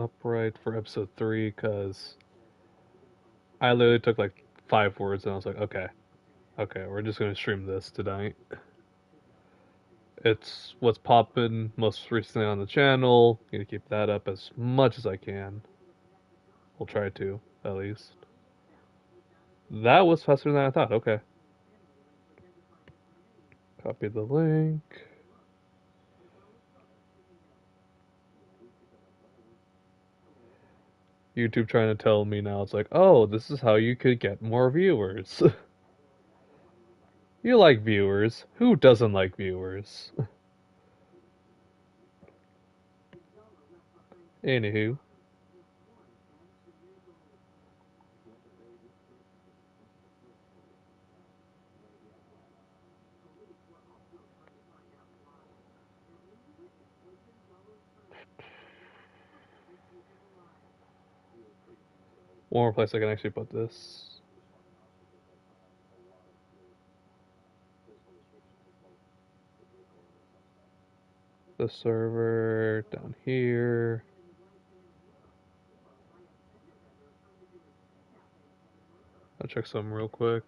upright for episode 3 because I literally took like 5 words and I was like, okay, we're just gonna stream this tonight. It's what's popping most recently on the channel. Gonna keep that up as much as I can. We'll try to, at least. That was faster than I thought. Okay. Copy the link. YouTube trying to tell me now, it's like, oh, this is how you could get more viewers. You like viewers. Who doesn't like viewers? Anywho. One more place I can actually put this. The server down here. I'll check some real quick.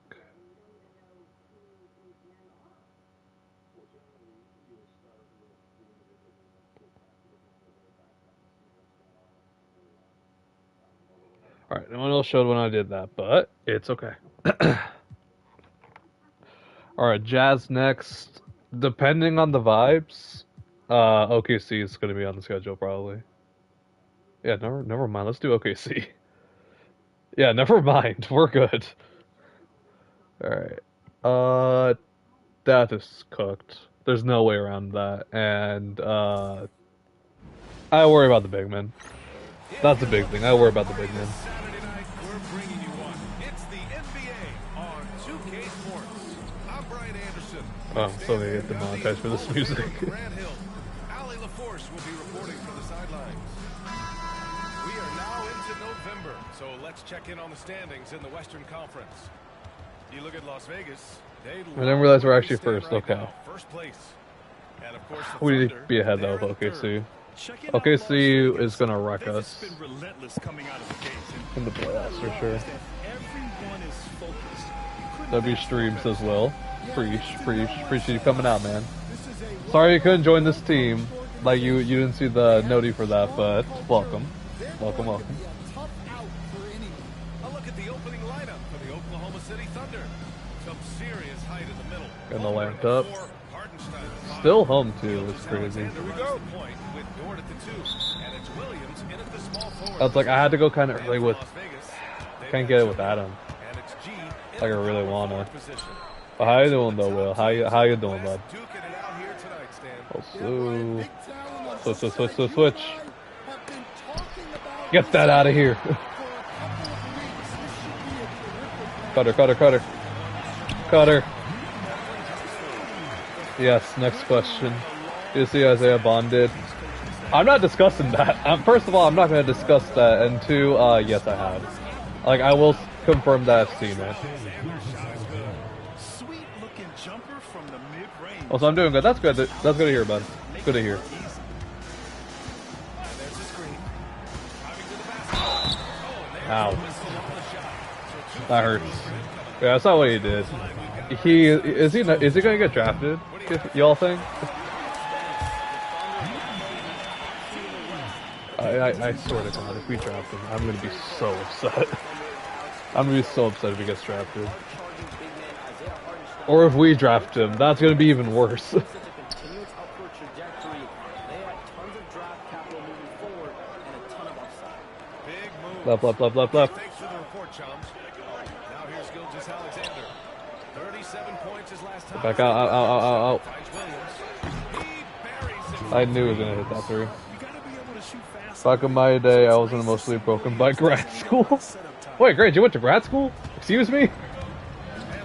Alright, no one else showed when I did that, but it's okay. Alright, Jazz next. Depending on the vibes, OKC is going to be on the schedule probably. Yeah, never mind. Let's do OKC. Yeah, never mind. We're good. Alright. That is cooked. There's no way around that. And, I worry about the big men. That's the big thing. I worry about the big men. Saturday night, we're bringing you one. It's the NBA on 2K Sports. I'm Brian Anderson. Oh, I'm still gonna get demonetized for this music. Grant Hill. Ali LaForce will be reporting from the sidelines. We are now into November, so let's check in on the standings in the Western Conference. You look at Las Vegas. I didn't realize we're actually first. Right Okay. now, first place. And of course, the We need to Thunder, be ahead though they're of in OKC. third. OKC is gonna wreck They've us just been relentless coming out of the gates. in the playoffs for sure. Everyone is focused. There'll be streams as well. Appreciate you coming out, man. Sorry you couldn't join this team. Like you didn't see the noti for that, but welcome. Welcome. A look at the opening lineup for the Oklahoma City Thunder. Some serious height in the middle. Getting the lamp up. Hardenstein. Still home too, it's crazy. Here we go. Point with Dort at the 2, and it's Williams in at the small forward. I was like, I had to go kind of early with. Las Vegas, Can't get it with Adam. and it's G in Like I the really power wanna. forward position. But how you doing though, Will? How you doing, bud? Duking it out here tonight, Stan. Switch. Get that out of here. Cutter. Yes, next question. You see Isaiah bonded? I'm not discussing that. First of all, I'm not going to discuss that. And two, yes, I have. Like, I will confirm that I've seen it. Sweet looking jumper from the mid-range. Also, I'm doing good. That's good. That's good to hear, bud. Good to hear. Ow. That hurts. Yeah, that's not what he did. Is he gonna get drafted? Y'all think? I swear to God, if we draft him, I'm gonna be so upset. I'm gonna be so upset if he gets drafted. Or if we draft him, that's gonna be even worse. Left. Thanks for the report, chums. Now here's Gilgeous Alexander. 37 points his last time. Back out. Finds Williams. He buries him. I knew he was gonna hit that three. You gotta be able to shoot fast. Back in my day, I was emotionally broken by grad school. Wait, great, you went to grad school? Excuse me? And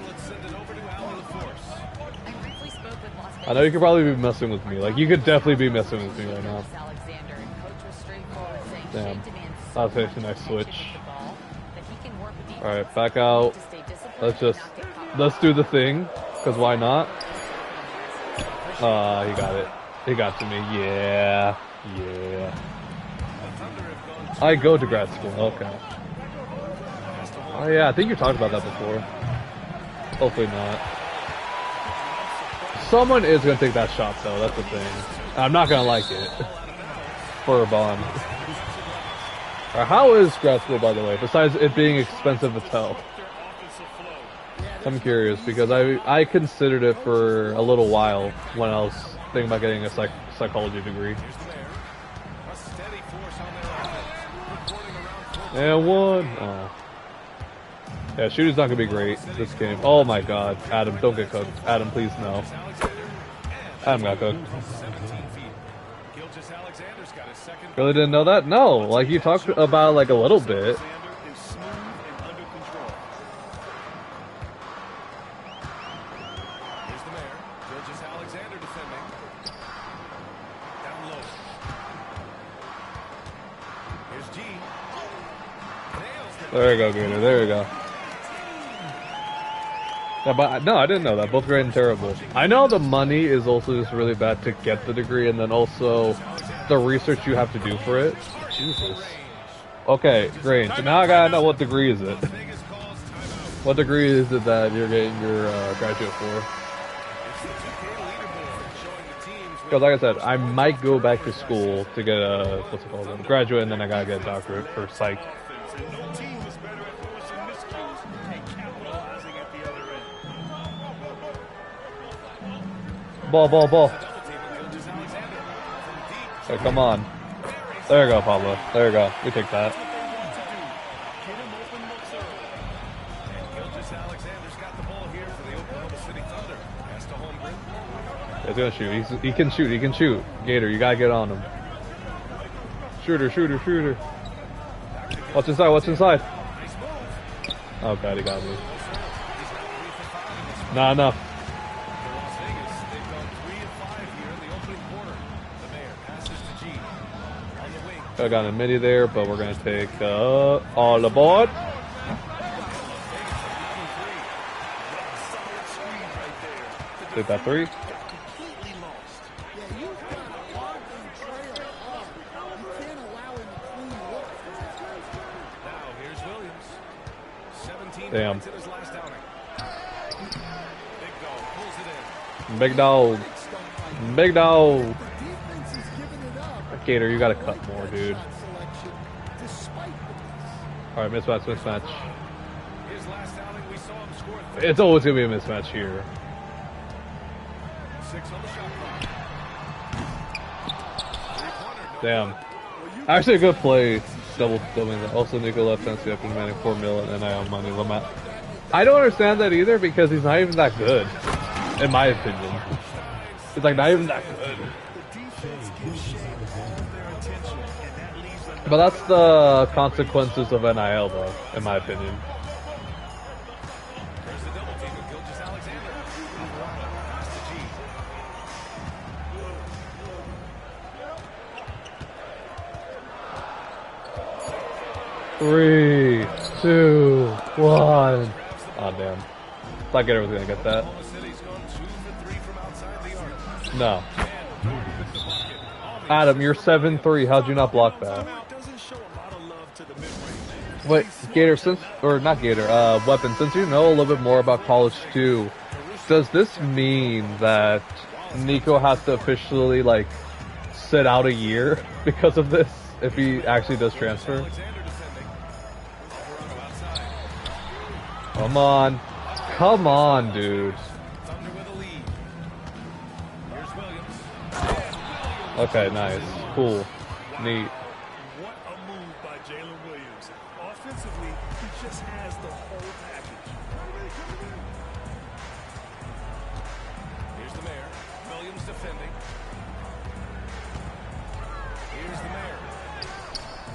let's send it over to Ali LaForce. I know you could probably be messing with me. Like, you could definitely be messing with me right now. Damn. That's actually a nice switch. Alright, back out. Let's do the thing. Because why not? He got it. He got to me. Yeah. The Thunder have gone I go to grad school. Okay. Oh yeah, I think you talked about that before. Hopefully not. Someone is gonna take that shot though. That's the thing. I'm not gonna like it for a bond. How is grad school, by the way? Besides it being expensive as hell. I'm curious because I considered it for a little while when I was thinking about getting a psychology degree. And one. Oh. Yeah, shooting's not gonna be great this game. Oh my god, Adam, don't get cooked. Adam, please no. Adam got cooked. Really didn't know that? No, like you talked about like a little bit. There we go, Gator. There we go. Yeah, but no, I didn't know that. Both great and terrible. I know the money is also just really bad to get the degree, and then also the research you have to do for it. Jesus. Okay, great. So now I gotta know what degree is it. What degree is it that you're getting your graduate for? Because like I said, I might go back to school to get a what's it called, a graduate, and then I gotta get a doctorate for psych. Ball, ball, ball. Hey, come on. There you go, Pablo. There you go. We take that. He's gonna shoot. He can shoot. He can shoot. Gator, you gotta get on him. Shooter, shooter, shooter. What's inside? What's inside? Oh god, he got me. Not enough. I got a midi there, but we're gonna take all aboard. Take that three. Damn. Big dog. Big dog. Gator, you gotta cut more, dude. Alright, mismatch, mismatch. It's always gonna be a mismatch here. Damn. Actually a good play. Double doubling that. Also Nico left fancy after demanding 4 mil and I own money limit. I don't understand that either because he's not even that good. In my opinion. He's like not even that good. But that's the consequences of NIL though, in my opinion. Three, two, one. Oh damn. Thought Gator was gonna get that. No. Adam, you're 7'3". How'd you not block that? Wait, Gator, not Gator, Weapon, since you know a little bit more about college too, does this mean that Nico has to officially, like, sit out a year because of this, if he actually does transfer? Come on. Come on, dude. Okay, nice. Cool. Neat. What a move by Jalen Williams. Offensively, he just has the whole package. Here's the mayor. Williams defending. Here's the mayor.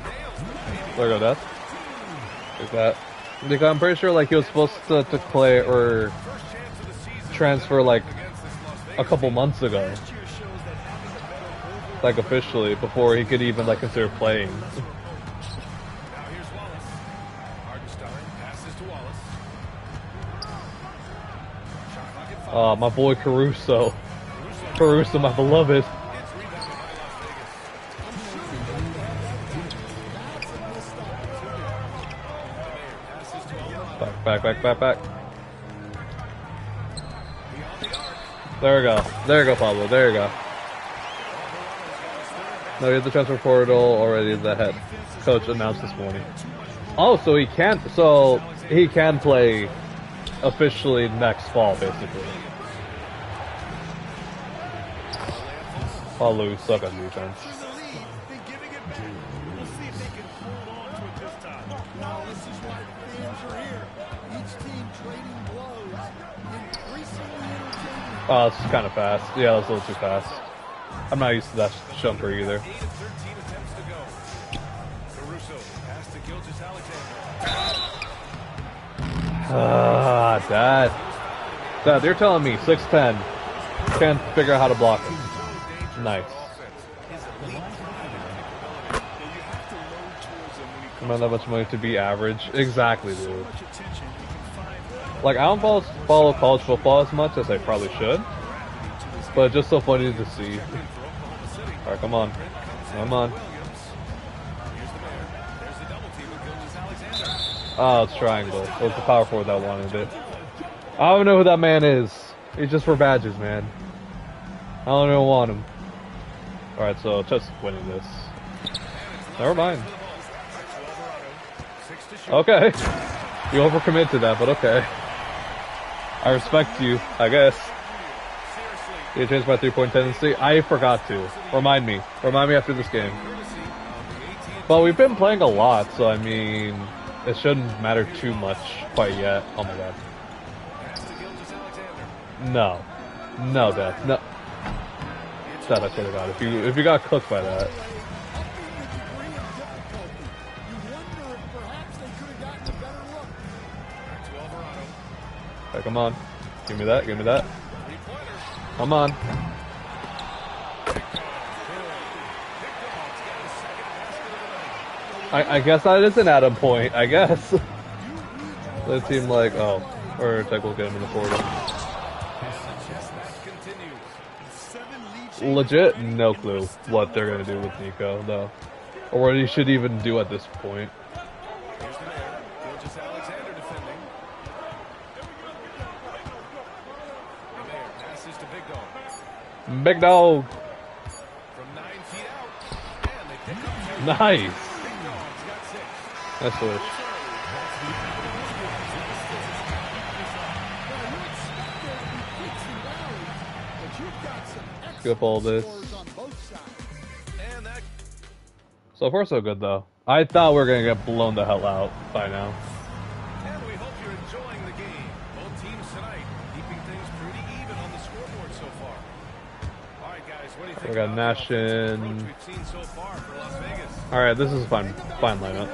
Nails the There you go, Death. Like that. Because I'm pretty sure like he was supposed to play or transfer like a couple months ago. Like officially, before he could even like consider playing. Now here's Wallace. Hardenstein passes to Wallace. Shot clock at 5. Oh, my boy Caruso. Caruso, my beloved. It's rebounded by Las Vegas. Back. There we go. There you go, Pablo. There you go. No, he had the transfer portal already. The head coach announced this morning. Oh, so he can. So he can play officially next fall, basically. Pablo, you suck on defense. Oh, it's kind of fast. Yeah, that's a little too fast. I'm not used to that jumper either. Dad, you're telling me 6'10" can't figure out how to block him. Nice. I'm not that much money to be average. Exactly, dude. Like, I don't follow college football as much as I probably should. But it's just so funny to see. Alright, come on. Come on. Oh, it's triangle. It was the power forward that wanted it. I don't know who that man is. He's just for badges, man. I don't even want him. Alright, so just winning this. Never mind. Okay. You overcommit to that, but okay. I respect you, I guess. You changed my 3-point tendency? I forgot to. Remind me. Remind me after this game. But we've been playing a lot, so I mean, it shouldn't matter too much quite yet. Oh my god. No. No, Dad. No. Dad, I swear to God. If you got cooked by that. Okay, come on. Give me that, give me that. Come on. I guess that is an Adam point, I guess. It seemed like, oh, or Tech will get him in the portal. Legit, no clue what they're going to do with Nico, though. Or what he should even do at this point. Big dog. Nice. That's switch. Skip all this. So far so good though. I thought we were gonna get blown the hell out by now. And we hope you're enjoying the game. Both teams tonight keeping things pretty even on the scoreboard so far. All right, guys, what do you think? We got Nash in. All right, this is fine lineup.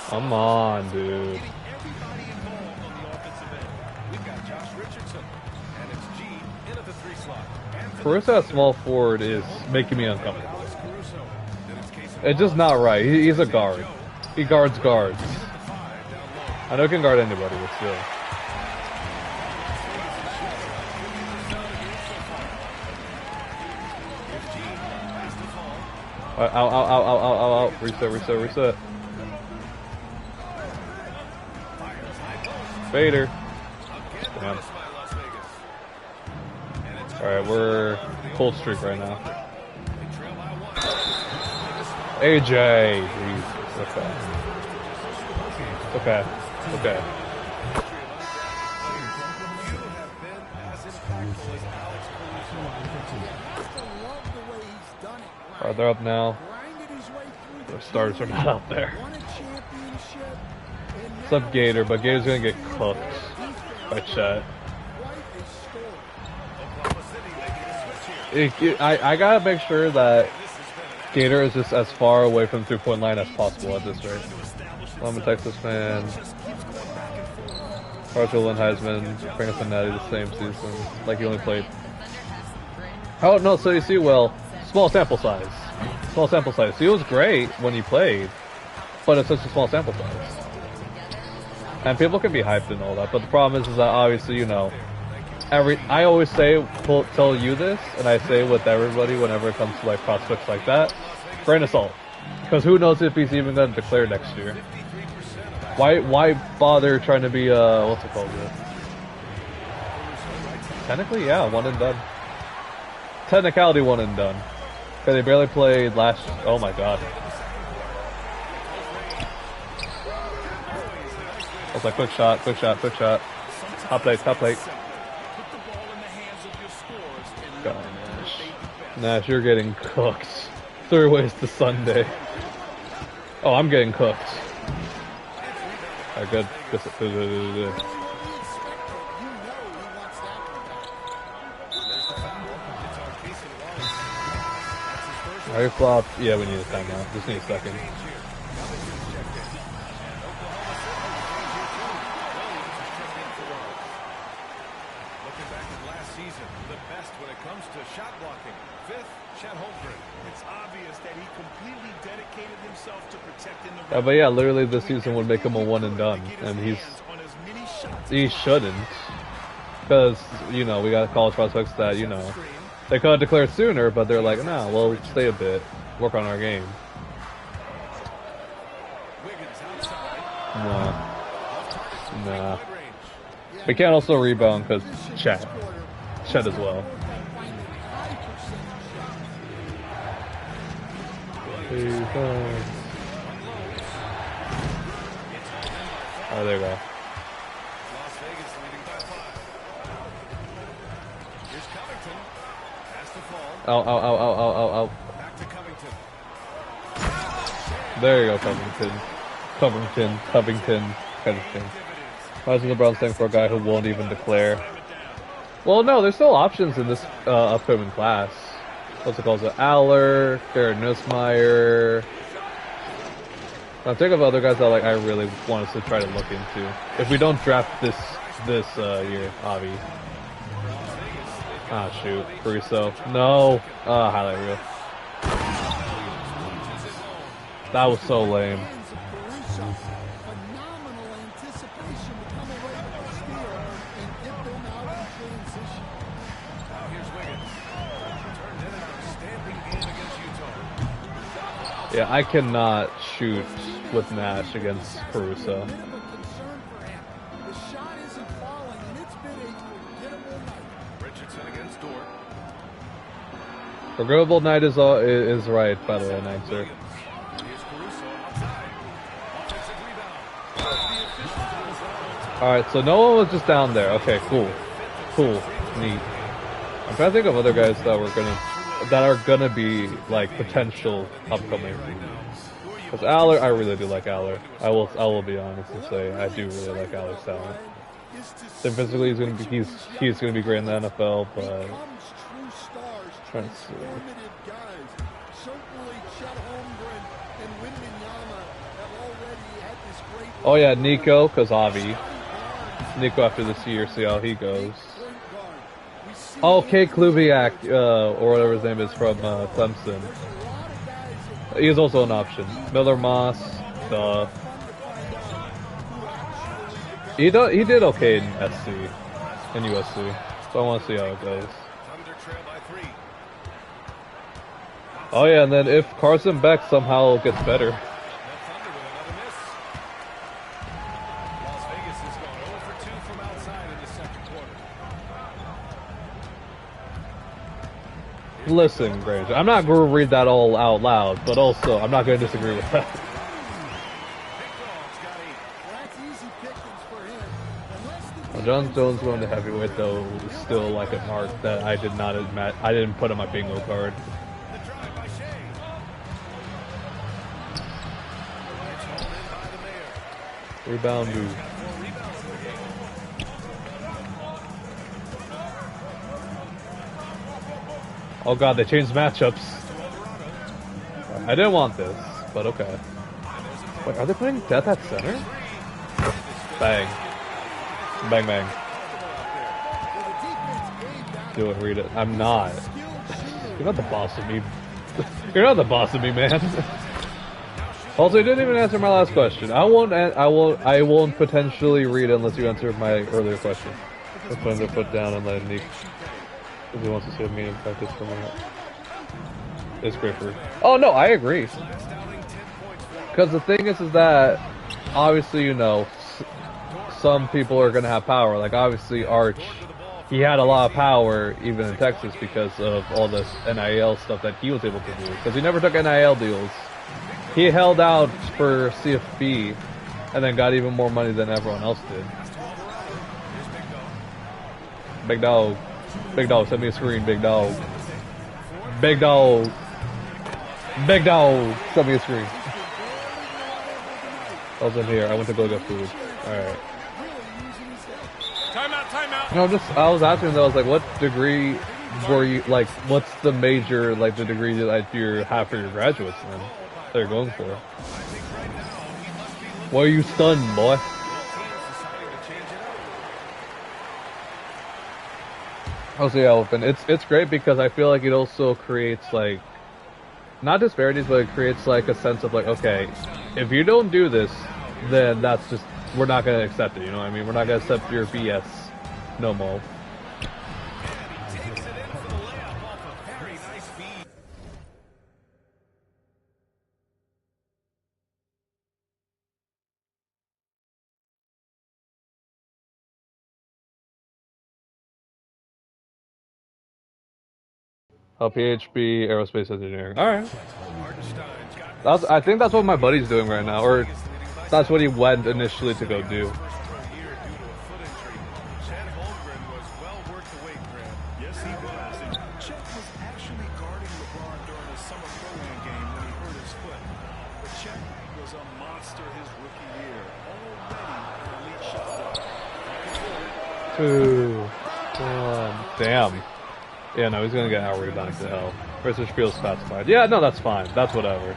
Come on, dude. Caruso at small forward is making me uncomfortable. It's just not right. He's a guard. He guards guards. I know he can guard anybody, but still. Ow. Reset. Vader. Damn. Alright, we're full streak right now. AJ! Jesus. Okay. Alright, they're up now. The starters are not up there. What's up, Gator? But Gator's gonna get cooked by Chet. I gotta make sure that Gator is just as far away from the 3-point line as possible at this rate. I'm a Texas fan. Archel and Heisman, bring us a natty the same season. Like he only played. Oh no, so you see, well, small sample size. He was great when he played, but it's such a small sample size. And people can be hyped and all that, but the problem is that obviously, you know, I always tell you this, and I say with everybody whenever it comes to like prospects like that, grain of salt, because who knows if he's even going to declare next year. Why bother trying to be what's it called? Technically, yeah, one and done. Technicality, one and done. Because they barely played last. Oh my god. I was like, quick shot, quick shot, quick shot. Top plate, top plate. God, Nash. Nash, you're getting cooked. 3 ways to Sunday. Oh, I'm getting cooked. Alright, good. Good. Alright, flop. Yeah, we need a timeout. Just need a second. But yeah, literally this season would make him a one and done, and he shouldn't, because you know we got college prospects that you know they could have declared sooner, but they're like, nah, we'll stay a bit, work on our game. Nah. We can't also rebound because Chet as well. Oh, there you go. Las Vegas leading by 5. Here's Covington. Has to fall. Ow. Back to Covington. There you go, Covington. Why is LeBron saying for a guy who won't even declare? Well, no, there's still options in this upcoming class. What's it called? Aller, Jared Nussmeier. I'm thinking of other guys that like I really want us to try to look into. If we don't draft this year, Avi. Ah shoot, Caruso. No. Highlight reel. That was so lame. Yeah, I cannot shoot with Nash against Caruso. Forgivable night is right, by the way, announcer. Alright, so no one was just down there. Okay, cool. Neat. I'm trying to think of other guys that are gonna be like potential upcoming. Because Aller, I really do like Aller. I will be honest and say I do really like Aller's talent. Defensively, he's gonna be great in the NFL, but trying to see. Oh yeah, Nico, because Avi. Nico after this year, see how he goes. Okay, Klubiak, or whatever his name is, from Clemson. He is also an option. Miller Moss, he did okay in USC, so I want to see how it goes. Oh yeah, and then if Carson Beck somehow gets better. Listen, Granger, I'm not going to read that all out loud, but also I'm not going to disagree with that. Well, John Jones going to heavyweight though is still like a mark that I didn't put on my bingo card. Rebound move. Oh god, they changed matchups. I didn't want this, but okay. Wait, are they putting Death at center? Bang. Bang, bang. Do it, read it. I'm not. You're not the boss of me. You're not the boss of me, man. Also, you didn't even answer my last question. I won't potentially read unless you answer my earlier question. They're putting their foot down and letting Nick, because he wants to see a mean practice coming up. It's great for. Oh no, I agree. Because the thing is that obviously, you know, some people are gonna have power. Like obviously, Arch, he had a lot of power even in Texas because of all this NIL stuff that he was able to do. Because he never took NIL deals. He held out for CFB, and then got even more money than everyone else did. Big dog, send me a screen, big dog, big dog, big dog, send me a screen. I was in here. I went to go get food. All right. Timeout. No, I was asking though. I was like, what degree were you like? What's the major like the degree that you have for your graduates then? They're going for. Why are you stunned, boy? I'll see elephant. It's great because I feel like it also creates like not disparities, but it creates like a sense of like, okay, if you don't do this, then that's just we're not gonna accept it. You know what I mean? We're not gonna accept your BS no more. Oh, PHP, aerospace engineering. All right. I think that's what my buddy's doing right now, or that's what he went initially to go do. Yes, he was. And Chet was actually guarding LeBron during a summer pro-am game when he hurt his foot. But Chet was a monster his rookie year. Already an elite shot. 2, 1. Damn. Yeah, no, he's gonna get out rebounded to hell. Versus feels specified. Yeah, no, that's fine. That's whatever.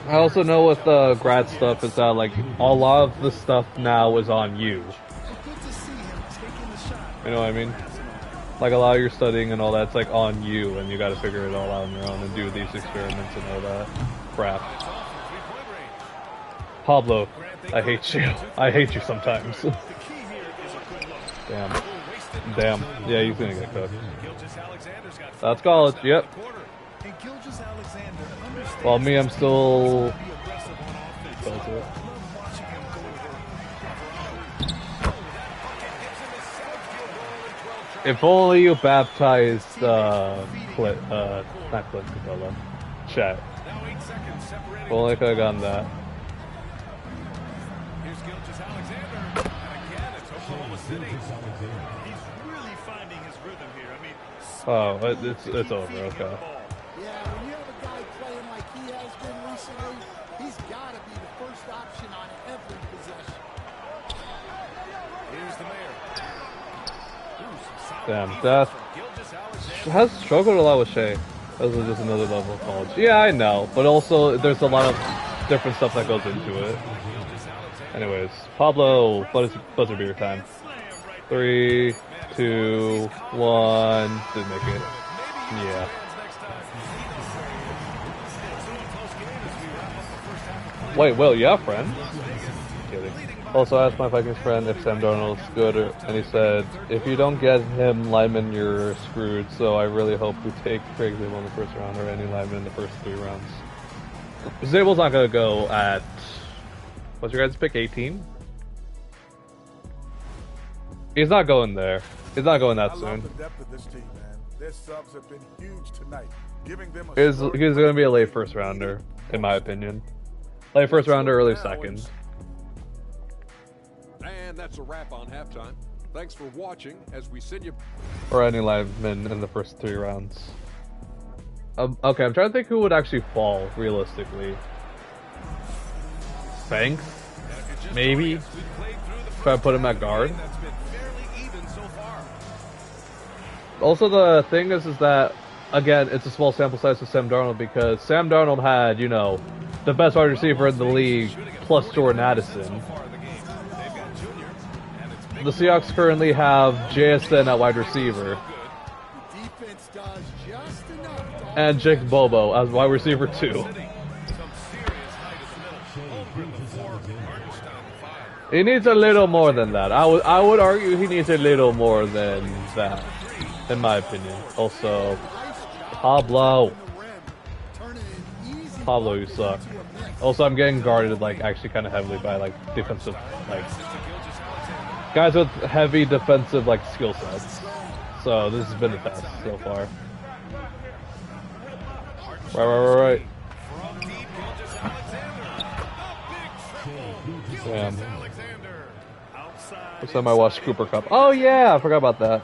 I also know with the grad stuff is that like a lot of the stuff now is on you. You know what I mean? Like a lot of your studying and all that's like on you, and you got to figure it all out on your own and do these experiments and all that crap. Pablo, I hate you. I hate you sometimes. Damn. Yeah, he's gonna get cooked. That's college. Yep. Well, me, I'm still. If only you baptized not Clint Capella. Chat. If only I could have gotten that. Oh, it's over. Okay. Yeah, when you have a guy playing like he has been recently, he's got to be the first option on every possession. Here's the mayor. Damn, Death has struggled a lot with Shea. This is just another level of college. Yeah, I know, but also there's a lot of different stuff that goes into it. Anyways, Pablo, buzzer beater time. 3, 2, 1. Didn't make it. Yeah. Wait, Will, yeah, friend? Kidding. Also asked my Vikings friend if Sam Darnold's good, and he said, if you don't get him lineman, you're screwed, so I really hope we take Craig Zabel in the first round or any lineman in the first 3 rounds. Zabel's not going to go at... What's your guys' pick, 18? He's not going there. He's not going that soon. I love the depth of this team, man. Their subs have been huge tonight. Giving them a He's going to be a late first rounder, in my opinion. Late first rounder, early second. And that's a wrap on halftime. Thanks for watching as we send you... Or any lineman in the first 3 rounds. Okay, I'm trying to think who would actually fall, realistically. Banks? Maybe? If I put him at guard? Also, the thing is that, again, it's a small sample size with Sam Darnold because Sam Darnold had, you know, the best wide receiver in the league plus Jordan Addison. The Seahawks currently have JSN at wide receiver. And Jake Bobo as wide receiver 2. He needs a little more than that. I would argue he needs a little more than that, in my opinion. Also, Pablo, you suck. Also, I'm getting guarded like actually kind of heavily by like defensive like guys with heavy defensive like skill sets. So this has been a test so far. Right. Damn. First time I watched Cooper Cup. Oh yeah, I forgot about that.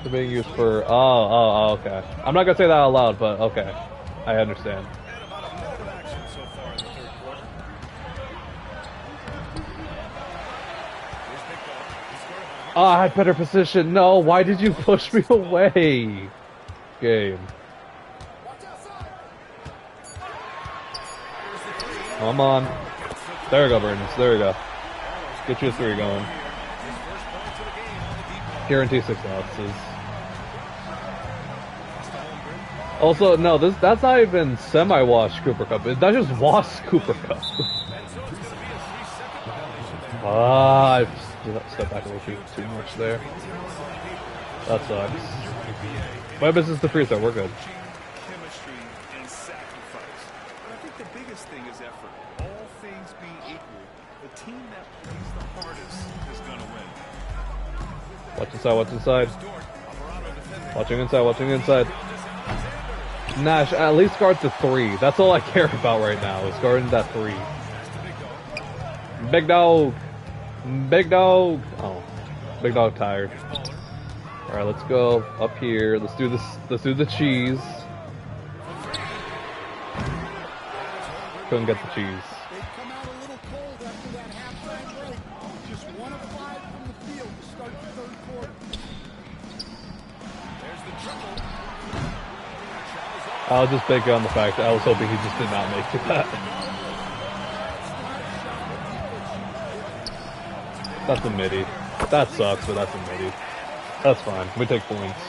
They're being used for. Oh, okay. I'm not gonna say that out loud, but okay, I understand. Oh, I had better position. No, why did you push me away? Game. Come on. There we go, Burns. There we go. Get you a 3 going. Guarantee 6 ounces. Also, no, that's not even semi-wash Cooper Cup. That's just wash Cooper Cup. I stepped back a little too much there. That sucks. My business is the free throw. We're good. Chemistry and sacrifice. But I think the biggest thing is effort. All things being equal, the team that plays the hardest is going to win. Watch inside, watch inside. Watching inside. Nash, at least guard the 3. That's all I care about right now, is guarding that 3. Big dog! Big dog! Oh, big dog tired. Alright, let's go up here. Let's do this. Let's do the cheese. Couldn't get the cheese. They come out a little cold after that halftime break. Just 1 of 5 from the field to start the third quarter. There's the triple. I was just banking on the fact that I was hoping he just did not make it that. That's a midi. That sucks, but that's a midi. That's fine. We take points.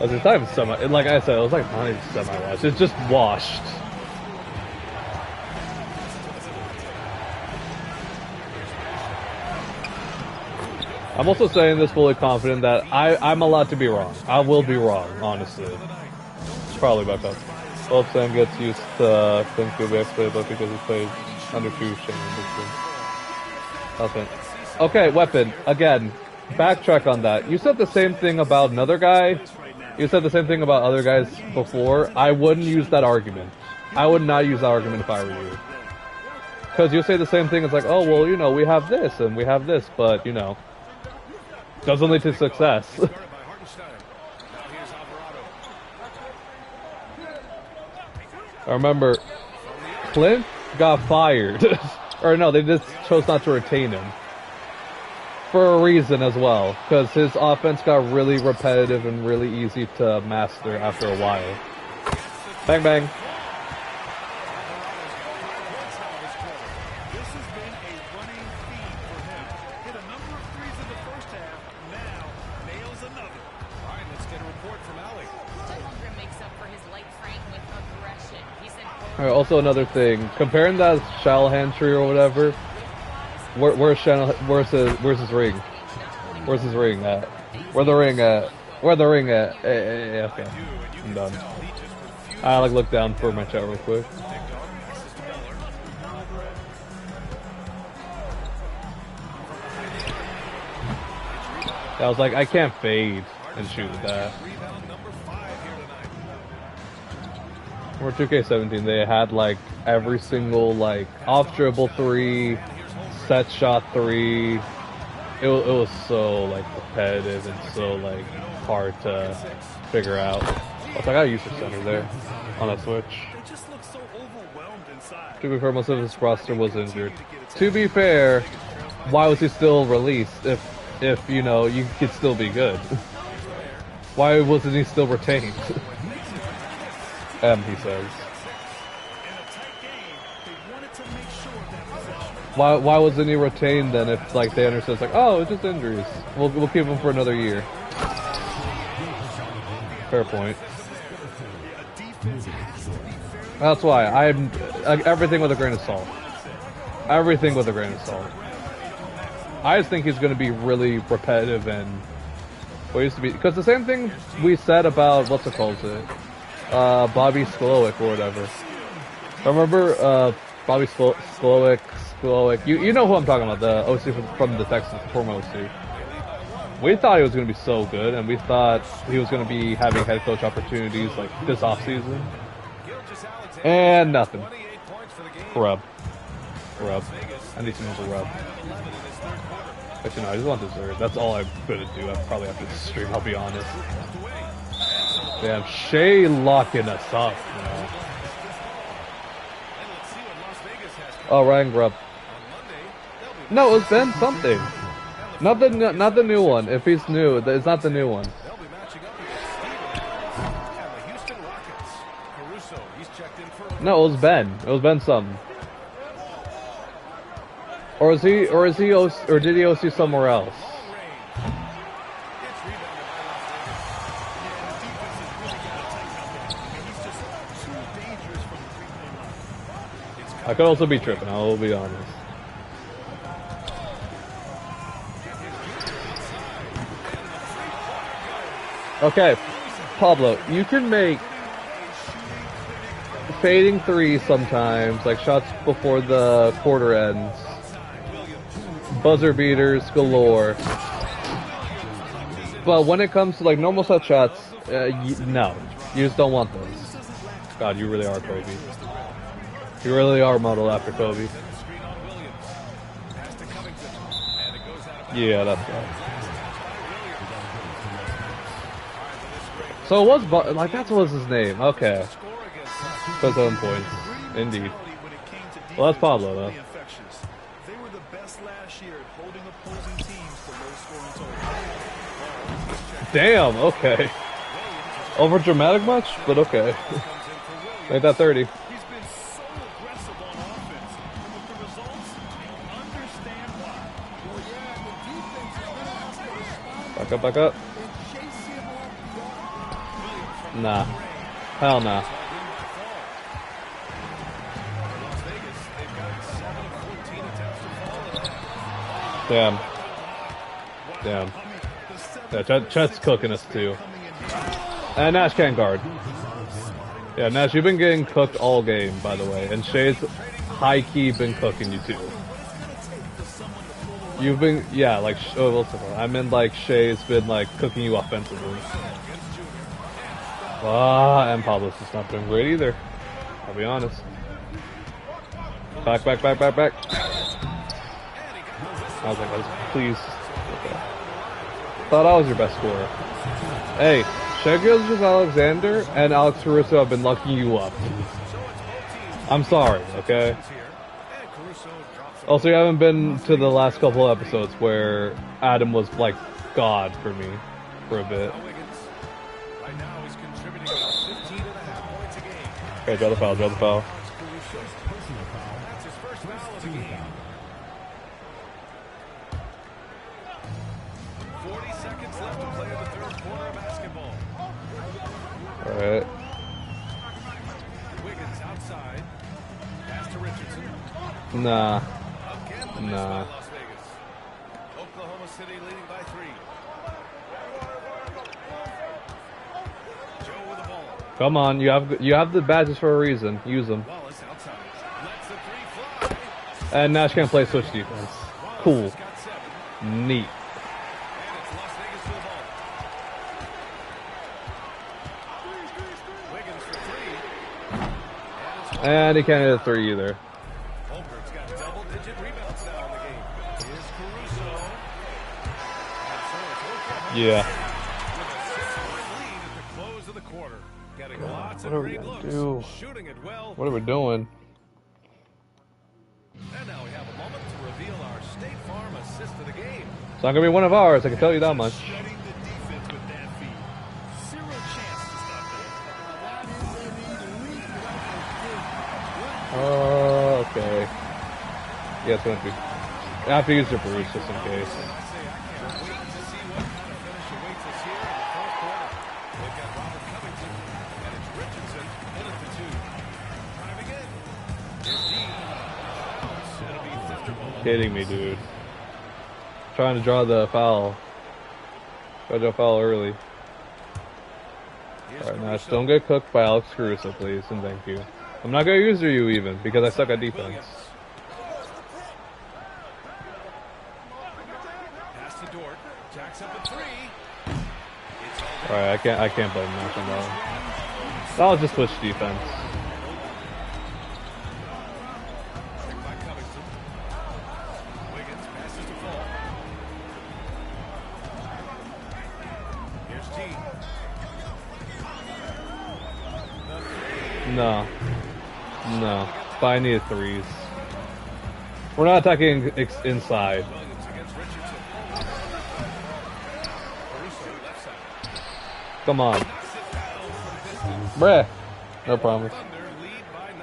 It's not even semi. Like I said, it was like not even semi-washed. It's just washed. I'm also saying this fully confident that I'm allowed to be wrong. I will be wrong, honestly. Probably about that. Well, Sam gets used to things to be exploited, but because he plays under 2 Shane. Okay, weapon. Again, backtrack on that. You said the same thing about another guy. You said the same thing about other guys before. I wouldn't use that argument. I would not use that argument if I were you. Because you say the same thing. It's like, oh, well, you know, we have this and we have this, but, you know, doesn't lead to success. I remember, Clint got fired. Or no, they just chose not to retain him. For a reason as well. Because his offense got really repetitive and really easy to master after a while. Bang, bang. This has been a running theme for him. Hit a number of threes in the first half. Now nails another. All right, let's get a report from Allie. Holmgren makes up for his light frame with aggression. He said, Alright, also another thing. Comparing that Shalahan tree or whatever, where's his ring? Where's his ring at? Where the ring at? Where the ring at? Okay, I'm done. I like look down for my chat real quick. I was like, I can't fade and shoot with that. For 2K17, they had like every single like off dribble 3, set shot 3. It was so like repetitive and so like hard to figure out. I was like, I use the center there on a switch. They just look so overwhelmed inside. To be fair, most of his roster was injured. To be fair, why was he still released if you know you could still be good? Why wasn't he still retained? He says. Why wasn't he retained then if like they understood it's like, oh, it's just injuries. We'll keep him for another year. Fair point. Defense has to be very That's why I'm everything with a grain of salt. Everything with a grain of salt. I just think he's going to be really repetitive and what used to be, because the same thing we said about what's it called, Bobby Sklowick or whatever. Remember Bobby Sklowick? You know who I'm talking about, the OC from the Texans, the former OC. We thought he was going to be so good, and we thought he was going to be having head coach opportunities like this offseason. And nothing. Rub. I need some more rub. Actually, no, I just want dessert. That's all I'm going to do. I probably after this stream, I'll be honest. Damn, Shea locking us up, man. Oh, Ryan Grubb. No, it's been something. Not the new one. If he's new, it's not the new one. No, it was Ben. It was Ben something. Or did he OC somewhere else? I could also be tripping, I will be honest. Okay, Pablo, you can make fading threes sometimes, like shots before the quarter ends. Buzzer beaters galore. But when it comes to like normal set shots, no. You just don't want those. God, you really are Kobe. You really are modeled after Kobe. Yeah, that's right. So it was, like, that was his name. Okay. For 7 points. Indeed. Well, that's Pablo, though. They were the best last year at holding opposing teams to low scoring totals. Damn, okay. Over dramatic much? But okay. Make that 30. He's been so aggressive on offense, and with the results, you understand why. Well, yeah, the defense is going to have to respond Back up. and chase him off the arc. Nah. Hell nah. Damn. Yeah, Chet's cooking us too. And Nash can't guard. Yeah, Nash, you've been getting cooked all game, by the way. And Shay's high-key been cooking you too. You've been, yeah, like, I mean, like, Shay's been, like, cooking you offensively. And Pablo's just not doing great either. I'll be honest. Back. I was like, please. Okay. Thought I was your best scorer. Hey, Shea Gilgeous-Alexander and Alex Caruso have been locking you up. I'm sorry, okay? Also, you haven't been to the last couple of episodes where Adam was like God for me for a bit. Okay, draw the foul. Alright. Wiggins outside. Pass to Richardson. Nah. Las Vegas. Oklahoma City leading by 3. Joe with the ball. Come on, you have the badges for a reason. Use them. Wallace outside. Lets the 3 fly. And Nash can't play switch defense. Cool. Neat. And he can't hit a 3 either. Holmgren's got double-digit rebounds now in the game. Here's Caruso. Yeah. With a 6-point lead at the close of the quarter. Getting lots of What are we great gonna looks. do? Shooting it well. What are we doing? And now we have a moment to reveal our State Farm assist of the game. It's not gonna be one of ours, I can tell you that much. Shutting the defense with that feed. Zero chance to stop that. That is an elite level dig. Okay. Yeah, it's gonna be. I have to use your Bruce just in case. I say I can't wait to see what kind of finish awaits us here in the fourth quarter. They've got Robert Covington, and it's Richardson in at the 2. kidding me, dude? Trying to draw the foul. Try to draw foul early. Alright, now don't get cooked by Alex Caruso, please, and thank you. I'm not gonna use you even, because I suck at defense. Pass to Dort. Jacks up a three. Alright, I can't blame Nash on that one. That'll just switch defense. By Covington. Wiggins passes to Fall. Here's T. No. No. But I need threes. We're not attacking inside. Williams against Richardson. Caruso left side. Come on. Bruh. No promise. Thunder lead by 9.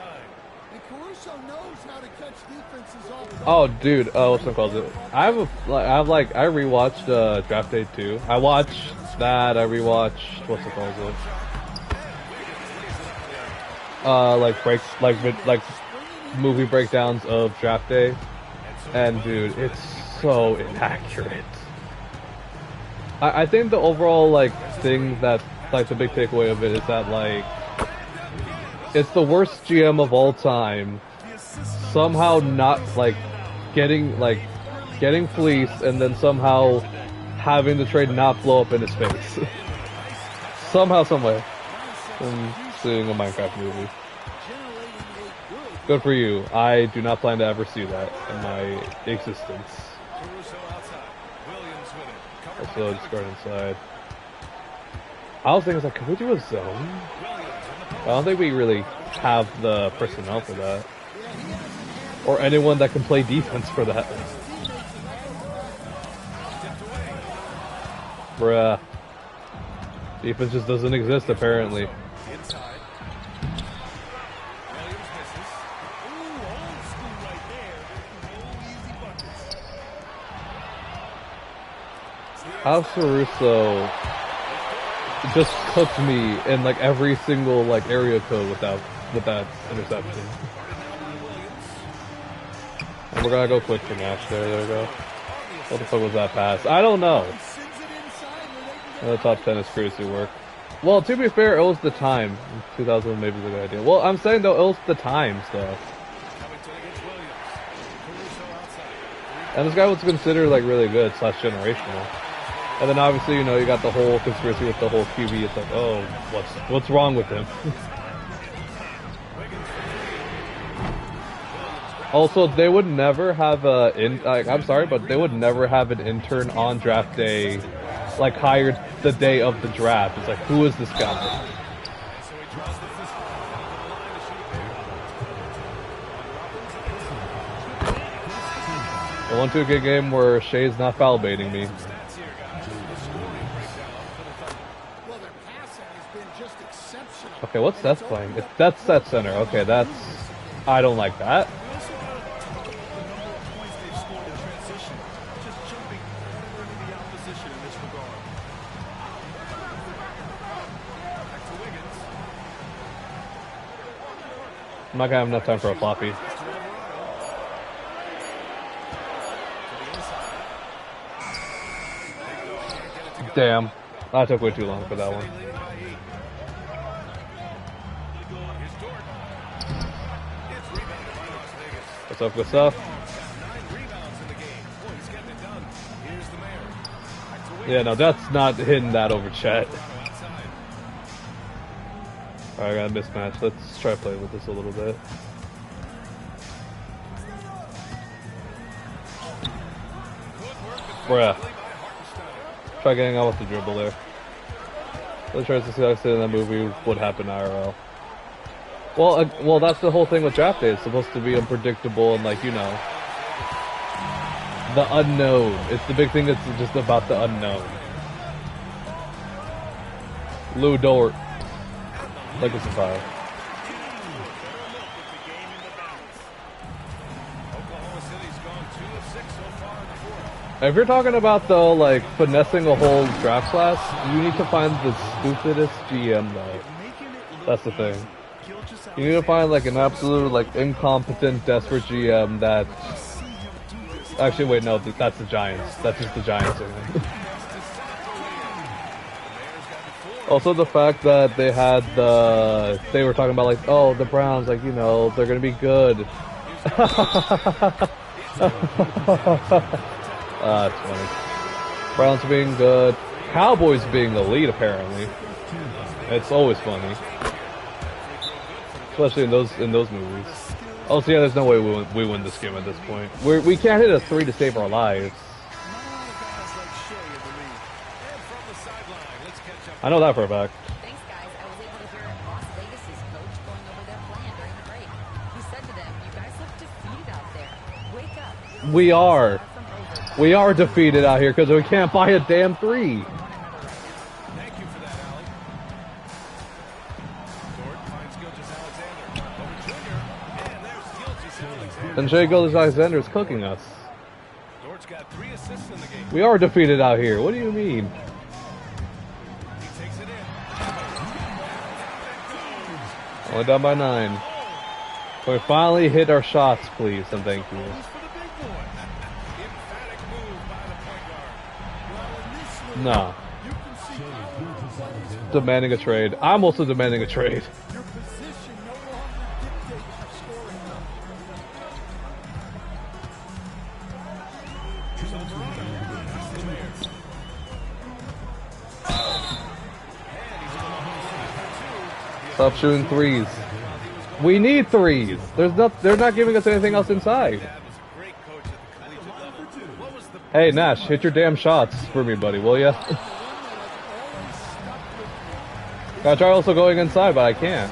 And Caruso knows how to catch defenses off guard. Oh, dude. What's it called? I rewatched Draft Day 2. I watched that. I rewatched what's it called? Like movie breakdowns of Draft Day, and dude, it's so inaccurate. I think the overall like thing that like the big takeaway of it is that like it's the worst GM of all time somehow not like getting fleeced and then somehow having the trade not blow up in his face. Somehow, someway. I'm seeing a Minecraft movie. Good for you. I do not plan to ever see that in my existence. Caruso outside. Williams with it. Covered Also, just guard inside. I was thinking, like, can we do a zone? I don't think we really have the personnel for that. Or anyone that can play defense for that. Bruh. Defense just doesn't exist, apparently. inside. Williams misses. Ooh, old school right there. No easy buckets. Alex Caruso just cooked me in like every single like area code with that interception. And we're gonna go quick for Nash there. There we go. What the fuck was that pass? I don't know. The top 10 is crazy work. Well, to be fair, it was the time. 2000 maybe is a good idea. Well, I'm saying though, it was the time stuff. And this guy was considered like really good / generational. And then obviously, you know, you got the whole conspiracy with the whole QB. It's like, oh, what's wrong with him? Also, they would never have I'm sorry, but they would never have an intern on draft day, like hired the day of the draft. It's like, who is this guy? I want to a good game where Shay's not foul baiting me. Okay, what's Seth playing? That's Seth center. Okay, that's... I don't like that. I'm not gonna have enough time for a floppy. Damn. That took way too long for that one. What's up, good stuff? Yeah, no, that's not hitting that over Chet. Alright, I got a mismatch. Let's try to play with this a little bit. Bruh. Try getting out with the dribble there. Let's try to see how in that movie would happen IRL. Well, that's the whole thing with draft day. It's supposed to be unpredictable and, like, you know, the unknown. It's the big thing that's just about the unknown. Lou Dort. Like a surprise. If you're talking about, though, like, finessing a whole draft class, you need to find the stupidest GM, though. That's the thing. You need to find, like, an absolute, like, incompetent, desperate GM that Actually, wait, no, that's the Giants. That's just the Giants. Also, the fact that they had they were talking about like, oh, the Browns, like, you know, they're gonna be good. That's funny. Browns being good, Cowboys being elite apparently. It's always funny, especially in those movies. Also, yeah, there's no way we win this game at this point. We can't hit a 3 to save our lives. I know that for a fact. Thanks, guys. I was able to hear Las Vegas's coach going over their plan during the break. He said to them, "You guys look defeated out there. Wake up. We are. We are defeated out here because we can't buy a damn 3. Thank you for that, Allie. Dort finds Gilgeous-Alexander. Over Jr. And there's Gilgeous-Alexander. And Shea Gilgeous-Alexander is cooking us. Dort's got 3 assists in the game. We are defeated out here. What do you mean? He takes it in. Only down by 9. Can we finally hit our shots, please, and thank you. For the big boy. Emphatic move by the point guard. Nah. Demanding a trade. I'm also demanding a trade. Your position no longer dictates your scoring. Stop shooting 3s. We need 3s. They're not giving us anything else inside. Dad was a great coach at the collegiate level. What was the Hey Nash, hit your damn shots for me, buddy, will ya? I try also going inside, but I can't.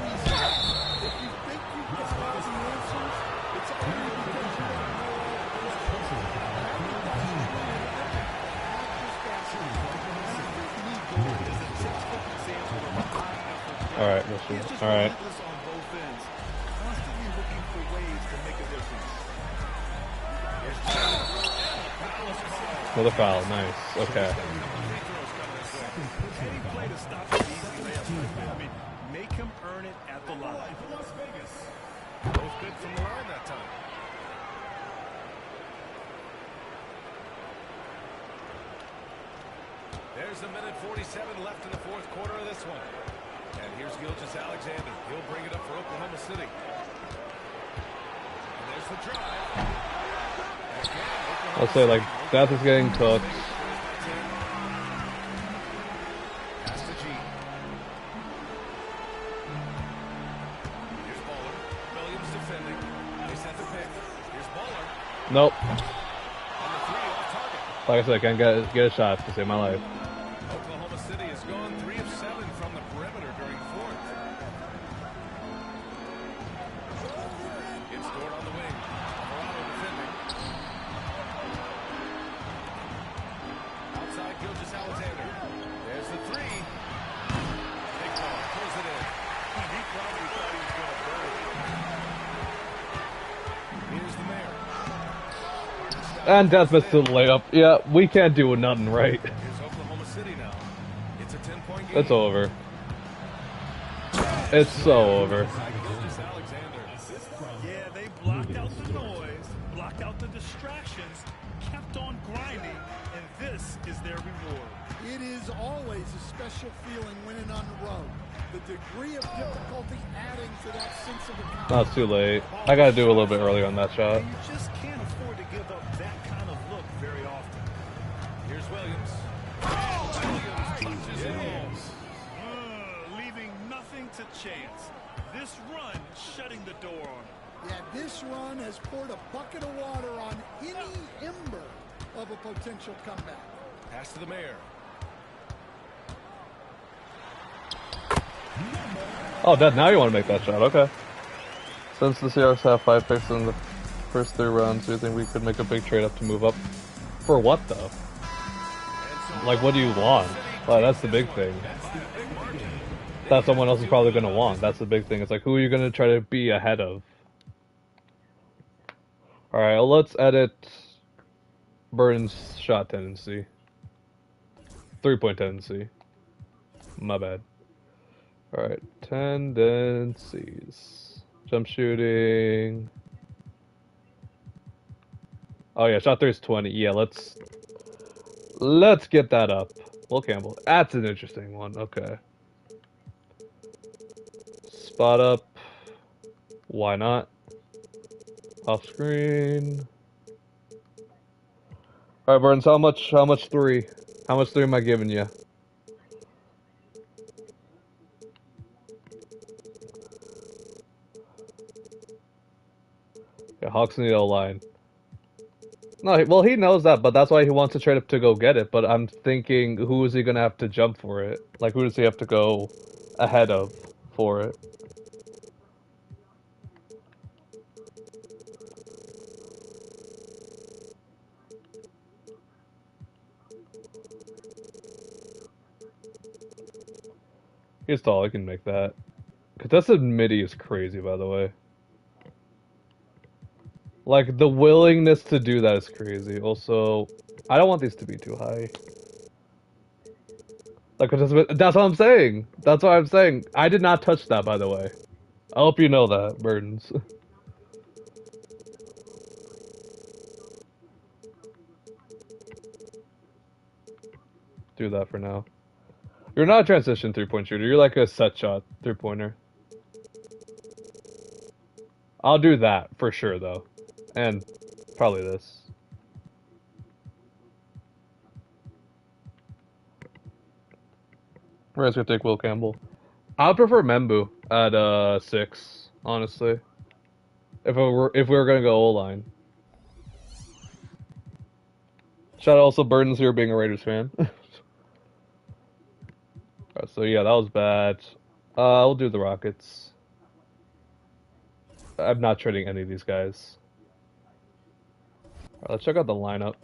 Alright, let's shoot. Alright. On both ends, constantly looking for ways to make a difference. Another foul, nice. Okay. Any play to stop an easy layup like that. I mean, make him earn it at the line. Las Vegas. both good from the line that time? There's a minute 47 left in the fourth quarter of this one. And here's Gilgeous-Alexander. He'll bring it up for Oklahoma City. And there's the drive. And again, I'll say, like, Death is getting cooked. Pass to G. Here's Bowler. Williams defending. They set the pick. Here's Bowler. Nope. On the three, off target. Like I said, I can't get a shot to save my life. Oklahoma City has gone 3 of 7 from the perimeter during the fourth. It's Dort on the wing. Alvarado defending. Outside Gilgeous-Alexander. There's the three. Big ball. Pulls it in. He probably thought he was going to bury it. Here's the mayor. And Death missed the layup. Yeah, we can't do nothing right. Here's Oklahoma City now. It's a 10-point game. It's over. It's so over. Gilgeous-Alexander. Yeah, they blocked out the noise, blocked out the distractions, kept on grinding, and this is their reward. It is always a special feeling winning on the road. The degree of difficulty adding to that sense of accomplishment. No, it's too late. I gotta do a little bit earlier on that shot. And you just can't afford to give up that kind of look very often. Here's Williams. Williams punches it home. Leaving nothing to chance. This run shutting the door on him. Yeah, this run has poured a bucket of water on any ember of a potential comeback. Pass to the mayor. Oh, Death, now you want to make that shot. Okay. Since the Seahawks have 5 picks in the first 3 rounds, do you think we could make a big trade up to move up? For what, though? Like, what do you want? Well, that's the big thing. That someone else is probably going to want. That's the big thing. It's like, who are you going to try to be ahead of? Alright, well, let's edit Burns' shot tendency. 3-point tendency. My bad. Alright, tendencies. Jump shooting. Oh yeah, shot 3 is 20. Yeah, let's get that up. Will Campbell. That's an interesting one. Okay. Spot up. Why not? Off screen. Alright, Burns, how much 3? How much 3 am I giving you? Yeah, Hawks in the O-line. No, well, he knows that, but that's why he wants to trade up to go get it. But I'm thinking, who is he gonna have to jump for it? Like, who does he have to go ahead of for it? He's tall, he can make that. Contested midi is crazy, by the way. Like, the willingness to do that is crazy. Also, I don't want these to be too high. Like, that's what I'm saying. That's what I'm saying. I did not touch that, by the way. I hope you know that, Burdens. Do that for now. You're not a transition three-point shooter. You're like a set shot three-pointer. I'll do that for sure, though. And probably this. We're just gonna take Will Campbell. I would prefer Membu at 6, honestly. If we were gonna go O-line. Shout out also Burdens here being a Raiders fan. Alright, so yeah, that was bad. I'll do the Rockets. I'm not trading any of these guys. Alright, let's check out the lineup.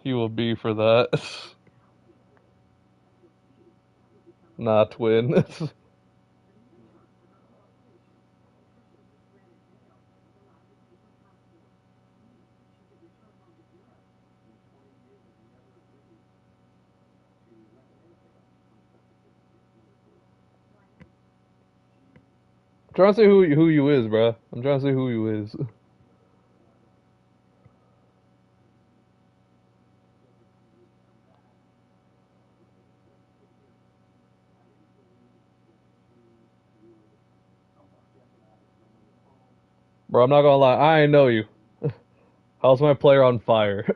You will be for that. Nah, twin. I'm trying to say who you is, bruh. I'm trying to say who you is. Bro, I'm not gonna lie, I ain't know you. How's my player on fire?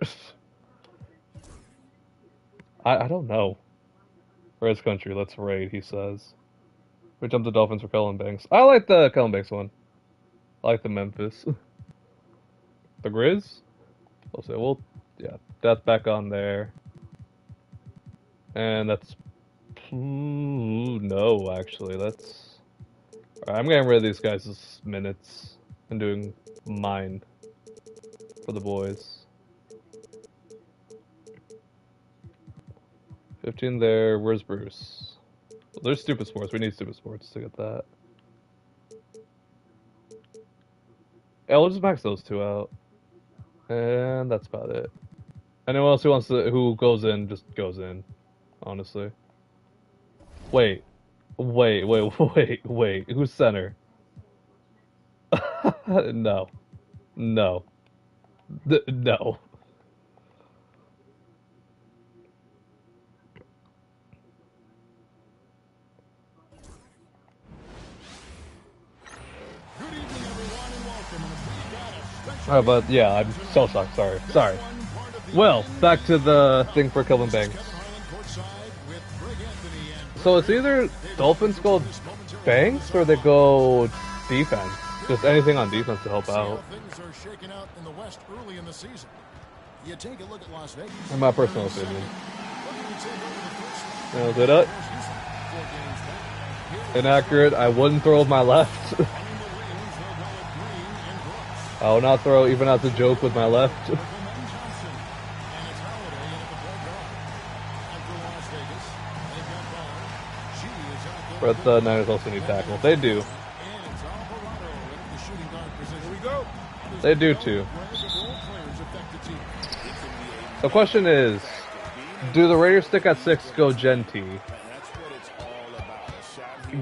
I don't know. Red's country, let's raid, he says. We jump the Dolphins for Kellen Banks. I like the Kellen Banks one. I like the Memphis. The Grizz? We'll say, well, yeah, that's back on there. And that's... no, actually, that's... Alright, I'm getting rid of these guys' minutes and doing mine for the boys. 15 there, where's Bruce? Well, there's stupid sports, we need stupid sports to get that. Yeah, we'll just max those 2 out. And that's about it. Anyone else who goes in, just goes in, honestly. Wait. Who's center? No. No. No. Alright, but yeah, I'm so shocked. Sorry. Well, back to the thing for Kevin Banks. So it's either Dolphins go Banks or they go defense. Just anything on defense to help out. In my personal opinion. Did it? Inaccurate. I wouldn't throw with my left. I will not throw even as a joke with my left. But the Niners also need tackles. They do. They do too. The question is, do the Raiders stick at 6, go Gen T?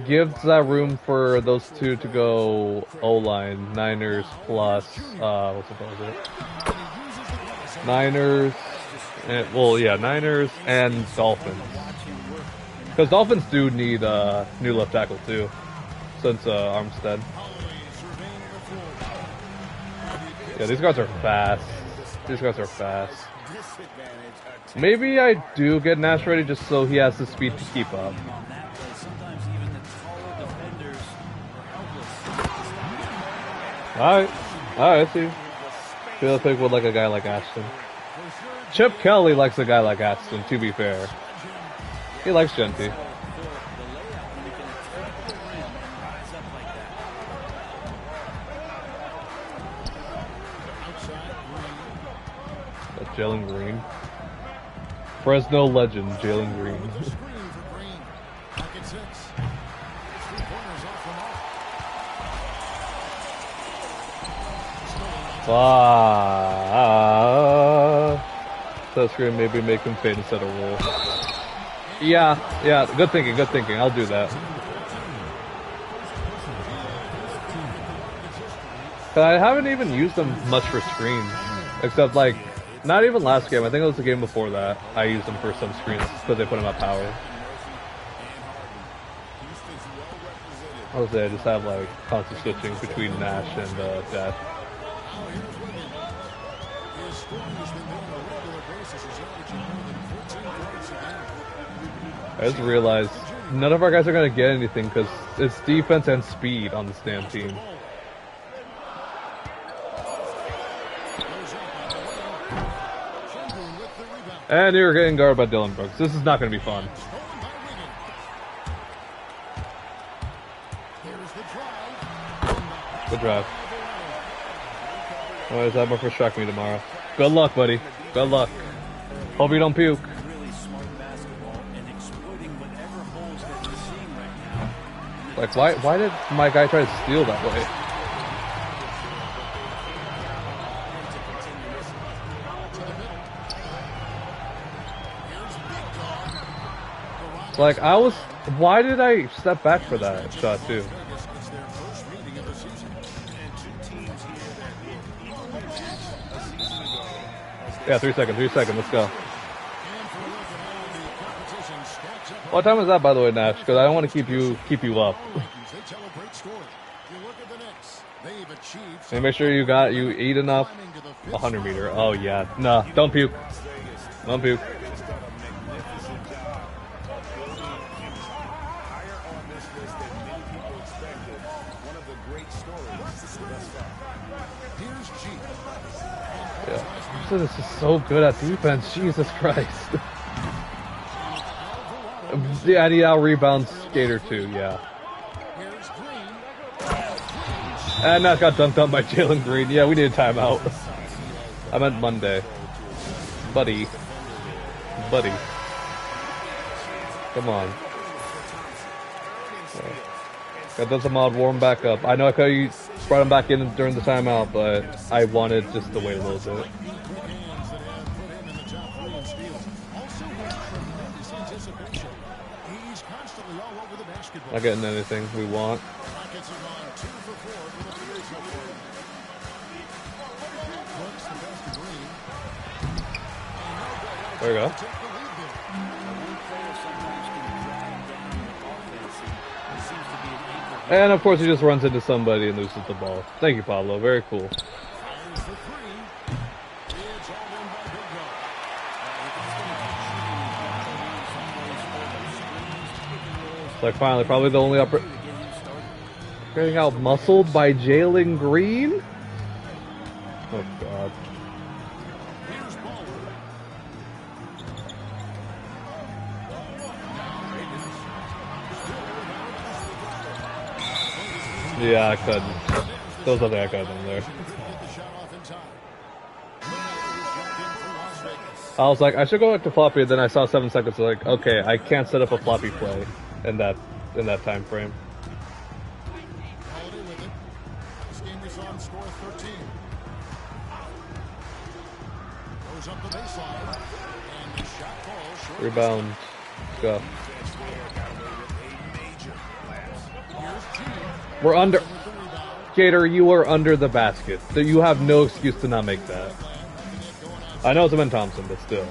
gives that room for those two to go O-line, Niners plus, what's it called? Niners, and, well, yeah, Niners and Dolphins. Because Dolphins do need new left tackle too, since Armstead. Yeah, these guys are fast. These guys are fast. Maybe I do get Nash ready just so he has the speed to keep up. Alright, I see. Feel pick with like a guy like Ashton. Chip Kelly likes a guy like Ashton, to be fair. He likes Genty. Jalen Green. Fresno legend, Jalen Green. That screen maybe make him fade instead of roll. Yeah, good thinking, good thinking. I'll do that. I haven't even used them much for screens. Except like, not even last game, I think it was the game before that. I used them for some screens because they put them at power. I was there, I just have like constant switching between Nash and Death. I just realized none of our guys are going to get anything because it's defense and speed on this damn team. And you're getting guarded by Dylan Brooks. This is not going to be fun. Good drive. Alright, that more for Shock Me tomorrow. Good luck, buddy. Good luck. Hope you don't puke. Like, why did my guy try to steal that way? Like, why did I step back for that shot, too? Yeah, 3 seconds, let's go. What time is that, by the way, Nash? Because I don't want to keep you up. And make sure you eat enough. 100 meter. Oh yeah. Nah, don't puke. Don't puke. Yeah. This is so good at defense. Jesus Christ. Yeah, I need out rebound skater too, yeah. And that got dunked on by Jalen Green. Yeah, we need a timeout. I meant Monday. Buddy. Come on. Got those mod warm back up. I know I could have brought him back in during the timeout, but I wanted just to wait a little bit. Not getting anything we want. There we go. And of course he just runs into somebody and loses the ball. Thank you, Pablo. Very cool. Like finally, probably the only upper. Getting out muscled by Jalen Green? Oh god. Yeah, I couldn't. There was nothing I could have done there. I was like, I should go back to floppy, and then I saw 7 seconds, like, okay, I can't set up a floppy play in that time frame. Rebound. Go. We're under. Gator, you are under the basket. So you have no excuse to not make that. I know it's Ben Thompson, but still.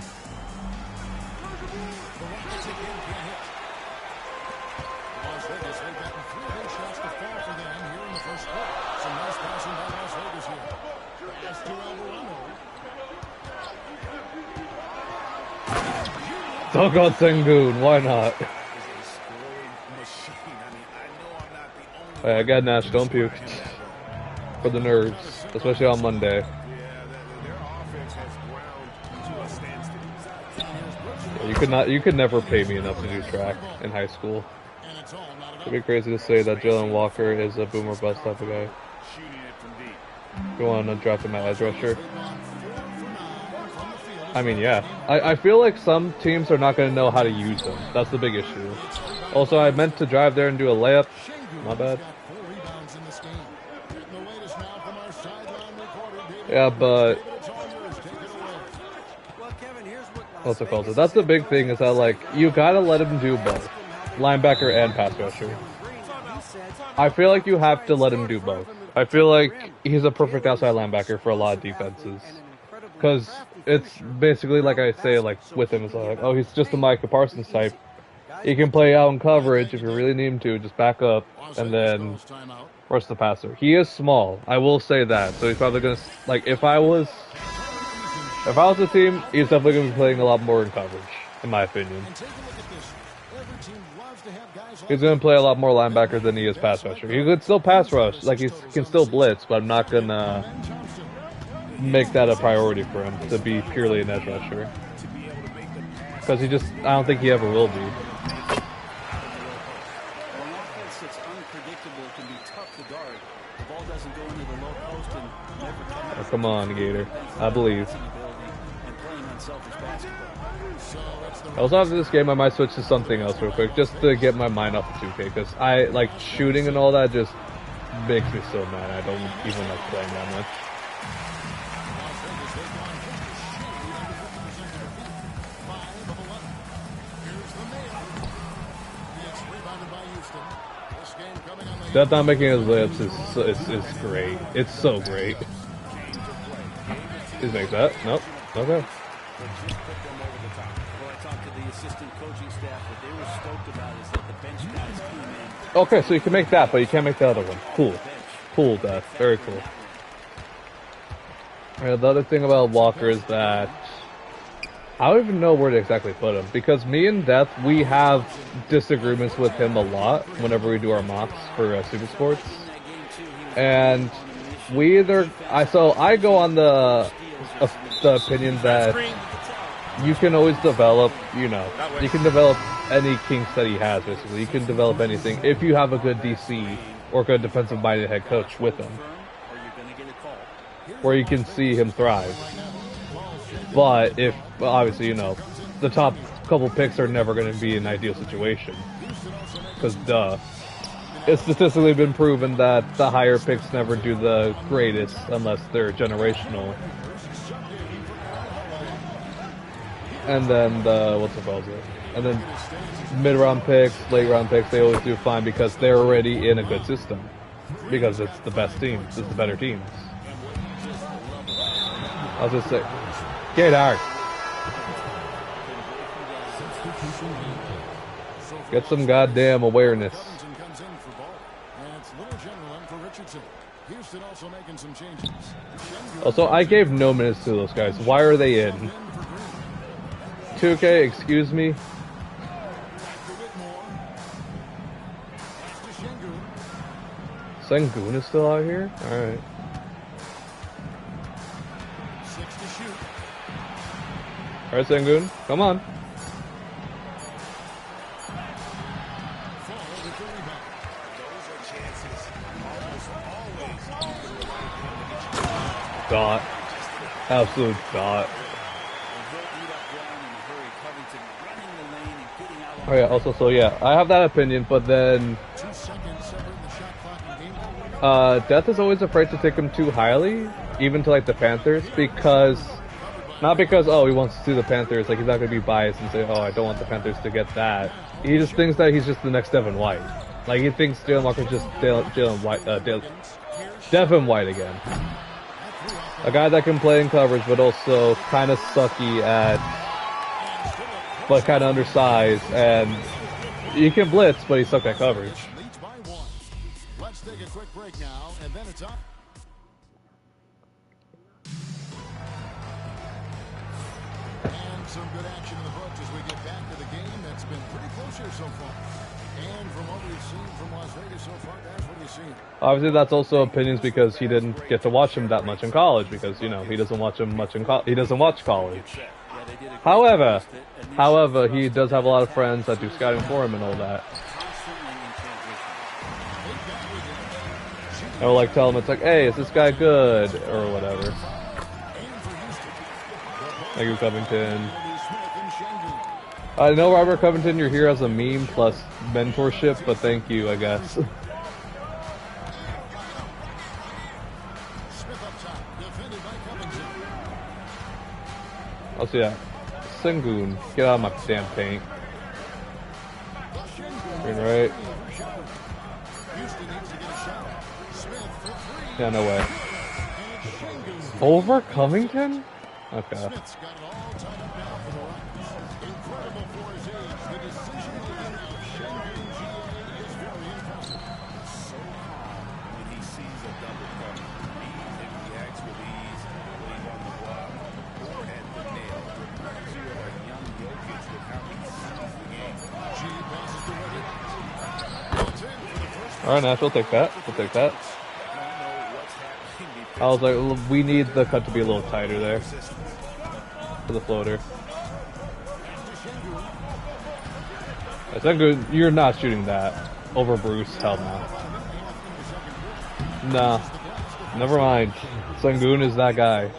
Dunk on Sengun, why not? Hey, I got Nash, don't puke. For the nerves, especially on Monday. You could never pay me enough to do track in high school. It'd be crazy to say that Jalen Walker is a boomer bust type of guy. You want to draft him at edge rusher? I mean, yeah. I feel like some teams are not going to know how to use them. That's the big issue. Also, I meant to drive there and do a layup. My bad. Yeah, but what's it called? So that's the big thing is that, like, you gotta let him do both. Linebacker and pass rusher. I feel like you have to let him do both. I feel like he's a perfect outside linebacker for a lot of defenses. Because it's basically like I say, like, with him, it's like, oh, he's just a Micah Parsons type. He can play out in coverage if you really need him to, just back up, and then rush the passer. He is small, I will say that. So he's probably gonna, like, if I was a team, he's definitely gonna be playing a lot more in coverage, in my opinion. He's gonna play a lot more linebacker than he is pass rusher. He could still pass rush, like he can still blitz, but I'm not gonna make that a priority for him to be purely an edge rusher. Because I don't think he ever will be. Oh, come on, Gator. I believe. Also, after this game, I might switch to something else real quick, just to get my mind off the 2K, because I, like, shooting and all that just makes me so mad. I don't even like playing that much. Death not making his layups is great. It's so great. He's makes that. Nope. Okay. Okay, so you can make that, but you can't make the other one. Cool. Cool, Death. Very cool. The other thing about Walker is that I don't even know where to exactly put him, because me and Death, we have disagreements with him a lot whenever we do our mocks for Super Sports. And we either, I go on the opinion that you can always develop, you can develop any kinks that he has, basically. You can develop anything if you have a good DC or good defensive-minded head coach with him, where you can see him thrive. But if, obviously, the top couple picks are never going to be an ideal situation. Because, duh. It's statistically been proven that the higher picks never do the greatest unless they're generational. And then and then mid-round picks, late-round picks, they always do fine because they're already in a good system. Because it's the best teams. It's the better teams. I'll just say... Get out. Get some goddamn awareness. Also, I gave no minutes to those guys. Why are they in? 2K, excuse me. Sengun is still out here? Alright. Alright, Sengun, come on. Dot. Absolute dot. Oh yeah, also, so yeah, I have that opinion, but then Death is always afraid to take him too highly, even to like the Panthers, because not because, oh, he wants to see the Panthers, like he's not going to be biased and say, oh, I don't want the Panthers to get that. He just thinks that he's just the next Devin White. Like he thinks Jalen Walker's just Devin White again. A guy that can play in coverage, but also kind of sucky at, but kind of undersized, and he can blitz, but he sucked at coverage. Leads by 1. Let's take a quick break now, and then it's up. And some good action in the books as we get back to the game. That's been pretty close here so far. And from what we've seen from Las Vegas so far, that's what we've seen. Obviously, that's also opinions because he didn't get to watch him that much in college because, you know, he doesn't watch him much in he doesn't watch college. However, he does have a lot of friends that do scouting for him and all that. I will like tell him it's like, hey, is this guy good or whatever. Thank you, Covington. I know, Robert Covington, you're here as a meme plus mentorship, but thank you, I guess. I'll see that. Sengun, get out of my damn paint. Green right. Yeah, no way. Over Covington? Okay. Alright, Nash, we'll take that. We'll take that. I was like, we need the cut to be a little tighter there. For the floater. That's not good. You're not shooting that. Over Bruce. Hell no. Nah. Never mind. Sengun is that guy.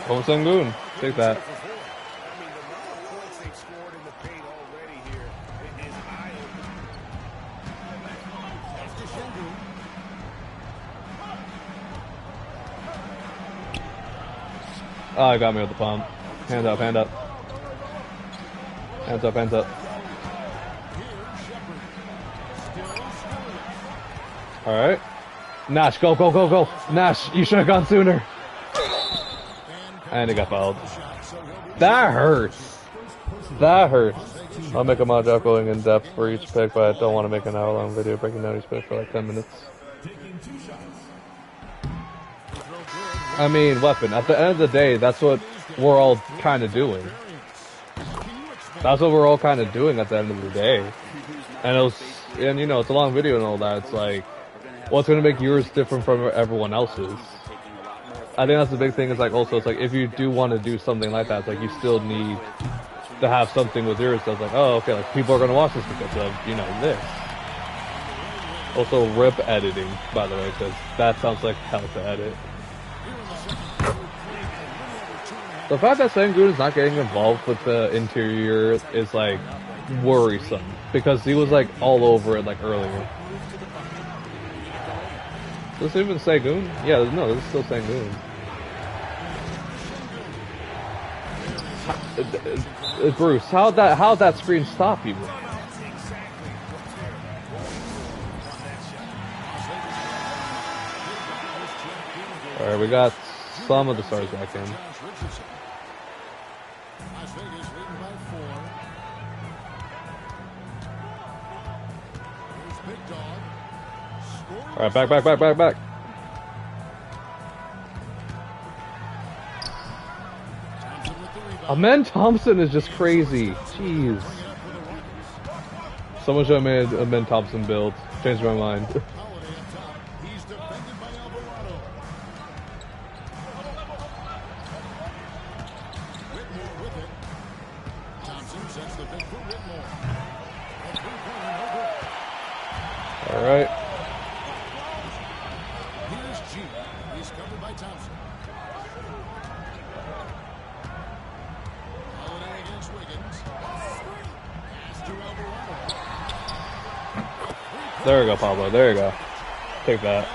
Oh, Sengun. Take that. Oh, he got me with the pump. Hands up, hand up. Hands up, hands up. Alright. Nash, go, go, go, go. Nash, you should have gone sooner. And he got fouled. That hurts. That hurts. I'll make a mod job going in depth for each pick, but I don't want to make an hour-long video breaking down each pick for like 10 minutes. I mean, weapon. At the end of the day, that's what we're all kind of doing. That's what we're all kind of doing at the end of the day. And you know, it's a long video and all that. It's like, what's going to make yours different from everyone else's? I think that's the big thing. Is like also, it's like if you do want to do something like that, it's like you still need to have something with yours that's like, oh, okay, like people are going to watch this because of, you know, this. Also, rip editing, by the way, because that sounds like hell to edit. The fact that Sengun is not getting involved with the interior is like worrisome because he was like all over it like earlier. Is this even Sengun? Yeah, no, this is still Sengun. Bruce, how'd that screen stop you? Alright, we got some of the stars back in. Alright, back. Amen Thompson is just crazy. Jeez. Someone should have made a Amen Thompson build. Changed my mind. Alright. Here's G. He's covered by Thompson. Holiday against Wiggins. There we go, Pablo. There you go. Take that.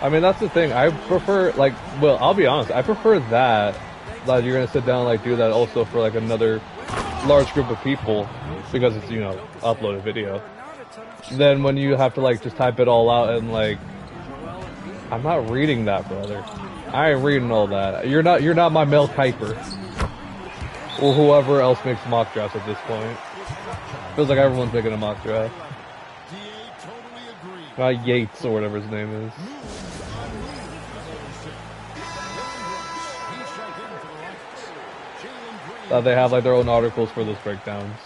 I mean, that's the thing. I prefer, like, well, I'll be honest. I prefer that you're gonna sit down and, like, do that also for, like, another large group of people because it's, you know, uploaded video. Then when you have to, like, just type it all out and, like, I'm not reading that, brother. I ain't reading all that. You're not my Mel Kiper. Or whoever else makes mock drafts at this point. Feels like everyone's making a mock draft. Yates or whatever his name is. They have like their own articles for those breakdowns.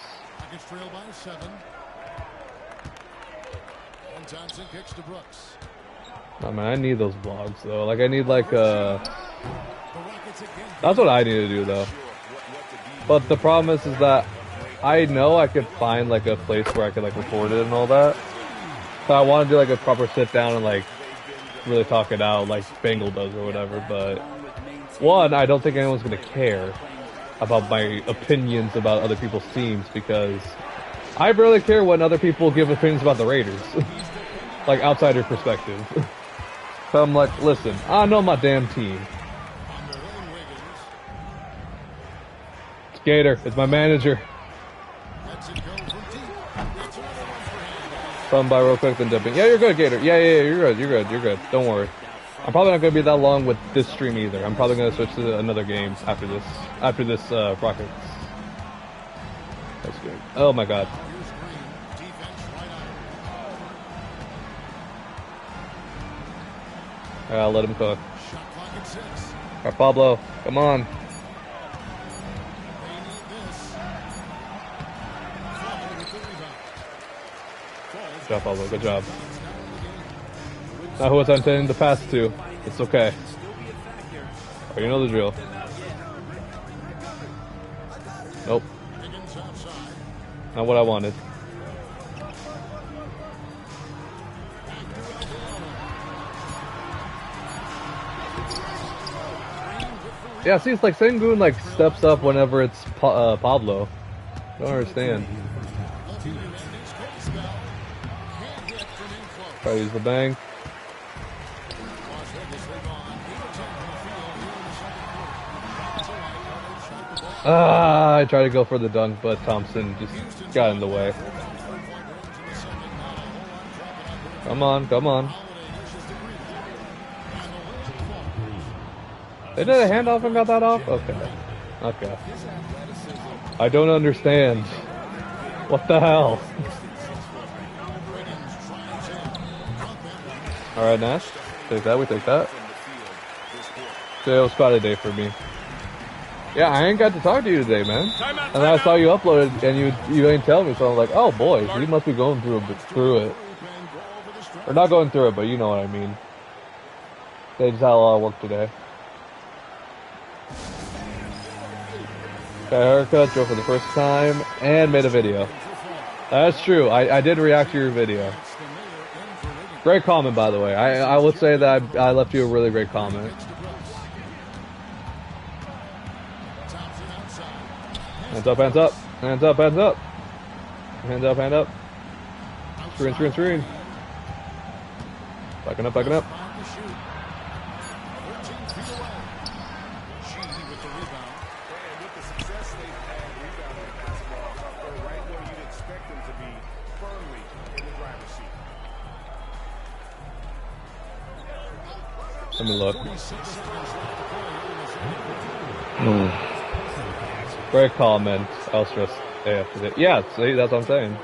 Oh man, I need those vlogs though. Like I need like that's what I need to do though. But the problem is that I know I could find like a place where I could like record it and all that. So I want to do like a proper sit down and like really talk it out like Bengal does or whatever. But one, I don't think anyone's gonna care about my opinions about other people's teams because I really care when other people give opinions about the Raiders. Like outsider perspective. So I'm like, listen, I know my damn team. It's Gator, it's my manager. Come by real quick, then jumping. Yeah, you're good, Gator. Yeah, you're good. Don't worry. I'm probably not gonna be that long with this stream either. I'm probably gonna switch to another game after this. After this Rockets. That's good. Oh my god. I'll let him cook. Alright, Pablo, come on. Good job, Pablo. Good job. Not who it's intending to pass to. It's okay. Oh, you know the drill. Nope. Not what I wanted. Yeah, see, it's like Sengun like steps up whenever it's Pablo. I don't understand. Try to use the bang. I tried to go for the dunk, but Thompson just got in the way. Come on, come on. They did a handoff and got that off? Okay. Okay. I don't understand. What the hell? Alright, Nash. Take that, we take that. Today was quite a day for me. Yeah, I ain't got to talk to you today, man. And then I saw you uploaded and you didn't tell me, so I was like, oh boy, he must be going through it. Or not going through it, but you know what I mean. They just had a lot of work today. Got a haircut, drove for the first time, and made a video. That's true, I did react to your video. Great comment, by the way. I would say that I left you a really great comment. Hands up, hands up. Hands up, hands up. Hands up, hand up. Screen, screen, screen. Backing up, backing up. Let me look. Great comment. I was just yeah, see, that's what I'm saying.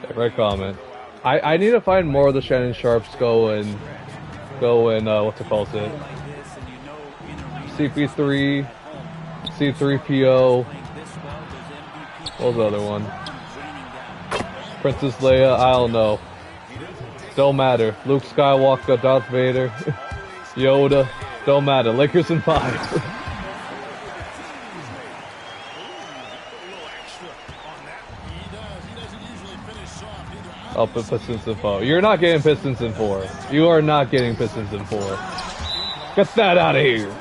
Yeah, great comment. I need to find more of the Shannon Sharps go and what's it called? CP3, C3PO. What was the other one? Princess Leia. I don't know. Don't matter. Luke Skywalker, Darth Vader, Yoda. Don't matter. Lakers in 5. I'll put Pistons in 4. You're not getting Pistons in 4. You are not getting Pistons in 4. Get that out of here.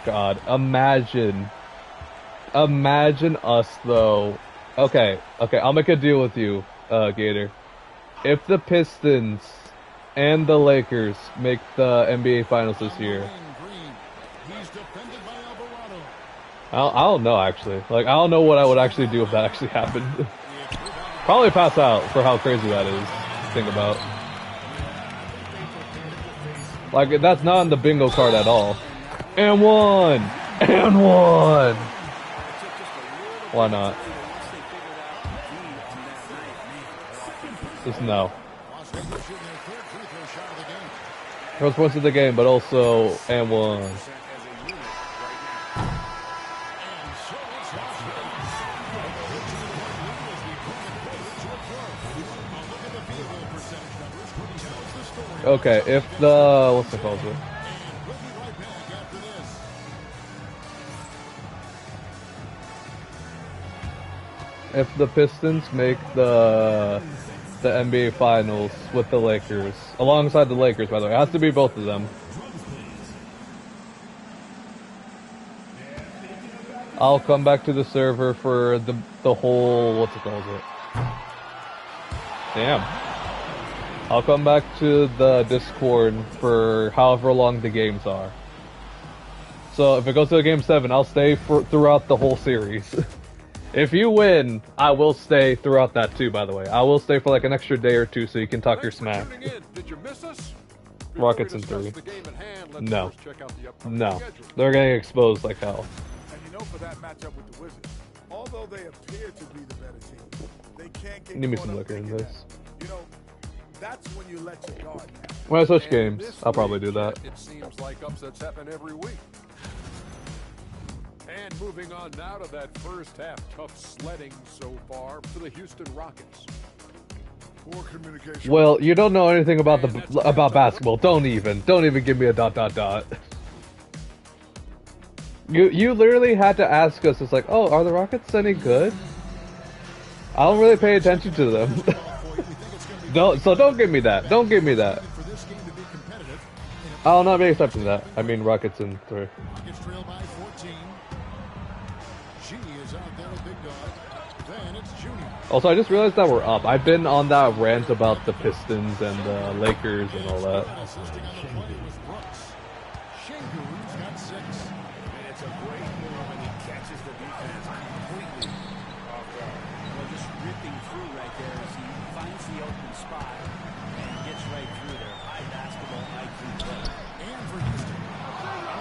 God, imagine us though. Okay, I'll make a deal with you, Gator. If the Pistons and the Lakers make the NBA Finals this year, I don't know actually. Like, I don't know what I would actually do if that actually happened. Probably pass out for how crazy that is to think about. Like, that's not on the bingo card at all. And one! And one! Why not? Just no. First points of the game, but also and one. Okay, if the what's it called? If the Pistons make the NBA Finals with the Lakers, alongside the Lakers, by the way, it has to be both of them. I'll come back to the server for the whole what's it called? Damn. I'll come back to the Discord for however long the games are. So if it goes to Game 7, I'll stay throughout the whole series. If you win, I will stay throughout that too, by the way. I will stay for like an extra day or two so you can talk your smack. Did you miss us? Rockets in 3. No. No. They're getting exposed like hell. And you know, for that matchup with the Wizards, although they appear to be the better team, they can't get Give me caught some up liquor in thinking this. that, you know, that's when you let your guard down. When I switch games, I'll probably do that. It seems like upsets happen every week. And moving on now to that first half tough sledding so far for the Houston Rockets. Poor communication. Well, you don't know anything about about basketball. Don't even give me a ... You literally had to ask us. It's like, oh, are the Rockets any good? I don't really pay attention to them. Don't give me that. Don't give me that. I'll not be accepting that. I mean, Rockets in 3. Rockets trail by 14. She is out there, a big dog. Then it's Junior. Also, I just realized that we're up. I've been on that rant about the Pistons and the Lakers and all that. Assisting on the play was Brooks. Shingu's got 6. And it's a great move, and he catches the defense completely off guard. Well, just ripping through right there as he finds the open spot and gets right through there. High basketball IQ play. And for Houston.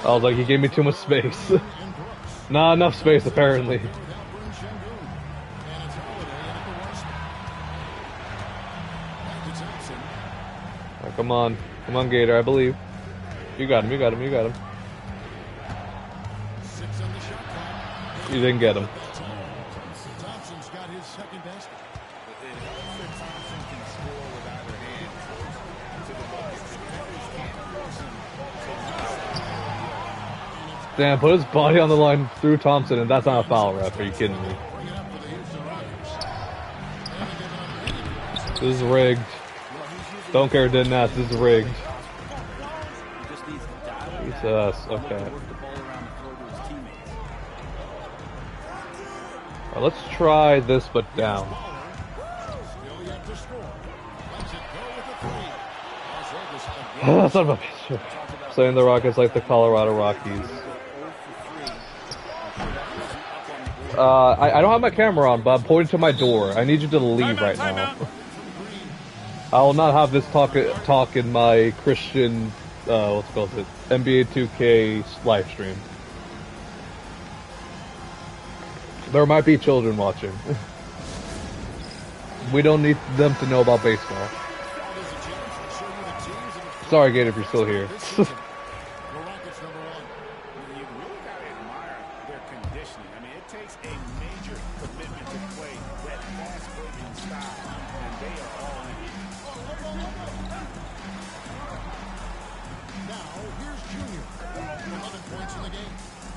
I was like, he gave me too much space. Not enough space, apparently. Oh, come on, Gator, I believe. You got him. You didn't get him. Thompson's got his second basket. Thompson can score with either hand to the bucket. Damn, put his body on the line through Thompson, and that's not a foul, ref. Are you kidding me? This is rigged. Don't care, didn't ask. This is rigged. Jesus, okay. Alright, let's try this, but down. Son of a bitch. Saying the Rockets like the Colorado Rockies. I don't have my camera on, but I'm pointing to my door. I need you to leave right now. I will not have this talk in my Christian, what's it called, NBA 2K live stream. There might be children watching. We don't need them to know about baseball. Sorry, Gator, if you're still here.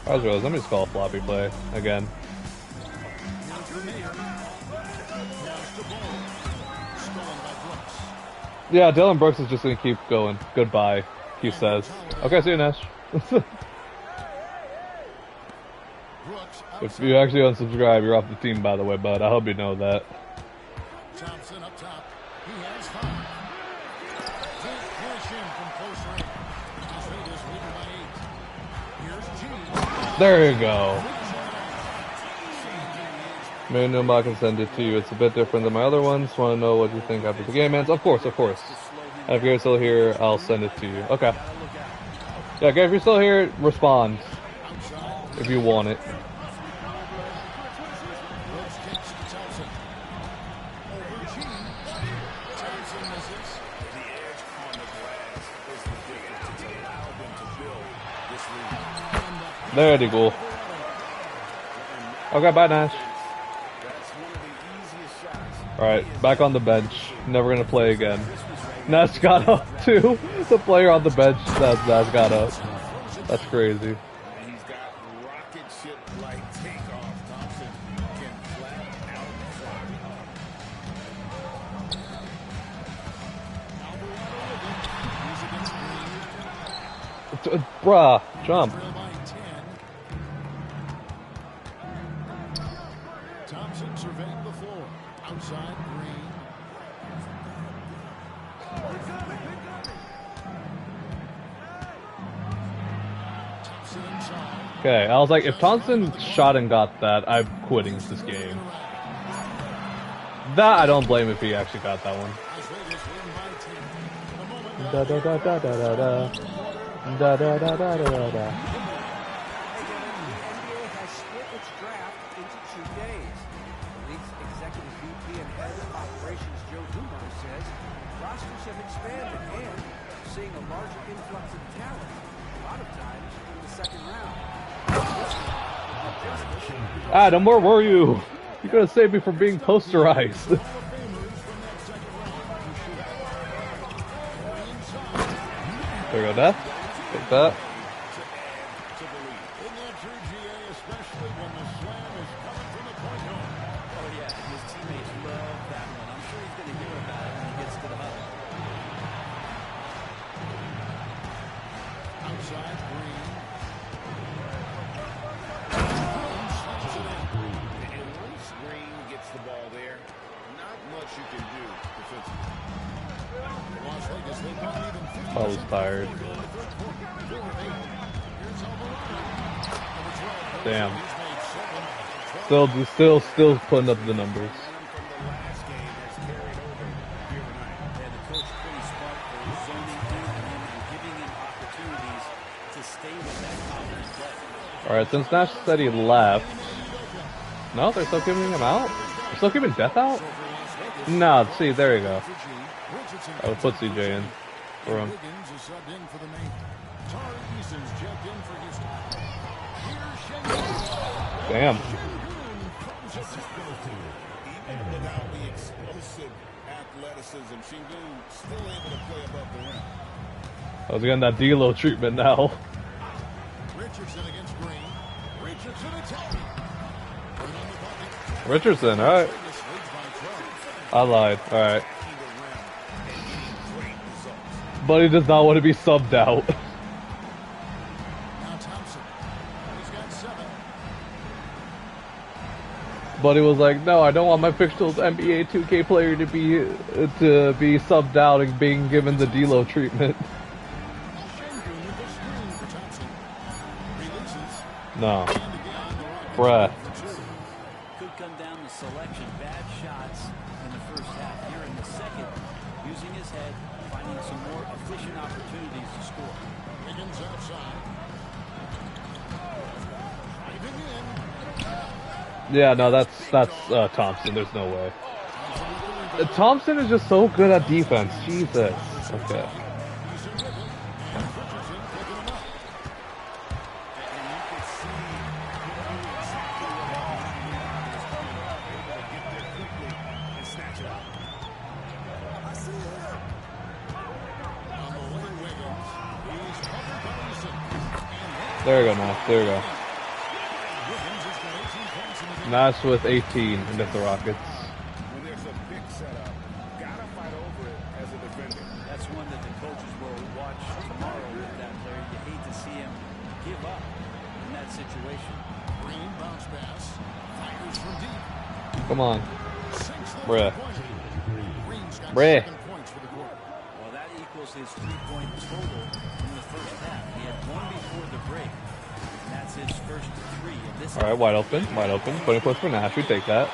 I was realizing, let me just call a floppy play again. Yeah, Dylan Brooks is just gonna keep going. Goodbye, he says. Okay, see you, Nash. If you actually unsubscribe, you're off the team, by the way, bud. I hope you know that. Thompson up top. He has 5. Can't finish him from close range. Las Vegas leading by 8. Here's G. There you go. Mynba can send it to you. It's a bit different than my other ones. Want to know what you think after the game ends? Of course, of course. And if you're still here, I'll send it to you. Okay. Yeah, okay, if you're still here, respond. If you want it. There you go. Okay, bye, Nash. Alright, back on the bench. Never gonna play again. Nash got up too. The player on the bench that Nash got up. That's crazy. And he's got rocket ship like takeoff. Thompson can flat out fly. Bruh, jump. Thompson surveying the floor. Outside Green. Thompson inside. Okay, I was like, if Thompson shot and got that, I'm quitting this game. That I don't blame if he actually got that one. Da da da da da da da. Da da da da da da da. has split its draft into 2 days. League's executive VP and head of operations Joe Dumars says rosters have expanded and seeing a larger influx of talent, a lot of times in the second round. Adam, where were you? You could have saved me from being posterized. There we go, Death. Take that. I was tired. Damn. Still putting up the numbers. Alright, since Nash said he left. No, they're still keeping him out? They're still keeping Death out? No, see, there you go. I would put CJ in for him. Damn. Without the explosive athleticism, Shingun still able to play above the rim. I was getting that D-Lo treatment now. Richardson against Green. Richardson attacking. Richardson, alright. I lied, alright. But he does not want to be subbed out. Now Thompson. He's got 7. But he was like, no, I don't want my fictional NBA 2K player to be subbed out and being given the D-Lo treatment. No. Bruh. Could come down to selection. Bad shots in the first half. Here in the second, using his head, finding some more efficient opportunities to score. Higgins outside. Driving in. Yeah, no, that's Thompson. There's no way. Thompson is just so good at defense. Jesus. Okay. There we go, Nash. There we go. Nash with 18 against the Rockets. When there's a big setup, gotta fight over it as a defender. That's one that the coaches will watch tomorrow with that player. You hate to see him give up in that situation. Green bounce back. Come on. Bruh. Bruh. Well, that equals his 3-point total in the first half. He had one before the break. And that's his first 3 of this. Alright, wide open. 20 points for Nash. We take that.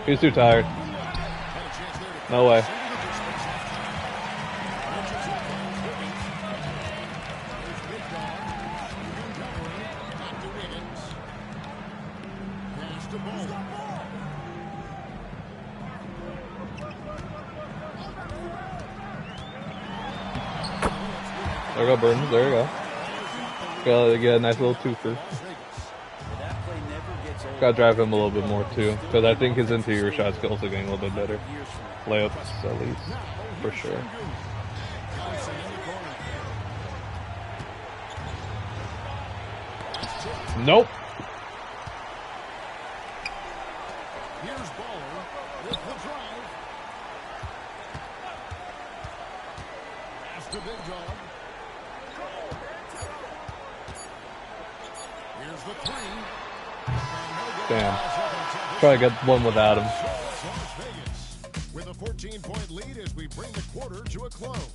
He's too tired. No way. There you go, Burns. There you go. Get a nice little twofer. Gotta drive him a little bit more too, because I think his interior shot's also getting a little bit better. Layups, at least, for sure. Nope. Here's Baller with the drive. Pass to Big Dog. Here's the 3. Damn. Try to get one without him. Las Vegas with a 14-point lead as we bring the quarter to a close.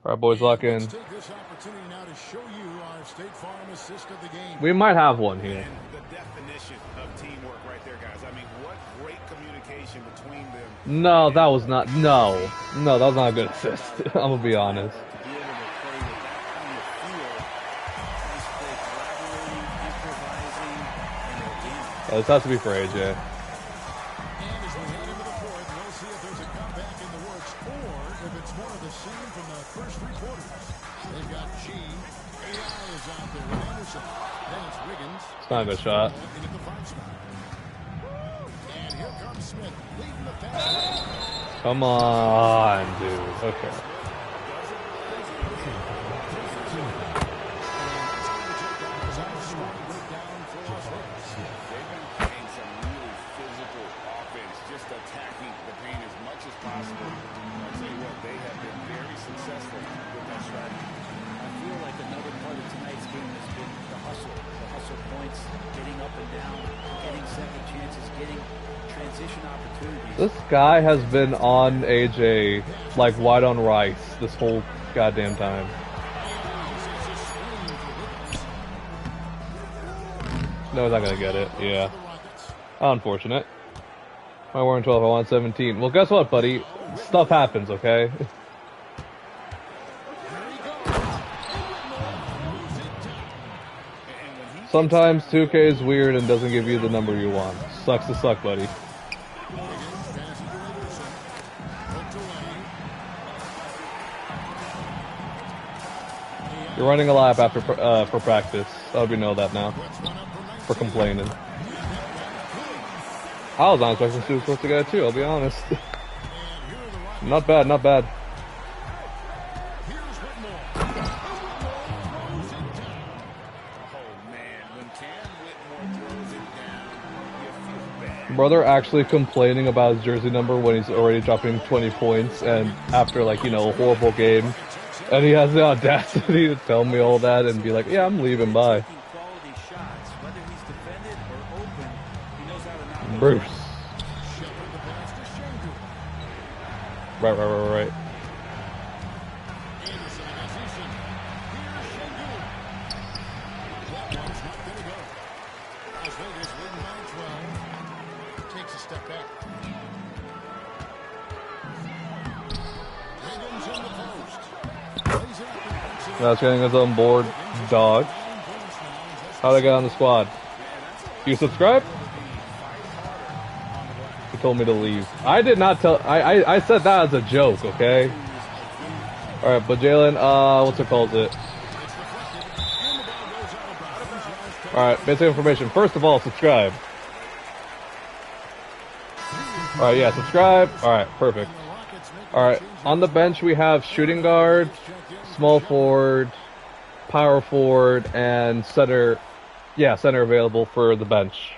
All right, boys, lock in. Let's take this opportunity now to show you our State Farm assist of the game. We might have one here. And the definition of teamwork right there, guys. I mean, what great communication between them. No, that was not. No, that was not a good assist. I'm gonna be honest. This has to be for AJ. And as we head into the fourth, we'll see if there's a comeback in the works or if it's more of the same from the first 3 quarters. They've got G. AI is out there with Anderson. Then it's Wiggins. It's not a good shot. Into the 5 spot. And here comes Smith leading the fast break. Come on, dude. Okay. This guy has been on AJ like white on rice this whole goddamn time. No, he's not gonna get it. Yeah. How unfortunate. I won 12, I won 17. Well, guess what, buddy? Stuff happens, okay? Sometimes 2K is weird and doesn't give you the number you want. Sucks to suck, buddy. You're running a lap after for practice. I hope you know that now. For complaining. I was not expecting Stu was supposed to get it too, I'll be honest. Not bad, not bad. Brother actually complaining about his jersey number when he's already dropping 20 points and after, like, you know, a horrible game. And he has the audacity to tell me all that and be like, yeah, I'm leaving, bye. Bruce. Right. Takes a step back. That's getting his own board, dog. How'd I get on the squad? You subscribe? He told me to leave. I did not tell. I said that as a joke, okay? Alright, but Jalen, what's it called? Alright, basic information. First of all, subscribe. Alright, yeah, subscribe. Alright, perfect. Alright, on the bench we have shooting guard, small forward, power forward, and center. Yeah, center available for the bench.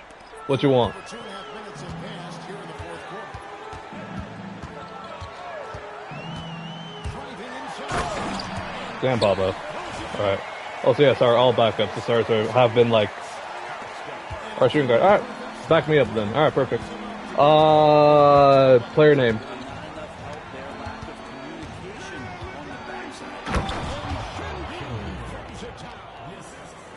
What you want? Damn, Pablo. Alright. Oh, so yeah, sorry, all backups. So sorry, so have been like... Alright, shooting guard. Alright, back me up then. Alright, perfect. Player name.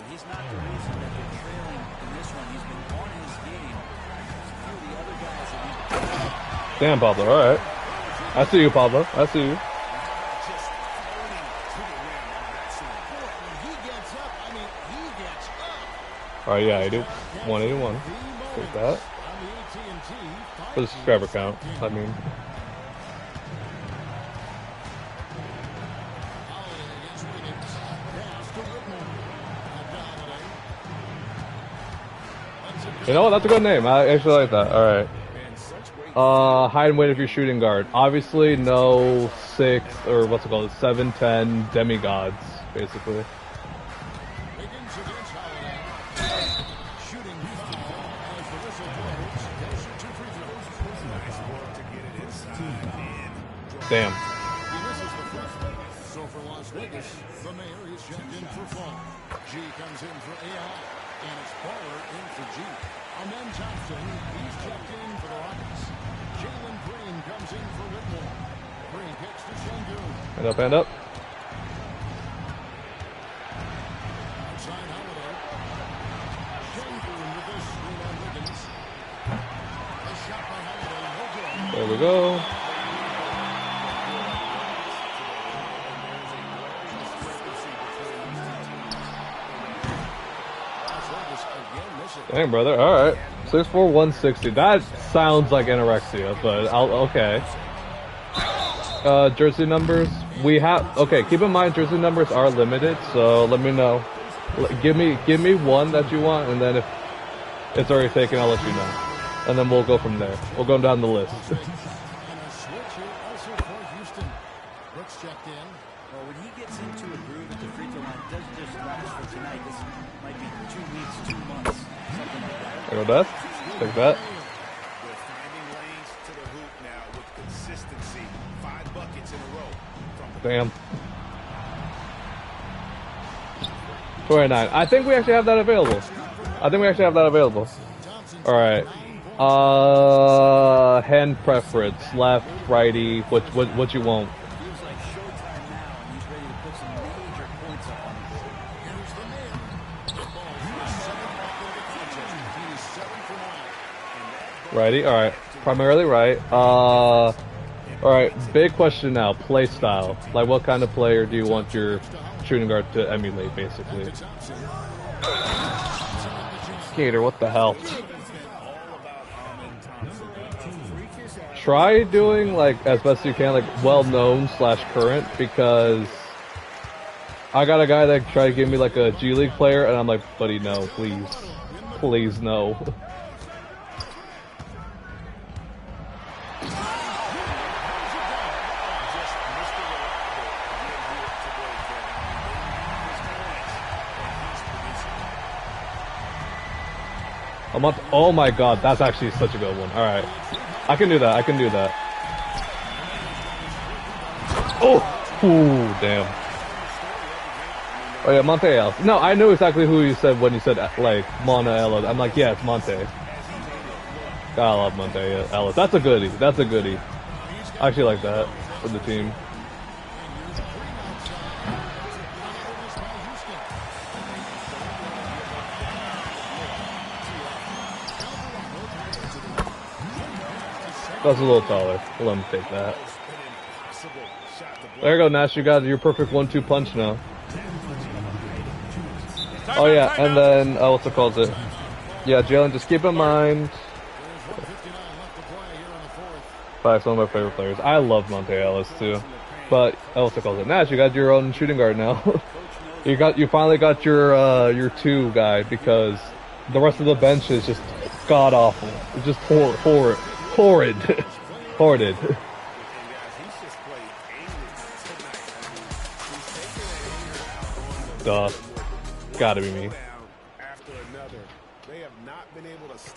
He's not the reason that they're trailing in this one. He's been on his game. A few of the other guys that Damn, Pablo. Alright. I see you, Pablo. I see you. Alright, yeah, I do. 181. Take that. For the subscriber count, I mean. You know what? That's a good name. I actually like that. Alright. Height and weight of your shooting guard. Obviously, no 6 or what's it called? 7'10" demigods, basically. Damn. So for Las Vegas, the mayor is checked in for fall. G comes in for AI, and it's Baller in for G. Amen Thompson, he's checked in for the Rockets. Jalen Green comes in for Whitmore. Green kicks to Sengun. Hand up, hand up. Outside Holiday. Sengun with this screen on Wiggins. A shot by Holiday, no good. There we go. Dang, brother. All right. 6'4", 160. That sounds like anorexia, but okay. Jersey numbers. We have. Okay, keep in mind jersey numbers are limited, so let me know. Give me one that you want, and then if it's already taken, I'll let you know, and then we'll go from there. We'll go down the list. Well, when he gets into a groove at the free throw line, it doesn't just last for tonight. This might be 2 weeks, 2 months, something like that. There go that. Take that. They're finding lanes to the hoop now with consistency. 5 buckets in a row. Damn. 29. I think we actually have that available. Alright. Hand preference. Left, righty. What you want? Feels like showtime now, and he's ready to put some major points up on the board. Here's the mayor. The ball is 7 back into the contest. He is 7 for 9. Righty. Alright. Primarily right. Alright. Big question now. Play style. Like, what kind of player do you want your shooting guard to emulate, basically? Skater, what the hell? Try doing, like, as best you can, like, well-known / current, because I got a guy that tried to give me, like, a G League player, and I'm like, buddy, no, please. Please, no. A month. Oh my god, that's actually such a good one. Alright. I can do that. Oh! Ooh, damn. Oh yeah, Monte Ellis. No, I knew exactly who you said when you said, like, Mona Ellis. I'm like, yeah, it's Monte. God, I love Monte Ellis. That's a goodie. I actually like that for the team. That's a little taller. We'll let him take that. There you go, Nash. You got your perfect 1-2 punch now. Oh yeah, and then what's it called? Yeah, Jalen. Just keep in mind. Facts, one of my favorite players. I love Monte Ellis too, but what's it called? Nash, you got your own shooting guard now. you finally got your 2 guy, because the rest of the bench is just god awful. It's just horrid. Duh. Gotta be me.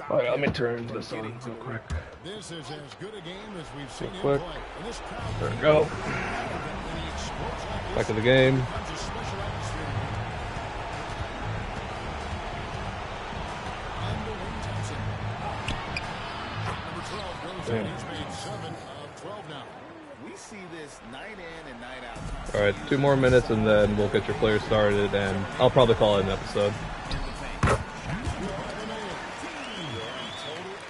Alright, let me turn this on real quick. This is as good a game as we've seen Quick. him play. And this crowd There we go. when he explodes like Back to the game. Becomes a special atmosphere here. And the Wayne Thompson. Number 12 goes in. He's made 7 of 12 now. We see this night in and night out. All right, 2 more minutes and then we'll get your players started, and I'll probably call it an episode. Total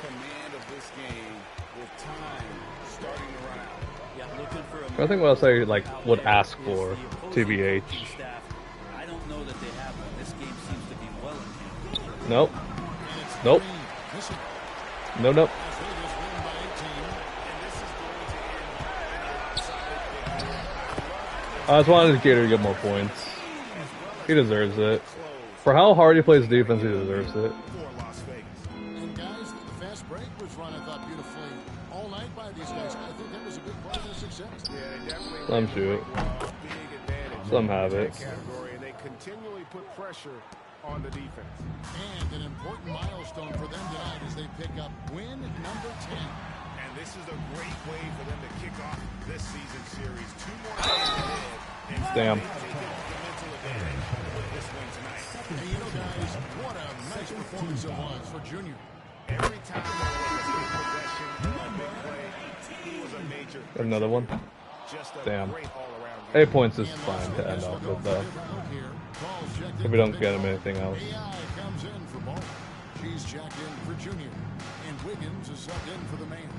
command of this game with time starting to run out. Yeah, looking for a I think what else I like would ask for, TBH. I don't know that they have one. This game seems to be well in hand. Nope. Nope. No, nope. I just wanted Gator to get more points. He deserves it. For how hard he plays defense, he deserves it. And guys, the fast break was run, I thought, beautifully all night by these guys. I think that was a big part of their success. Some shoot. Some have it. Category, and they continually put pressure on the defense. And an important milestone for them tonight as they pick up win number 10. And this is a great way for them to kick off this season series. 2 more games ahead. And Damn. they've taken the mental advantage with this win tonight. And you know, guys, what a nice performance it was for Junior. Every time there was a big possession, a big play, it was a major. Another one. Just a Damn. great all-around game. 8 points is fine to end off with, though. If we don't get him anything else. AI comes in for Ball. She's checked in for Junior. And Wiggins is subbed in for the man.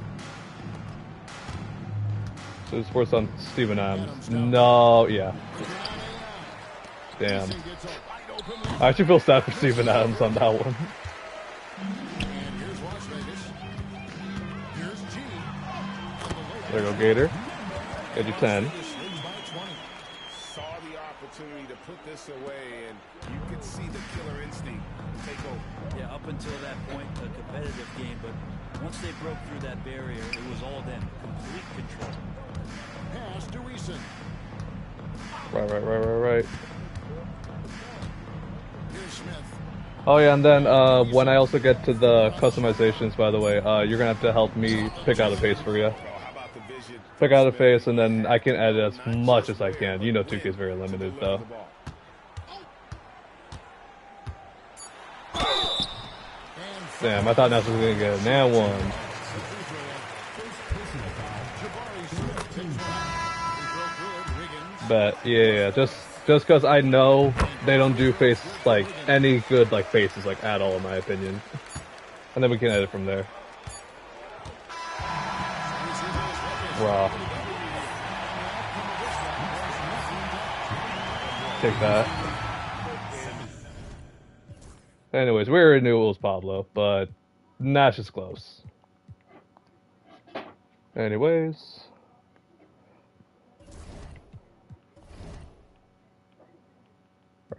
So it's worse on Steven Adams. No, yeah. Damn. I actually feel sad for Steven Adams on that one. And here's Las Vegas. Here's G. There you go, Gator. Get you 10. Saw the opportunity to put this away, and you could see the killer instinct take over. Yeah, up until that point, a competitive game, but once they broke through that barrier, it was all them. Complete control. Pass to Eason. Right. Here's Smith. Oh yeah, and then when I also get to the customizations, by the way, you're gonna have to help me pick out a face for you. Pick out a face, and then I can edit as much as I can. You know 2K is very limited, though. Damn, I thought Ness was gonna get it. Now one. But yeah, just because I know they don't do face like any good like faces like at all in my opinion, and then we can edit from there. Raw. Take that. Anyways, we already knew it was Pablo, but Nash is close. Anyways.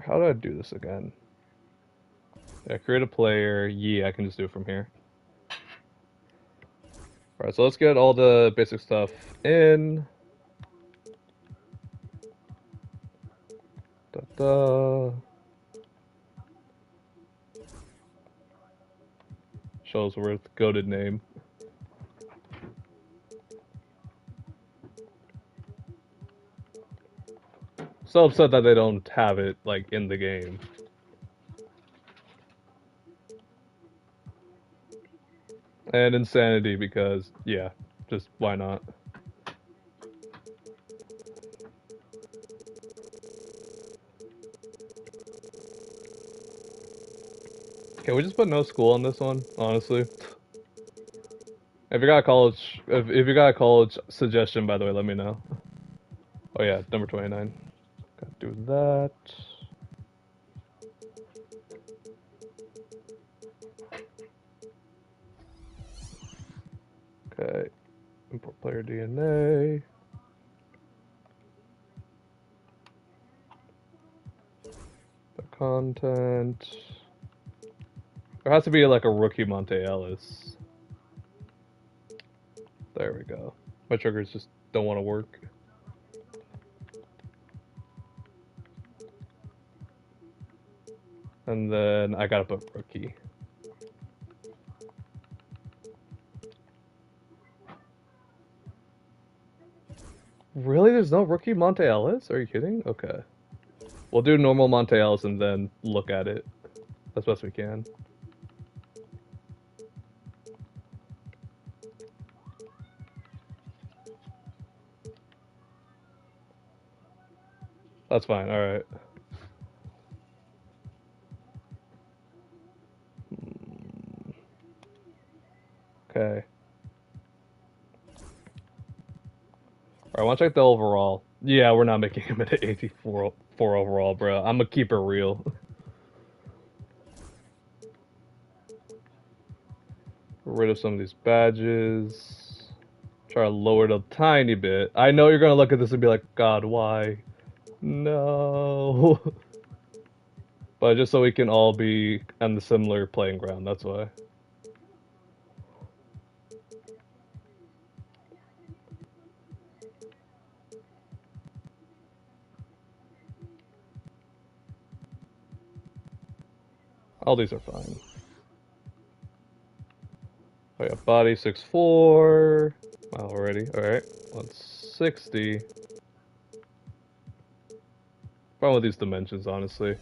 How do I do this again? Yeah, create a player. Yeah, I can just do it from here. Alright, so let's get all the basic stuff in. Da-da. Shuttlesworth, goated name. So upset that they don't have it, like, in the game. And Insanity because, yeah, just why not? Can we just put no school on this one, honestly? If you got a college, if you got a college suggestion, by the way, let me know. Oh yeah, number 29. Gotta do that. Okay, import player DNA. The content. There has to be like a rookie Monte Ellis. There we go. My triggers just don't want to work. And then I gotta put rookie. Really? There's no rookie Monte Ellis? Are you kidding? Okay. We'll do normal Monte Ellis and then look at it as best we can. That's fine, alright. Okay. Alright, I want to check the overall. Yeah, we're not making him at 84 overall, bro. I'm gonna keep it real. Get rid of some of these badges. Try to lower it a tiny bit. I know you're gonna look at this and be like, God, why? No. But just so we can all be on the similar playing ground, that's why. All these are fine. Oh yeah, body 6'4". Wow, already. Alright. 160. Problem with these dimensions, honestly.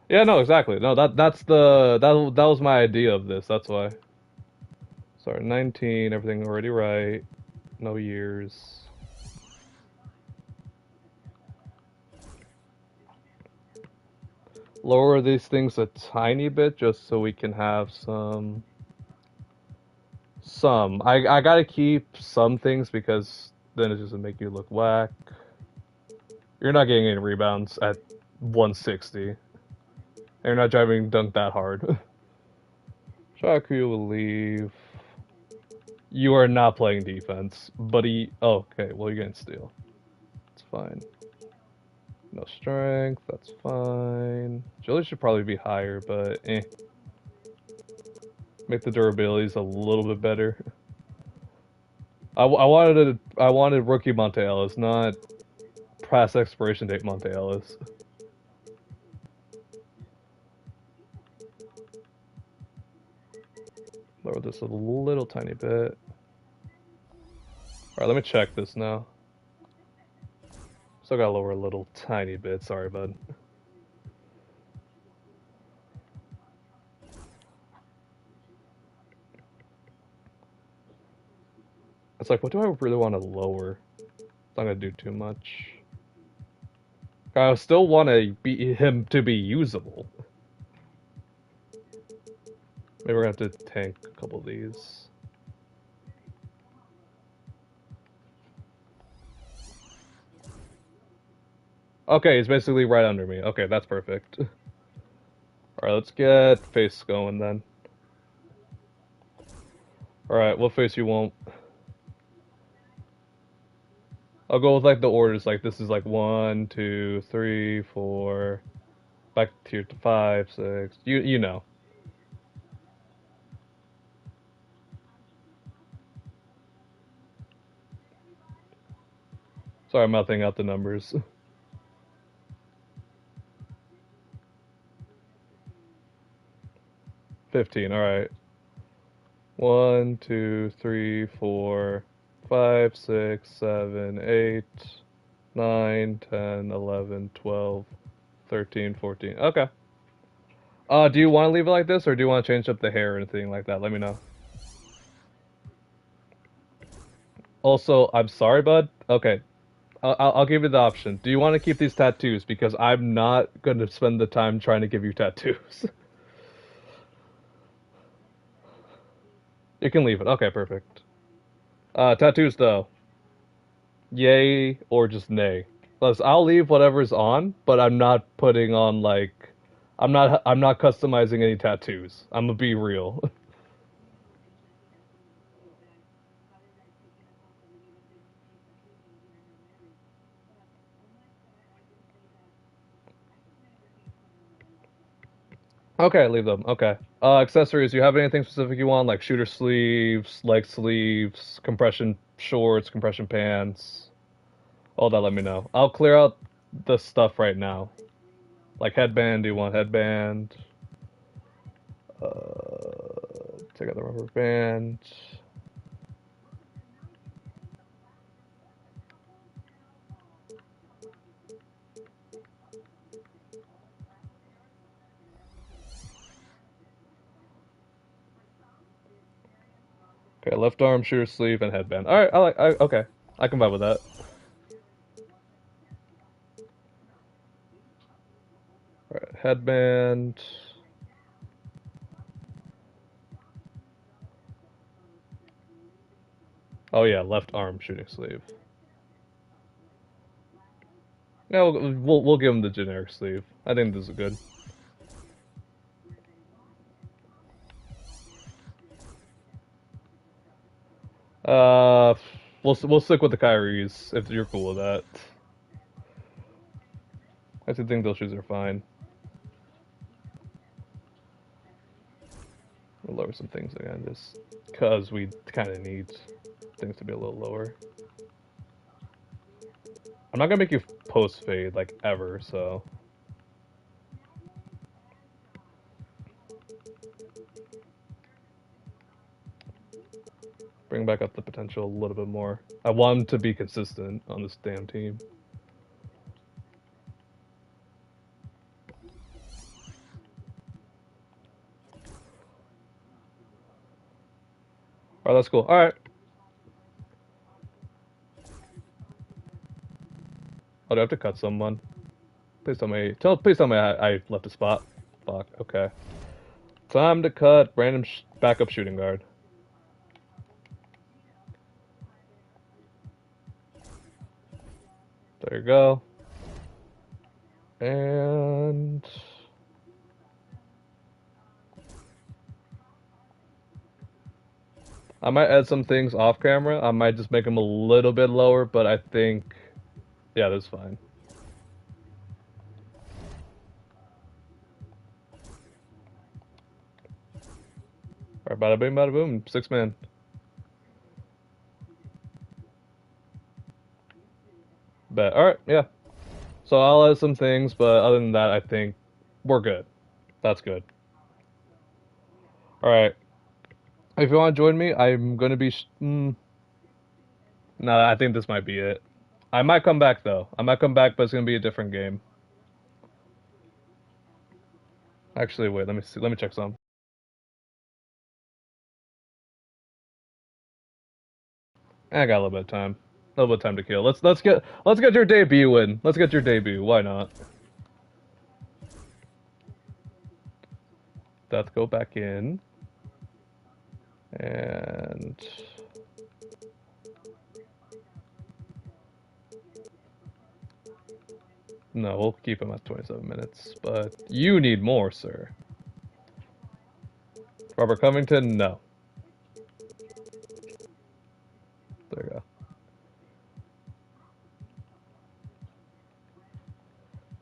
Yeah, no, exactly. No, that was my idea of this. That's why. Sorry, 19. Everything already right. No years. Lower these things a tiny bit just so we can have some. I gotta keep some things because then it doesn't make you look whack. You're not getting any rebounds at 160. You're not driving dunk that hard. Shaku will leave. You are not playing defense, buddy. Oh, okay, well, you're getting steal. It's fine. No strength, that's fine. Agility should probably be higher, but eh. Make the durabilities a little bit better. I wanted rookie Monte Ellis, not past expiration date Monte Ellis. Lower this a little tiny bit. Alright, let me check this now. Still gotta lower a little tiny bit, sorry bud. It's like, what do I really want to lower? It's not gonna do too much. I still want him to be usable. Maybe we're gonna have to tank a couple of these. Okay, he's basically right under me. Okay, that's perfect. Alright, let's get face going then. Alright, what face you want? I'll go with like the orders, like this is like 1, 2, 3, 4, back to 5, 6. You know. Sorry, I'm mouthing out the numbers. 15, alright. 1, 2, 3, 4, 5, 6, 7, 8, 9, 10, 11, 12, 13, 14. Okay. Do you want to leave it like this, or do you want to change up the hair or anything like that? Let me know. Also, I'm sorry, bud. Okay. I'll give you the option. Do you want to keep these tattoos? Because I'm not going to spend the time trying to give you tattoos. You can leave it. Okay, perfect. Tattoos, though. Yay or just nay. Plus, I'll leave whatever's on, but I'm not putting on, like... I'm not customizing any tattoos. I'm gonna be real. Okay, leave them. Okay. Accessories, you have anything specific you want? Like shooter sleeves, leg sleeves, compression shorts, compression pants? All that, let me know. I'll clear out the stuff right now. Like headband, do you want headband? Take out the rubber band. Okay, left arm, shooter sleeve, and headband. All right, okay, I can vibe with that. All right, headband. Oh yeah, left arm shooting sleeve. Yeah, we'll give him the generic sleeve. I think this is good. We'll stick with the Kyries if you're cool with that. I actually think those shoes are fine. We'll lower some things again, just because we kind of need things to be a little lower. I'm not gonna make you post fade like ever, so. Bring back up the potential a little bit more. I want him to be consistent on this damn team. Alright, that's cool. Alright. Oh, do I have to cut someone? Please tell me. Please tell me I left a spot. Fuck. Okay. Time to cut random backup shooting guard. There you go. And I might add some things off camera. I might just make them a little bit lower, but I think, yeah, that's fine. Alright, bada bing, bada boom. 6-man. Bet. Alright, yeah. So I'll add some things, but other than that, I think we're good. That's good. Alright. If you want to join me, I'm going to be... No, I think this might be it. I might come back, though. I might come back, but it's going to be a different game. Actually, wait, let me see. Let me check some. I got a little bit of time. A little bit of time to kill. Let's get your debut in. Let's get your debut. Why not? Let's go back in. And no, we'll keep him at 27 minutes. But you need more, sir. Robert Covington, no. There you go.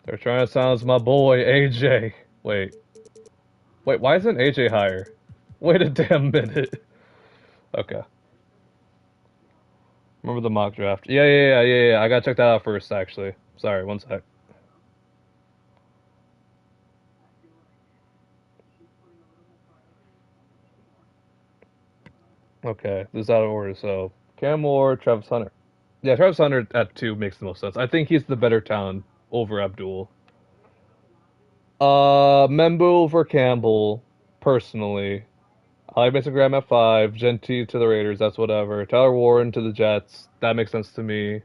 They're trying to silence my boy, AJ. Wait, why isn't AJ higher? Wait a damn minute. Okay. Remember the mock draft? Yeah. I gotta check that out first, actually. Sorry, one sec. Okay, this is out of order, so Cam Moore, Travis Hunter. Yeah, Travis Hunter at 2 makes the most sense. I think he's the better talent over Abdul. Membu over Campbell, personally. I like Mason Graham at 5, Genty to the Raiders, that's whatever. Tyler Warren to the Jets, that makes sense to me.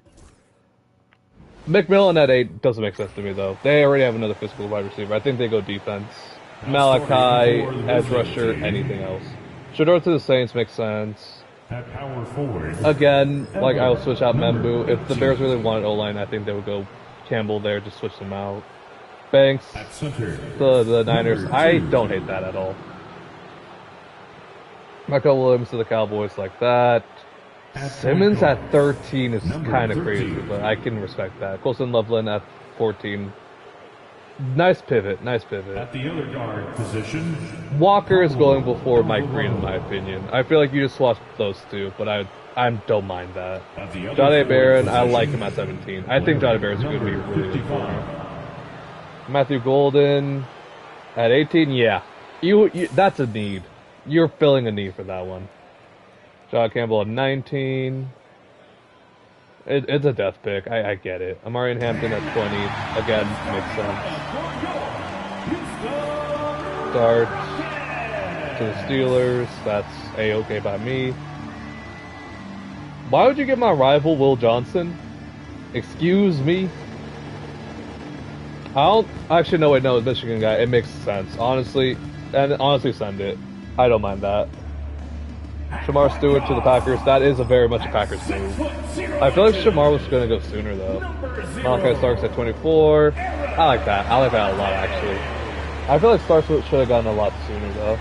McMillan at 8 doesn't make sense to me, though. They already have another physical wide receiver. I think they go defense. Malachi, edge rusher, anything else. Shador to the Saints makes sense. At power forward. Again, like I'll switch out Membu. If the Bears really wanted O-line, I think they would go Campbell there, just switch them out. Banks, At center. the Niners, I don't hate that at all. Michael Williams to the Cowboys like that. Simmons at 13 is kind of crazy, but I can respect that. Colson Loveland at 14. Nice pivot. At the other guard position. Walker is going before Mike Green, in my opinion. I feel like you just swapped those two, but I don't mind that. Johnny Barron, I like him at 17. I think Johnny Barron's going to be really cool. Matthew Golden at 18, yeah. You that's a need. You're filling a need for that one. John Campbell at 19. It's a death pick. I get it. Amari Hampton at 20. Again, makes sense. Start to the Steelers. That's A-okay by me. Why would you get my rival Will Johnson? Excuse me? I don't actually no wait no it's Michigan guy. It makes sense. Honestly send it. I don't mind that. Shamar Stewart to the Packers. That is a very much a Packers move. I feel like Shamar was gonna go sooner though. Malachi Starks at 24. I like that. I like that a lot actually. I feel like Starks should have gotten a lot sooner though.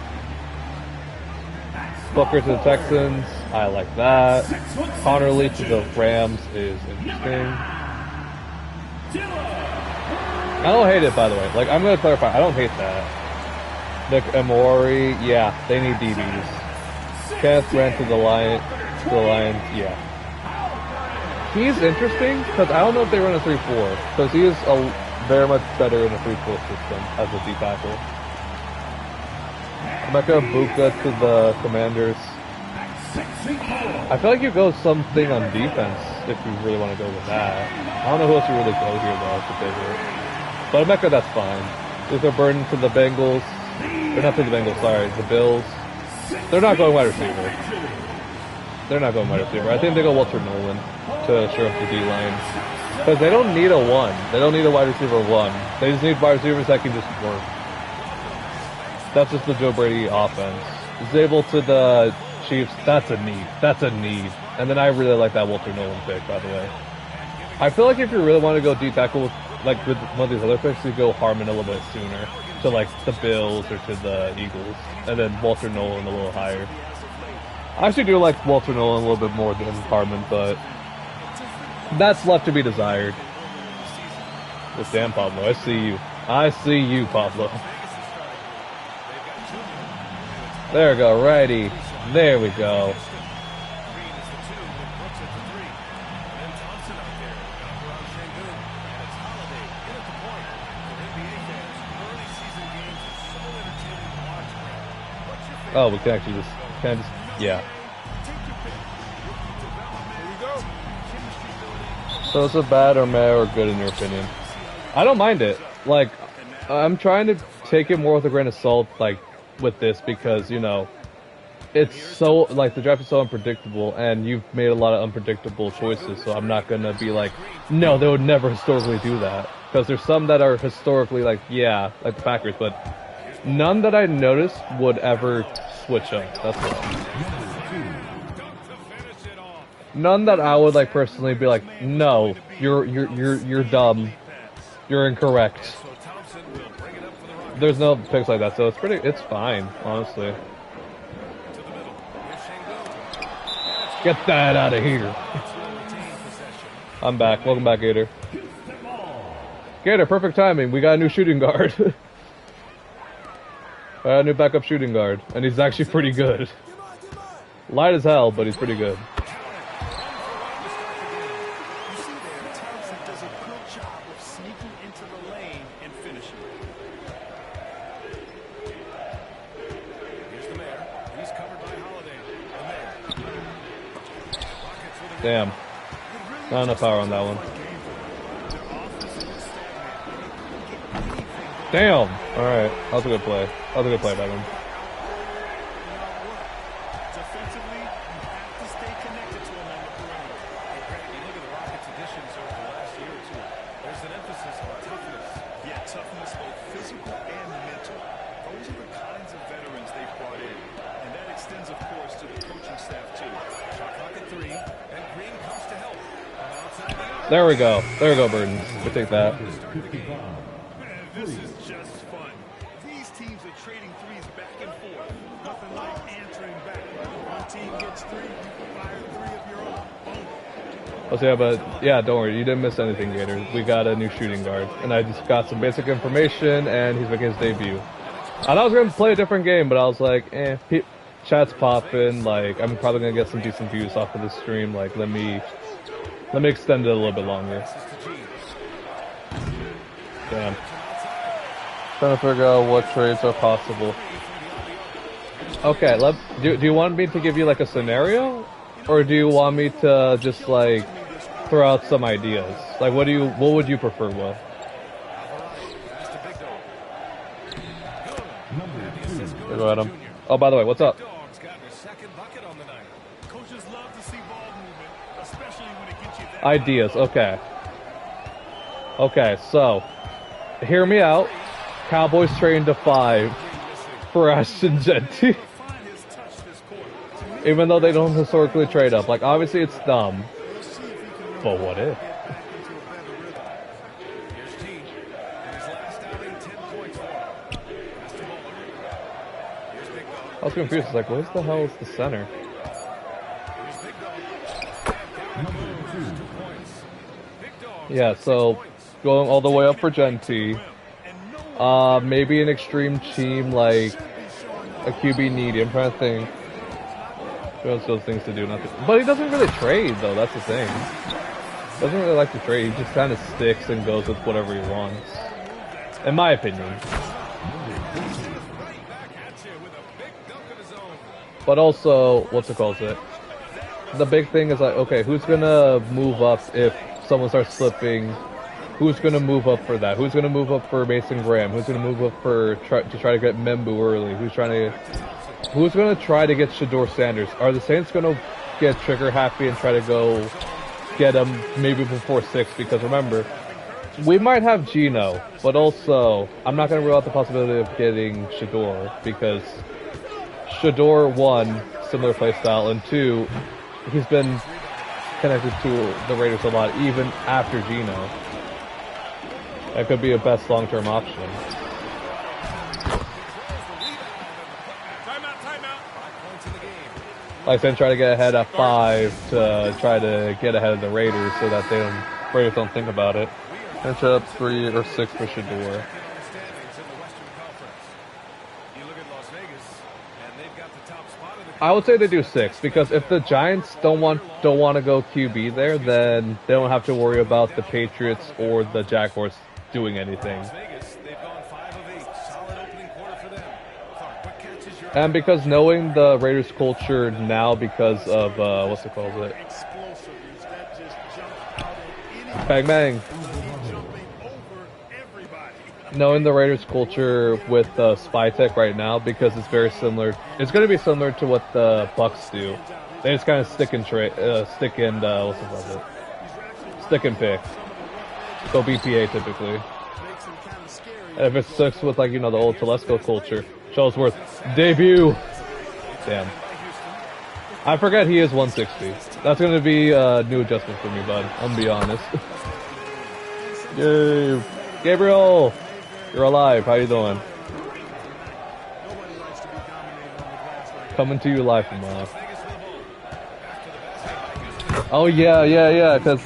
Booker to the Texans. I like that. Connor Lee to the Rams is interesting. I don't hate it, by the way. Like, I'm going to clarify. I don't hate that. Nick Amori, yeah, they need DBs. Kenneth ran to the Lions, yeah. He's interesting, because I don't know if they run a 3-4, because he is very much better in a 3-4 system as a D-tackle. Emeka Buka to the Commanders. I feel like you go something on defense if you really want to go with that. I don't know who else you really go here, though, to pivot. But Emeka, that's fine. Luther Burden to the Bengals. Or not to the Bengals, sorry, the Bills. They're not going wide receiver. They're not going wide receiver. I think they go Walter Nolan to shore up the D-line. Because they don't need a 1. They don't need a wide receiver 1. They just need wide receivers that can just work. That's just the Joe Brady offense. Zabel to the Chiefs, that's a need. That's a need. And then I really like that Walter Nolan pick, by the way. I feel like if you really want to go D-tackle with one of these other picks, you go Harmon a little bit sooner. To like the Bills or to the Eagles. And then Walter Nolan a little higher. I actually do like Walter Nolan a little bit more than Harmon, but that's left to be desired. Well, damn, Pablo, I see you. I see you, Pablo. There we go, righty. There we go. Oh, we can actually just, yeah. So is it bad or meh or good in your opinion? I don't mind it. Like, I'm trying to take it more with a grain of salt, like, with this because, you know, it's so, like, the draft is so unpredictable and you've made a lot of unpredictable choices, so I'm not gonna be like, no, they would never historically do that. Because there's some that are historically, like, yeah, like the Packers, but none that I noticed would ever switch up. That's what. None that I would like personally be like, no, you're dumb, you're incorrect. There's no picks like that, so it's fine, honestly. Get that out of here. I'm back. Welcome back, Gator. Gator, perfect timing. We got a new shooting guard. A new backup shooting guard, and he's actually pretty good. Light as hell, but he's pretty good. Damn. Not enough power on that one. Damn! Alright. That was a good play. That was a good play by him. Defensively, you have to stay connected to him on the perimeter. Hey, Greg, you look at the Rockets' additions over the last year or two. There's an emphasis on toughness. Yeah, toughness, both physical and mental. Those are the kinds of veterans they've brought in. And that extends, of course, to the coaching staff, too. Shot clock at 3, and Green comes to help. There we go. There we go, Burden. We'll take that. This is just fun. These teams are trading threes back and forth. Nothing like answering back. One team gets 3, you fire 3 of your own. Boom. Oh, so yeah, but yeah, don't worry. You didn't miss anything, Gator. We got a new shooting guard. And I just got some basic information, and he's making his debut. I thought I was going to play a different game, but I was like, chat's popping. Like, I'm probably going to get some decent views off of this stream. Like, let me extend it a little bit longer. Damn. Trying to figure out what trades are possible. Okay, do you want me to give you like a scenario, or do you want me to just like throw out some ideas? Like, what would you prefer, Will? Go at him. Oh, by the way, what's up? Ideas, okay. Okay, so hear me out. Cowboys trade to 5 for Ashton Genty. Even though they don't historically trade up. Like, obviously it's dumb. But what if? I was confused. It's like, what the hell is the center? Yeah, so going all the way up for Genty. Maybe an extreme team like a QB needy. I'm trying to think. Those things to do, nothing. But he doesn't really trade, though. That's the thing. Doesn't really like to trade. He just kind of sticks and goes with whatever he wants. In my opinion. But also, what's it called? The big thing is like, okay, who's gonna move up if someone starts slipping? Who's gonna move up for that? Who's gonna move up for Mason Graham? Who's gonna move up for to try to get Mynba early? Who's gonna try to get Shador Sanders? Are the Saints gonna get trigger happy and try to go get him maybe before 6? Because remember, we might have Geno, but also I'm not gonna rule out the possibility of getting Shador because Shador, 1, similar play style, and 2, he's been connected to the Raiders a lot even after Geno. That could be a best long-term option. Like I said, try to get ahead at 5 to try to get ahead of the Raiders so that Raiders don't think about it. And set up 3 or 6 for Shador. I would say they do 6 because if the Giants don't want to go QB there, then they don't have to worry about the Patriots or the Jaguars doing anything. And because knowing the Raiders culture now because of, what's it called? Bang bang. Knowing the Raiders culture with spy tech right now because it's very similar. It's going to be similar to what the Bucks do. They just kind of stick and pick. Go BPA typically. And if it sticks with like, the old Telesco culture. Shuttlesworth, debut! Damn. I forget he is 160. That's going to be a new adjustment for me, bud. I'm going to be honest. Yay! Gabriel! You're alive. How you doing? Coming to you live from Oh yeah, because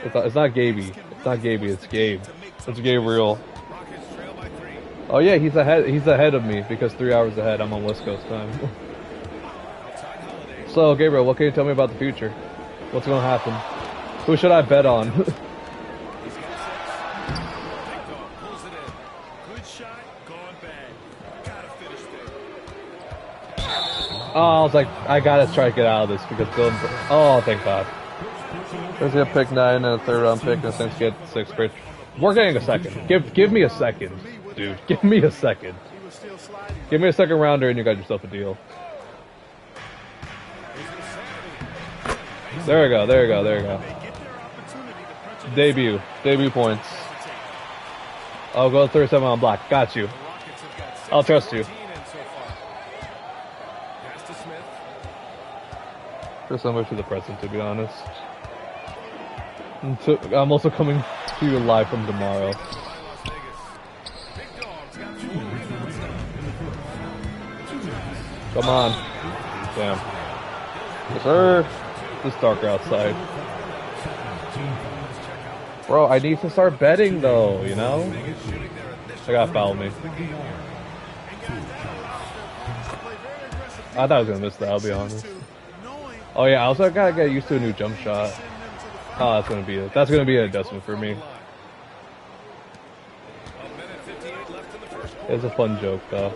it's not Gaby. It's not Gaby, it's Gabe. It's Gabriel. Oh yeah, he's ahead of me because 3 hours ahead. I'm on West Coast time. So Gabriel, what can you tell me about the future? What's gonna happen? Who should I bet on? Oh, I was like, I gotta try to get out of this because Dylan. Oh, thank God. There's a pick 9 and a 3rd round pick, and since get 6th grade. We're getting a second. Give me a second, dude. Give me a second. Give me a second rounder, and you got yourself a deal. There we go. There we go. There we go. Debut points. I'll go 37 on block. Got you. I'll trust you. For similar to the present, to be honest. I'm also coming to you live from tomorrow. Come on. Damn. Yes, sir. It's darker outside. Bro, I need to start betting, though, I gotta foul me. I thought I was gonna miss that, I'll be honest. Oh yeah, I also gotta get used to a new jump shot. Oh, that's gonna be an adjustment for me. It's a fun joke, though.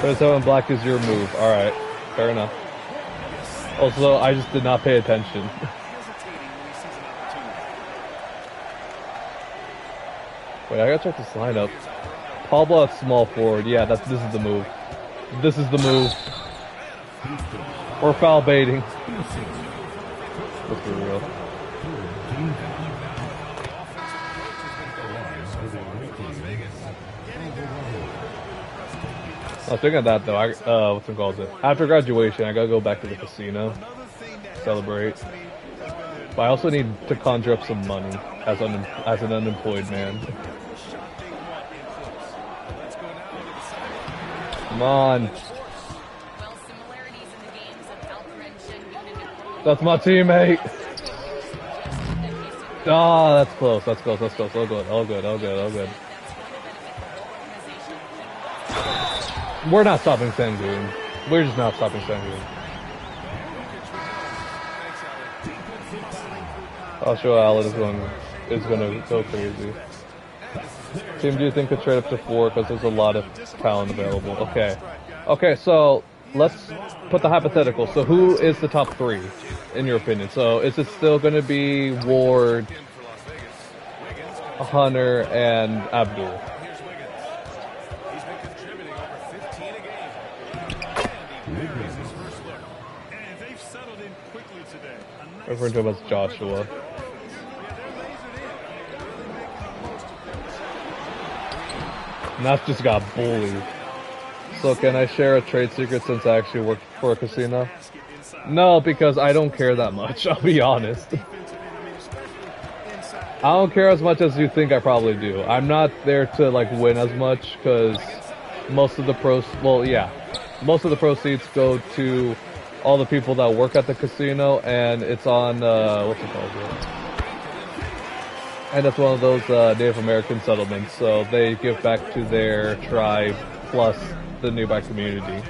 27 black is your move. Alright, fair enough. Also, I just did not pay attention. Wait, I gotta check this lineup. Pablo at small forward. Yeah, this is the move. This is the move. Or foul baiting. Let's be real. I was thinking of that though. What's it called? After graduation, I gotta go back to the casino, celebrate. But I also need to conjure up some money as an unemployed man. Come on. That's my teammate. Ah, that's close. That's close. That's close. All good. All good. All good. All good. We're not stopping Sengun. We're just not stopping Sengun. I'll show Allen is gonna go crazy. Team, do you think could trade up to 4 because there's a lot of talent available? Okay. Okay, so let's put the hypothetical. So who is the top 3 in your opinion? So is it still gonna be Ward, Hunter, and Abdul? Referring to him as Joshua. Nath just got bullied. So can I share a trade secret since I actually work for a casino? No, because I don't care that much, I'll be honest. I don't care as much as you think I probably do. I'm not there to like win as much because most of the most of the proceeds go to all the people that work at the casino, and it's on, what's it called? And it's one of those Native American settlements, so they give back to their tribe plus the nearby community.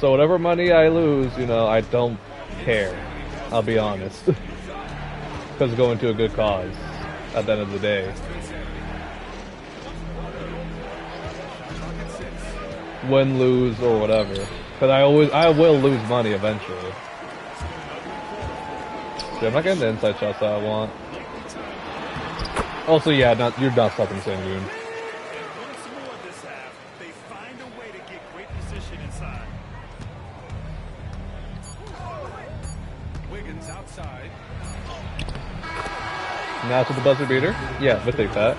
So whatever money I lose, you know, I don't care. I'll be honest. Because it's going to a good cause at the end of the day. Win, lose, or whatever. Because I will lose money eventually. See, I'm not getting the inside shots that I want. Also, yeah, you're not stopping Sengun. Wiggins outside. Now to the buzzer beater? Yeah, we'll take that.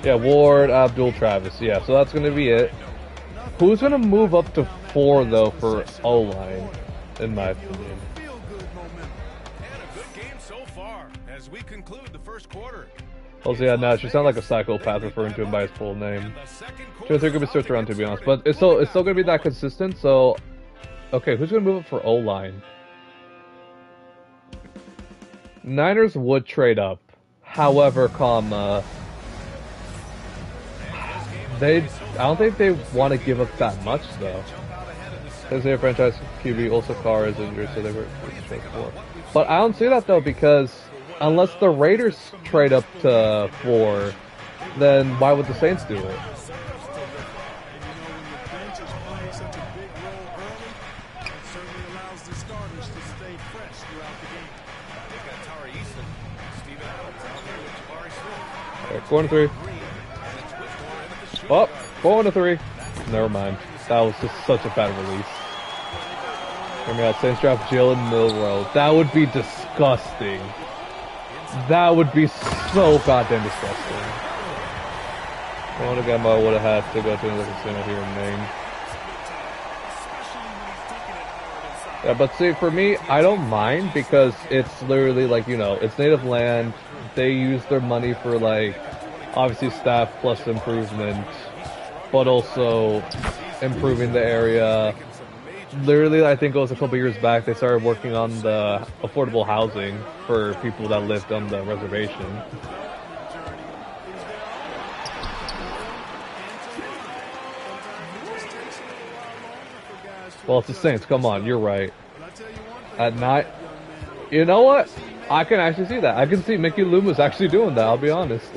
Yeah, Ward, Abdul, Travis. Yeah, so that's gonna be it. Who's gonna move up to 4 though for O-line, in my opinion? And a good game so far as we conclude the first quarter. Also, yeah, no, she sounds like a psychopath referring to him by his full name. They're gonna be switched around to be honest, but it's still gonna be that consistent. So, okay, who's gonna move up for O-line? Niners would trade up, however, I don't think they want to give up that much though. Because their franchise QB also Carr is injured, so they were trade for. But I don't see that though, because unless the Raiders trade up to 4, then why would the Saints do it? Alright, going to 3. Oh, going to 3. Never mind. That was just such a bad release. Hear me out. Saints draft Jalen Milroe. That would be disgusting. That would be so goddamn disgusting. One again, I would have had to go to another casino here in Maine. Yeah, but see, for me, I don't mind because it's literally like, you know, it's native land. They use their money for like, obviously staff plus improvement, but also improving the area. Literally, I think it was a couple years back, they started working on the affordable housing for people that lived on the reservation. Well, it's the Saints, come on, you're right. At night, you know what? I can actually see that. I can see Mickey Loomis actually doing that, I'll be honest.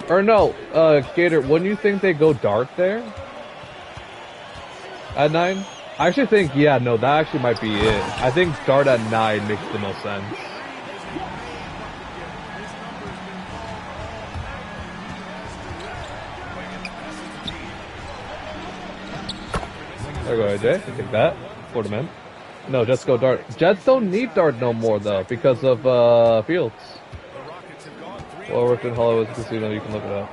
Or no, Gator, wouldn't you think they go dark there? At 9? I actually think, yeah, no, that actually might be it. I think Dart at 9 makes the most sense. There we go, AJ. Take that. For the men. No, Jets go Dart. Jets don't need Dart no more, though, because of Fields. Well, worked in Hollywood Casino, you can look it up.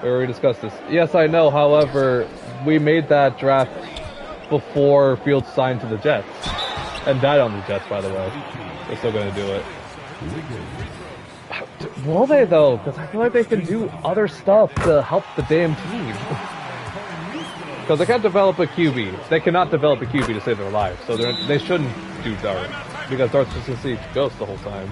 We already discussed this. Yes, I know, however, we made that draft before Fields signed to the Jets. And died on the Jets, by the way. They're still going to do it. Will they, though? Because I feel like they can do other stuff to help the damn team. Because they can't develop a QB. They cannot develop a QB to save their lives. So they shouldn't do Dart. Because Dart's just going to see ghosts the whole time.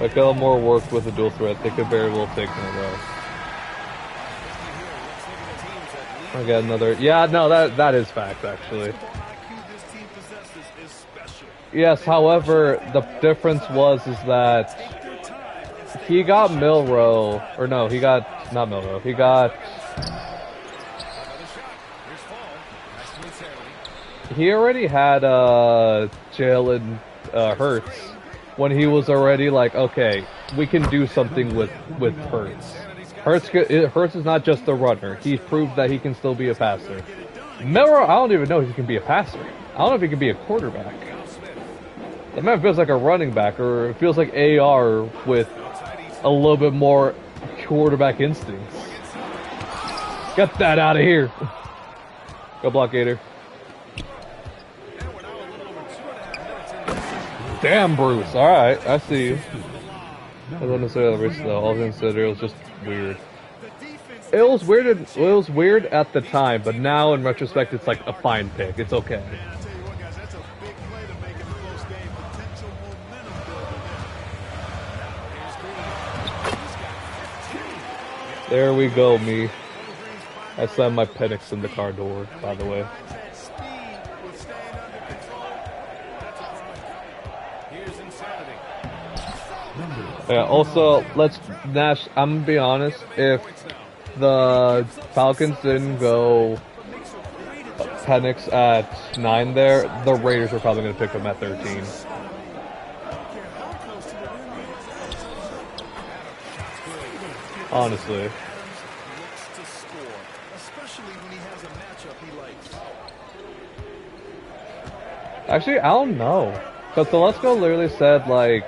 Like Elmore worked with a dual threat, they could very well take in a row. I got another. Yeah, no, that is fact actually. Yes, however, the difference is that he got Milrow, or no, he got not Milrow. He got. He already had Jalen Hurts. When he was already like, okay, we can do something with Hurts. Hurts is not just a runner. He's proved that he can still be a passer. Milrow, I don't even know if he can be a passer. I don't know if he can be a quarterback. The man feels like a running back, or it feels like AR with a little bit more quarterback instincts. Get that out of here. Go block, Gator. Damn, Bruce. Alright, I see you. I wasn't necessarily the risk, though. All considered, it was just weird. It was weird at the time, but now, in retrospect, it's like a fine pick. It's okay. There we go, me. I slammed my Penix in the car door, by the way. Yeah, also, Nash, I'm gonna be honest, if the Falcons didn't go Penix at 9 there, the Raiders were probably gonna pick him at 13. Honestly. Actually, I don't know. Because Telesco literally said, like,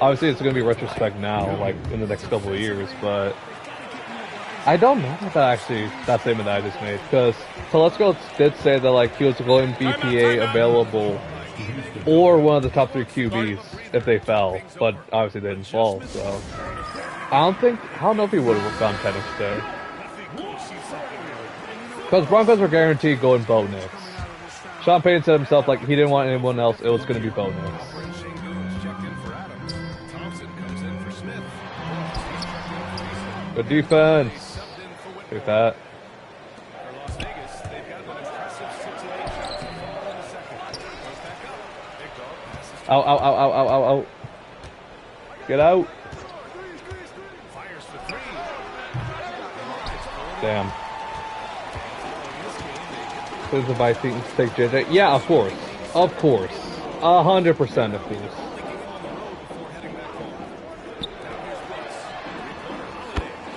obviously it's going to be retrospect now, like, in the next couple of years, but I don't know if that statement that I just made, because Telesco did say that, like, he was going BPA available or one of the top 3 QBs if they fell, but obviously they didn't fall, so I don't know if he would have gone Penix there. Because Broncos were guaranteed going Bo Nix. Sean Payton said himself, like, he didn't want anyone else, it was going to be Bo Nix. Good defense. Take that. Ow, ow, ow, ow, ow, ow, ow. Get out. Damn. There's the Vikings take JJ. Yeah, of course. Of course. 100% of course.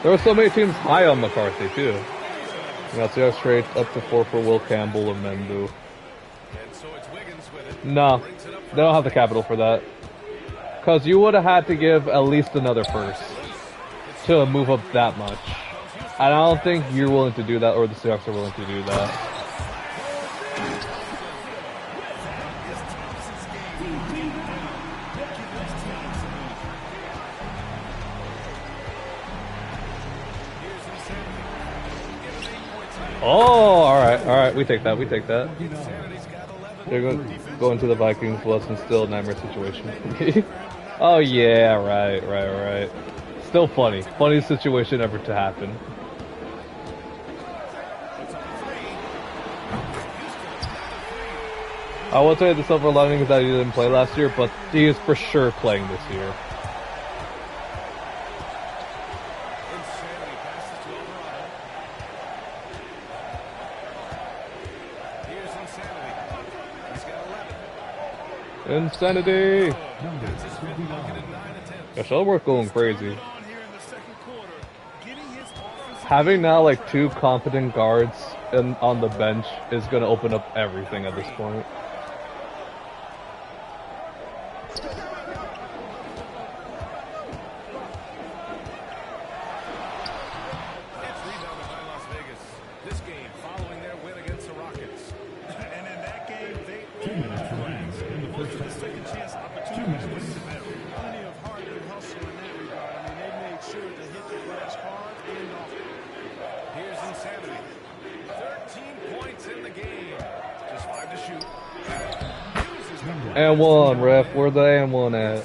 There were so many teams high on McCarthy, too. You got Seahawks straight up to 4 for Will Campbell and Mendu. No, they don't have the capital for that. Because you would have had to give at least another first to move up that much. And I don't think you're willing to do that, or the Seahawks are willing to do that. Oh, alright, we take that. They're going to the Vikings, less than still a nightmare situation for me. Oh yeah, right. Still funny. Funniest situation ever to happen. I will say the silver lining is that he didn't play last year, but he is for sure playing this year. Insanity! Yeah, Shuttleworth going crazy. Having now like 2 competent guards on the bench is going to open up everything at this point. And one, ref. Where the and one at?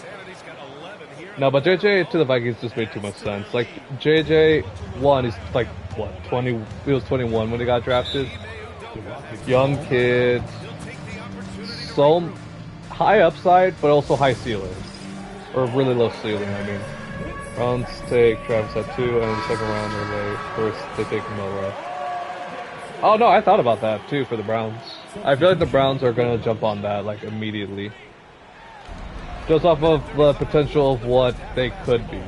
No, but JJ to the Vikings just made too much sense. Like JJ, one, he's like what 20? He was 21 when he got drafted. Young kid, so high upside, but also high ceiling, or really low ceiling. I mean, Browns take Travis at 2, and the second round they first they take Miller. Oh no, I thought about that too for the Browns. I feel like the Browns are gonna jump on that like immediately. Just off of the potential of what they could be.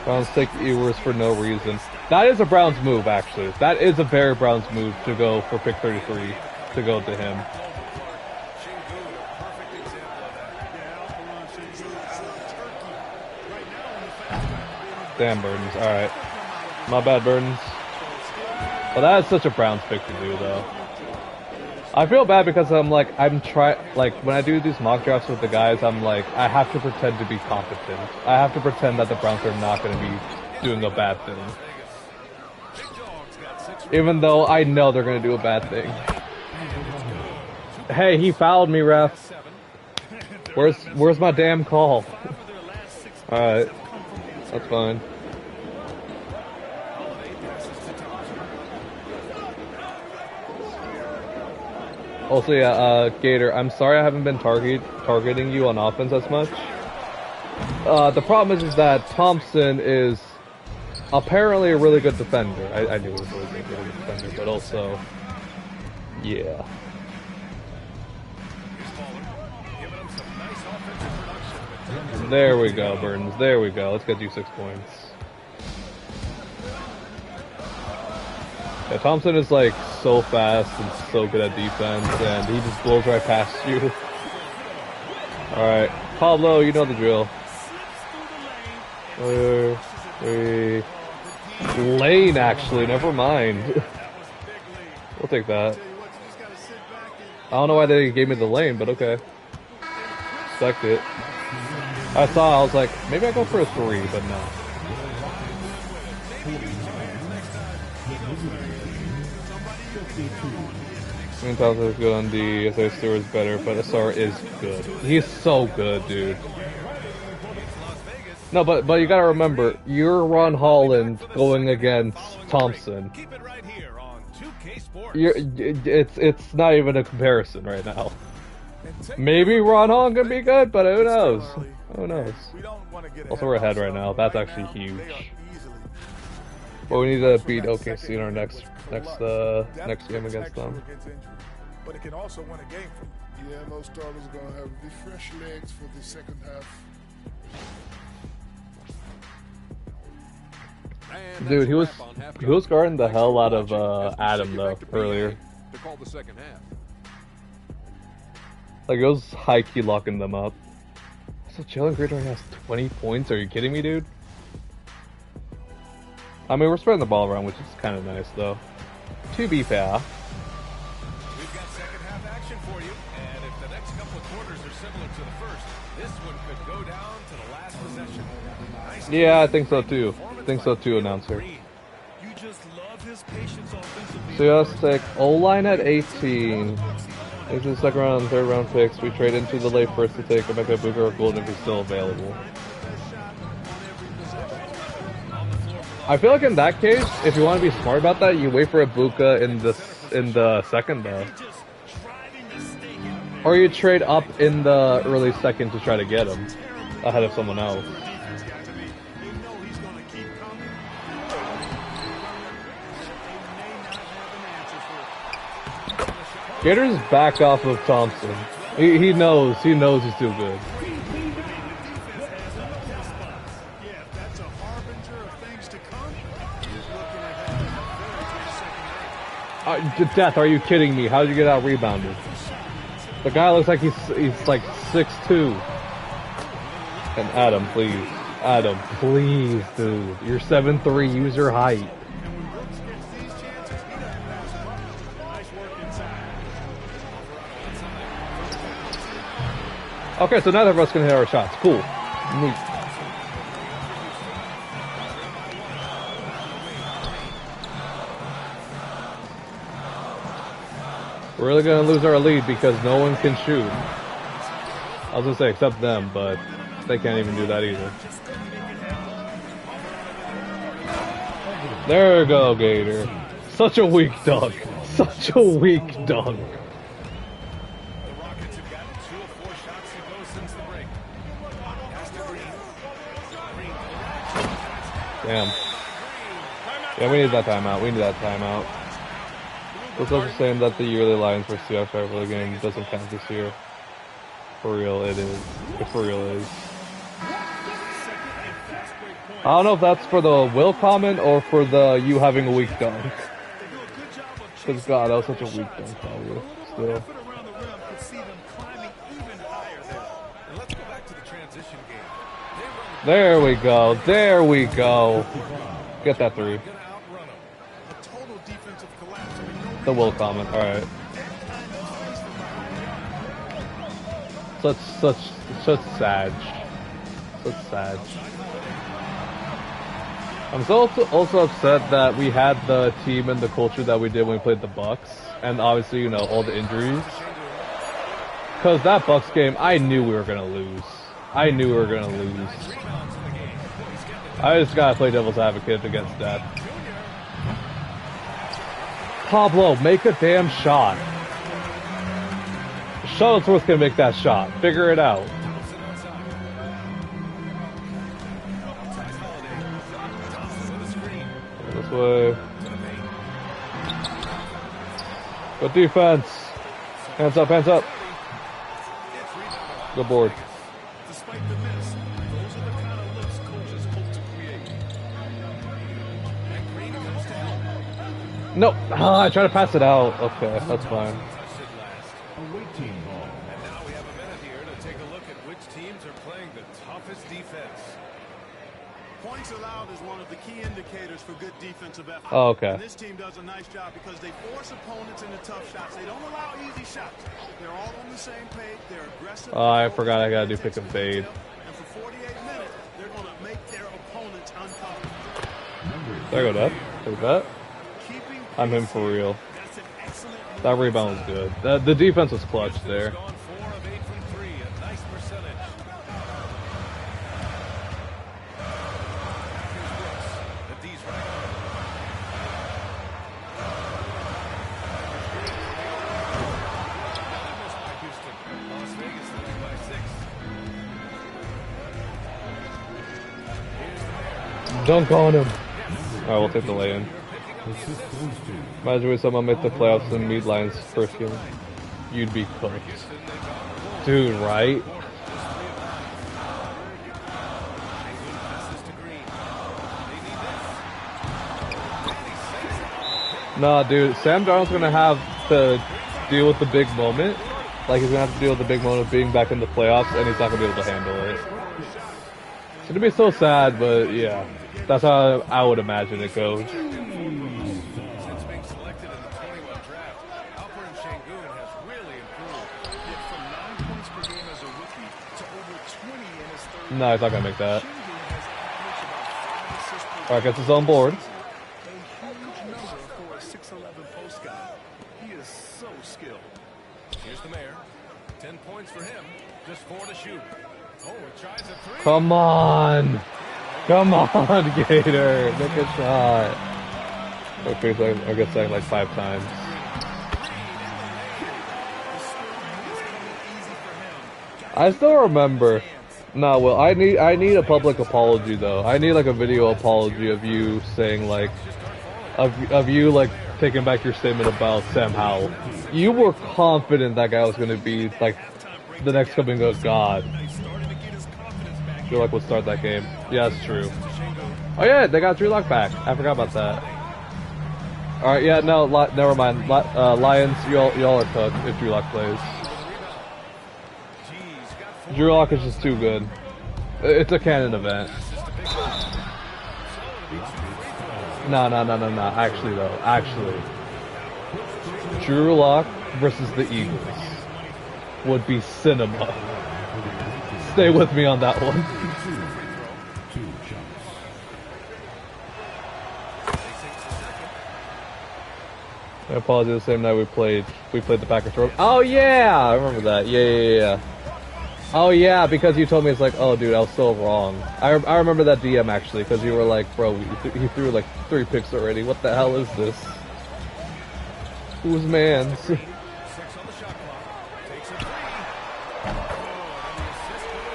Browns take Ewers for no reason. That is a Browns move, actually. That is a very Browns move to go for pick 33, to go to him. Damn, Burdens. Alright. My bad, Burdens. But that is such a Browns pick to do, though. I feel bad because when I do these mock drafts with the guys, I'm like, I have to pretend to be competent. I have to pretend that the Browns are not going to be doing a bad thing. Even though I know they're going to do a bad thing. Hey, he fouled me, ref. Where's my damn call? Alright. That's fine. Also, yeah, Gator, I'm sorry I haven't been targeting you on offense as much. The problem is that Thompson is apparently a really good defender. I knew he was a really good defender, but also, yeah. There we go, Burns. There we go. Let's get you 6 points. Yeah, Thompson is like so fast and so good at defense, and he just blows right past you. Alright, Pablo, you know the drill. Lane, actually, never mind. We'll take that. I don't know why they gave me the lane, but okay. Respect it. I was like, maybe I go for a 3, but no. Thompson is good on D. SR Stewart is better, but SR is good. He's so good, dude. No, but you gotta remember, you're Ron Holland going against Thompson. It's not even a comparison right now. Maybe Ron Holland could be good, but who knows? Who knows? Also, we're ahead right now. That's actually huge. But we need to beat OKC in our next game against them. But it can also win a game for you. Yeah, most starters are going to have refreshed legs for the second half. Dude, he was guarding the hell out of Adam though earlier. To call the second half. Like, it was high-key locking them up. So Jalen Green has 20 points? Are you kidding me, dude? I mean, we're spreading the ball around, which is kind of nice, though. To be fair. We've got second half action for you, and if the next couple of quarters are similar to the first, this one could go down to the last possession. Nice yeah, I think so, too. Performance think so too, announcer. You just love his patience offensively. So you have to take O-line at 18. Into the second round and third round picks. We trade into the late first to take Emeka Booker or Golden if he's still available. I feel like in that case, if you want to be smart about that, you wait for a Buka in the second though. Or you trade up in the early second to try to get him ahead of someone else. Gators back off of Thompson. He knows he's too good. Death, are you kidding me? How did you get out rebounded? The guy looks like he's like 6'2". And Adam, please, dude. You're 7'3", use your height. Okay, so neither of us can hit our shots. Cool. Neat. We're really gonna lose our lead because no one can shoot. I was gonna say except them, but they can't even do that either. There we go, Gator. Such a weak dunk. Such a weak dunk. Damn. Yeah, we need that timeout. We need that timeout. It's also saying that the yearly Lions vs. Seahawks rivalry game doesn't count this year. For real, it is. It for real is. I don't know if that's for the Will comment or for the you having a weak dunk. Because God, that was such a weak dunk, probably. Still. There we go. There we go. Get that three. The Will comment. All right. Such sad. Such sad. I'm so also upset that we had the team and the culture that we did when we played the Bucks, and obviously, you know, all the injuries. Because that Bucks game, I knew we were gonna lose. I just gotta play devil's advocate against that. Pablo, make a damn shot. Shuttlesworth can make that shot. Figure it out. This way. Good defense. Hands up, hands up. Good board. No, I tried to pass it out. Okay, that's fine. And now we have a minute here to take a look at which teams are playing the toughest defense. Points allowed is one of the key indicators for good defensive effort. Oh, okay. And this team does a nice job because they force opponents into tough shots. They don't allow easy shots. They're all on the same page. They're aggressive. Oh, I forgot I gotta do pick and fade. And for 48 minutes, they're going to make their opponents uncomfortable. There you go, Dad. Take that. I'm him for real. That rebound was good. The defense was clutch there. Dunk on him. Alright, we'll take the lay-in. Imagine when someone made the playoffs and meet Lions first game. You'd be cooked. Dude, right? Nah, dude, Sam Darnold's gonna have to deal with the big moment. Like, he's gonna have to deal with the big moment of being back in the playoffs, and he's not gonna be able to handle it. It's gonna be so sad, but yeah. That's how I would imagine it goes. No, he's not gonna make that. Alright, gets his own board. A huge number for a 6'11" post guy. He is so skilled. Here's the mayor. 10 points for him. Just 4 to shoot. Oh, he tries a 3. Come on! Come on, Gator! Make a shot! Okay, so I get second like 5 times. I still remember. No, well, I need a public apology though. I need like a video apology of you saying like, of you like taking back your statement about Sam Howell. You were confident that guy was gonna be like the next coming of God. I feel like we'll start that game. Yeah, that's true. Oh yeah, they got Drew Lock back. I forgot about that. All right, yeah, no, never mind. Lions, y'all are cooked if Drew Lock plays. Drew Lock is just too good. It's a canon event. No. Actually, though. Actually. Drew Lock versus the Eagles would be cinema. Stay with me on that one. I apologize. The same night we played the Packers. Oh yeah, I remember that. Yeah. Oh yeah, because you told me it's like, oh dude, I was so wrong. I remember that DM actually, because you were like, bro, he threw like 3 picks already. What the hell is this? Whose man's?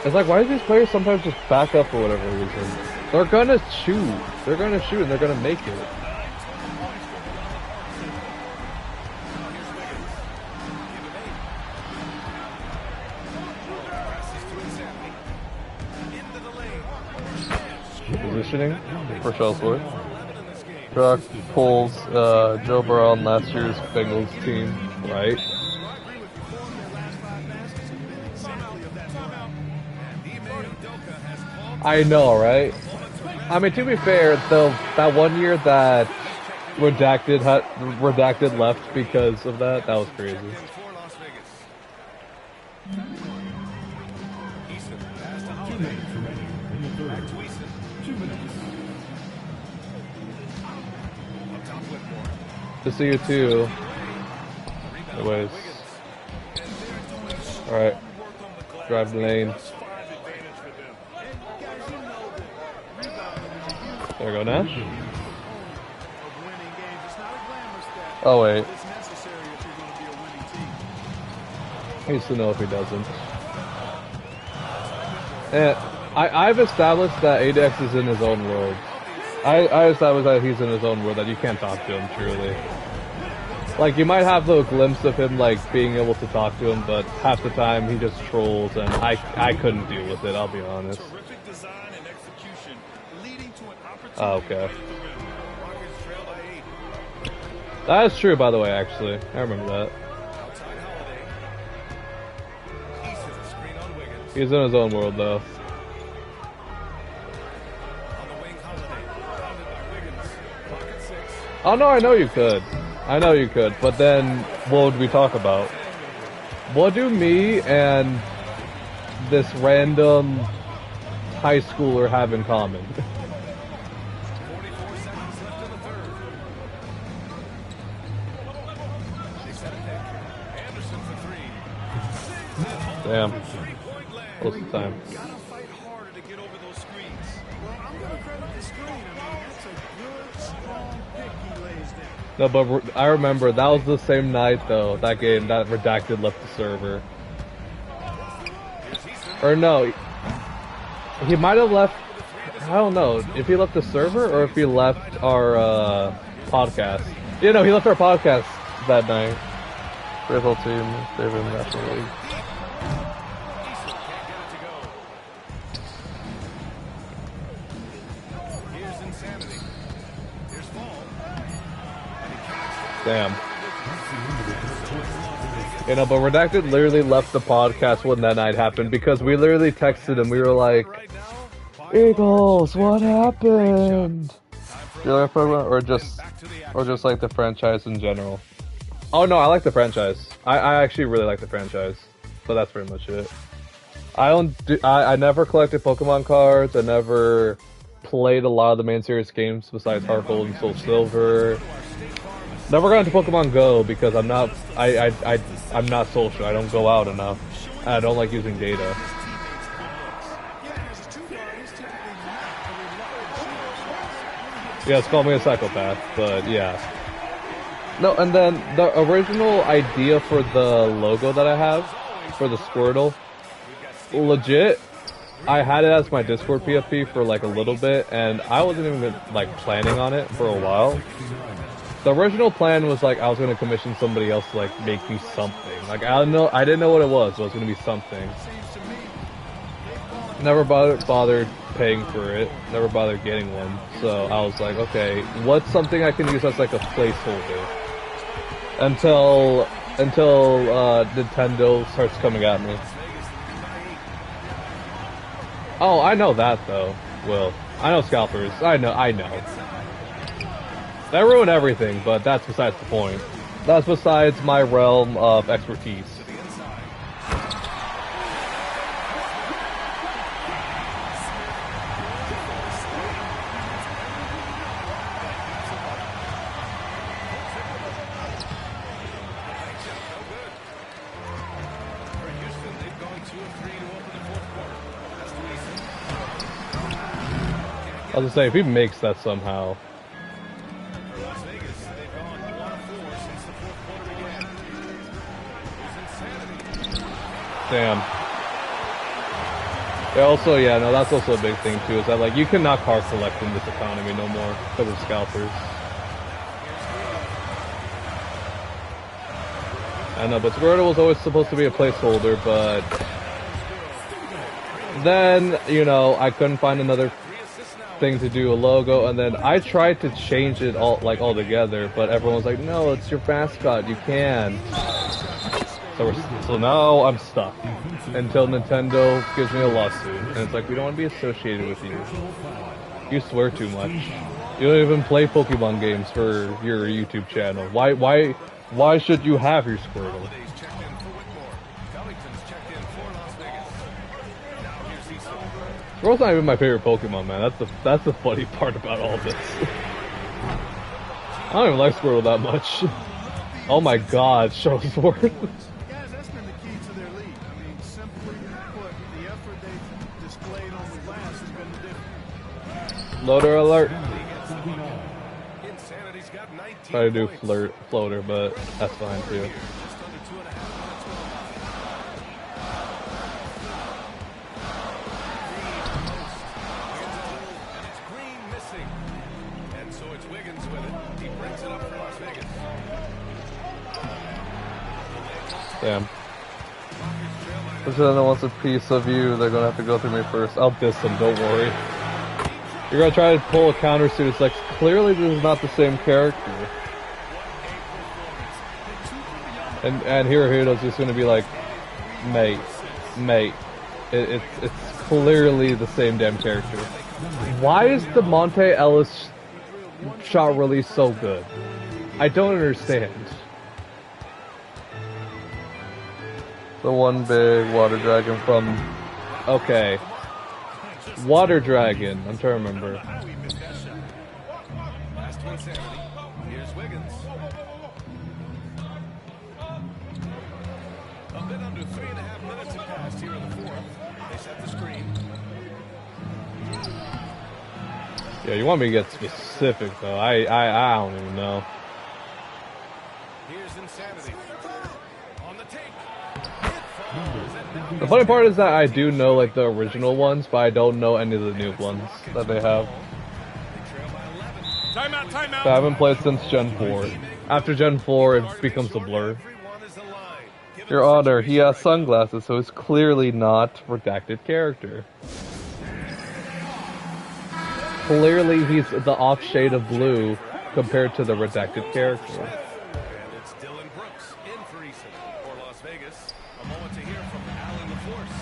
It's like, why do these players sometimes just back up for whatever reason? They're gonna shoot. They're gonna shoot and they're gonna make it. Positioning for Shellsworth. Brock pulls Joe Burrow on last year's Bengals team, right? I know, right? I mean, to be fair, though, that one year that Redacted left because of that was crazy. To see you too. Anyways. Alright. Drive the lane. There we go, Nash. Oh wait. He needs to know if he doesn't. And I've established that ADX is in his own world. I established that he's in his own world, that you can't talk to him, truly. Like, you might have a glimpse of him, like, being able to talk to him, but half the time he just trolls, and I couldn't deal with it, I'll be honest. Oh, okay. That is true, by the way, actually. I remember that. He's in his own world, though. Oh no, I know you could. But then, what would we talk about? What do me and this random high schooler have in common? Damn. Close to time. No, but I remember that was the same night though, that game, that Redacted left the server. Or no, he might have left, I don't know, if he left the server or if he left our podcast. You know, he left our podcast that night. Rival team, favorite National League. Damn. You know, but Redacted literally left the podcast when that night happened because we literally texted him. We were like, Eagles, what happened? Or just like the franchise in general. Oh no, I like the franchise. I actually really like the franchise. But that's pretty much it. I never collected Pokemon cards. I never played a lot of the main series games besides Heart Gold and Soul Silver. Never got into Pokemon Go because I'm not social. I don't go out enough. I don't like using data. Yes, call me a psychopath, but yeah. No, and then the original idea for the logo that I have for the Squirtle, legit, I had it as my Discord PFP for like a little bit, and I wasn't even like planning on it for a while. The original plan was like I was gonna commission somebody else to like make me something. Like I didn't know what it was, but it was gonna be something. Never bothered paying for it. Never bothered getting one. So I was like, okay, what's something I can use as like a placeholder until Nintendo starts coming at me. Oh, I know that though, Will. I know scalpers. I know. That ruined everything, but that's besides the point. That's besides my realm of expertise. I was gonna say, if he makes that somehow. Damn. Yeah, also, yeah, no, that's also a big thing too, is that like, you cannot card collect in this economy no more, because of scalpers. I know, but Squirtle was always supposed to be a placeholder, but then, you know, I couldn't find another thing to do a logo, and then I tried to change it all altogether, but everyone was like, no, it's your mascot, you can. So now I'm stuck until Nintendo gives me a lawsuit, and it's like, we don't want to be associated with you. You swear too much. You don't even play Pokemon games for your YouTube channel. Why should you have your Squirtle? Squirtle's not even my favorite Pokemon, man. That's the funny part about all this. I don't even like Squirtle that much. Oh my god, Showsworth. Guys, that's been the key to their lead. I mean, simply put, the effort they've displayed on the glass has been the difference. Loader alert. Try to do floater, but that's fine too. Damn. If anyone wants a piece of you, they're gonna have to go through me first. I'll diss them, don't worry. You're gonna try to pull a counter suit, it's like, clearly this is not the same character. And Hirohito's just gonna be like, mate, it's clearly the same damn character. Why is the Monte Ellis shot release so good? I don't understand. The one big water dragon from... Okay. Water dragon, I'm trying to remember. Here's Wiggins. A bit under 3.5 minutes have passed here in the fourth. They set the screen. Yeah, you want me to get specific though. I don't even know. Here's Insanity. On the take. The funny part is that I do know like the original ones, but I don't know any of the new ones that they have. Timeout. So I haven't played since Gen 4. After Gen 4, it becomes a blur. Your Honor, he has sunglasses, so it's clearly not redacted character. Clearly he's the off shade of blue compared to the redacted character. And it's Dylan Brooks in for Eason for Las Vegas. A moment to hear from Alan LaForce.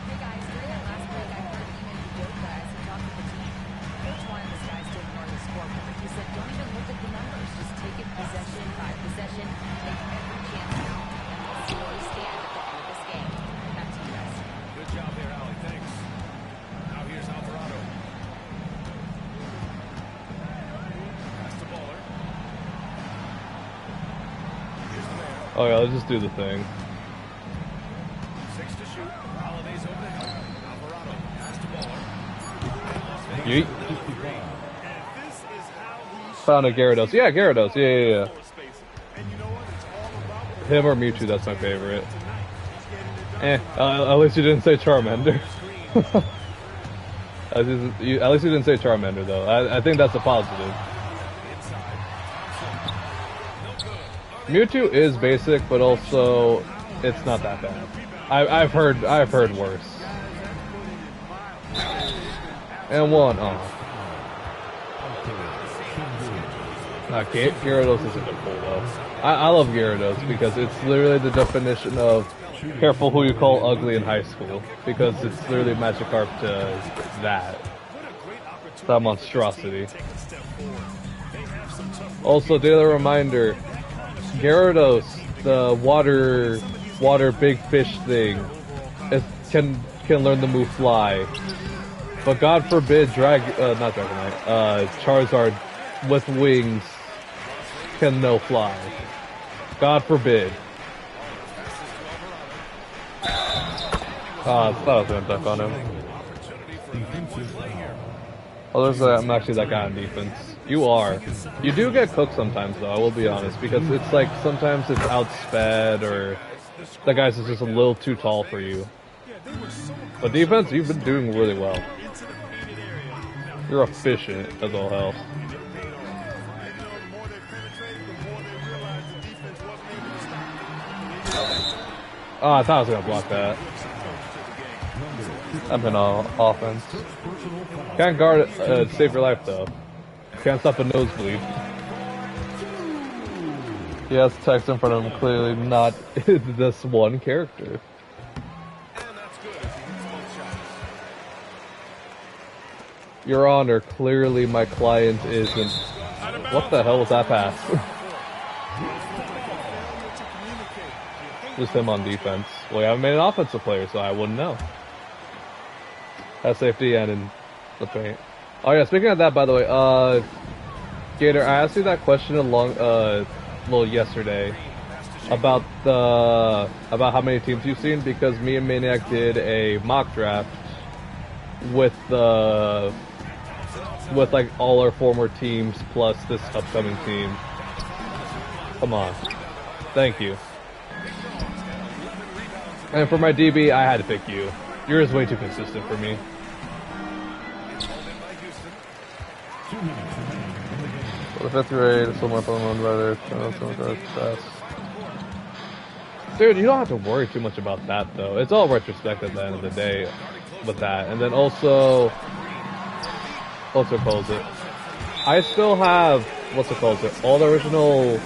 Hey guys, during our last break, I heard you made a joke guys and talked to the team. Coach wanted his guys to ignore the scoreboard. He said, don't even look at the numbers. Just take it possession by possession. Take every chance count. And we'll see where we stand at the end of this game. Back to you guys. Good job there, Allie. Thanks. Now here's Alvarado. Oh yeah, let's just do the thing. 6 to shoot. Holiday's over the head. Alvarado pass to Baller. Yeet. Found a Gyarados. Yeah, Gyarados. Yeah. Him or Mewtwo, that's my favorite. At least you didn't say Charmander. At least you didn't say Charmander, though. I think that's a positive. Mewtwo is basic, but also it's not that bad. I've heard worse. And one off. Gyarados isn't good pull though. I love Gyarados because it's literally the definition of careful who you call ugly in high school, because it's literally Magikarp to that monstrosity. Also, daily reminder: Gyarados, the water big fish thing, can learn the move Fly, but God forbid Charizard with wings can no Fly. God forbid. I thought I was gonna duck on him. Oh, I'm actually that guy on defense. You are. You do get cooked sometimes, though, I will be honest, because it's like sometimes it's outsped or that guy's just a little too tall for you. But defense, you've been doing really well. You're efficient as all hell. Oh, I thought I was gonna block that. I'm in offense. Can't guard save your life though. Can't stop a nosebleed. He has text in front of him, clearly not this one character. Your Honor, clearly my client isn't. What the hell was that pass? Just him on defense. Well, I haven't made an offensive player, so I wouldn't know. Has safety and in the paint. Oh yeah, speaking of that, by the way, Gator, I asked you that question yesterday about how many teams you've seen, because me and Maniac did a mock draft with like all our former teams plus this upcoming team. Come on, thank you. And for my DB, I had to pick you. You're just way too consistent for me. The 5th grade, so my phone one brother. Dude, you don't have to worry too much about that, though. It's all retrospect at the end of the day with that. And then also, I still have, all the original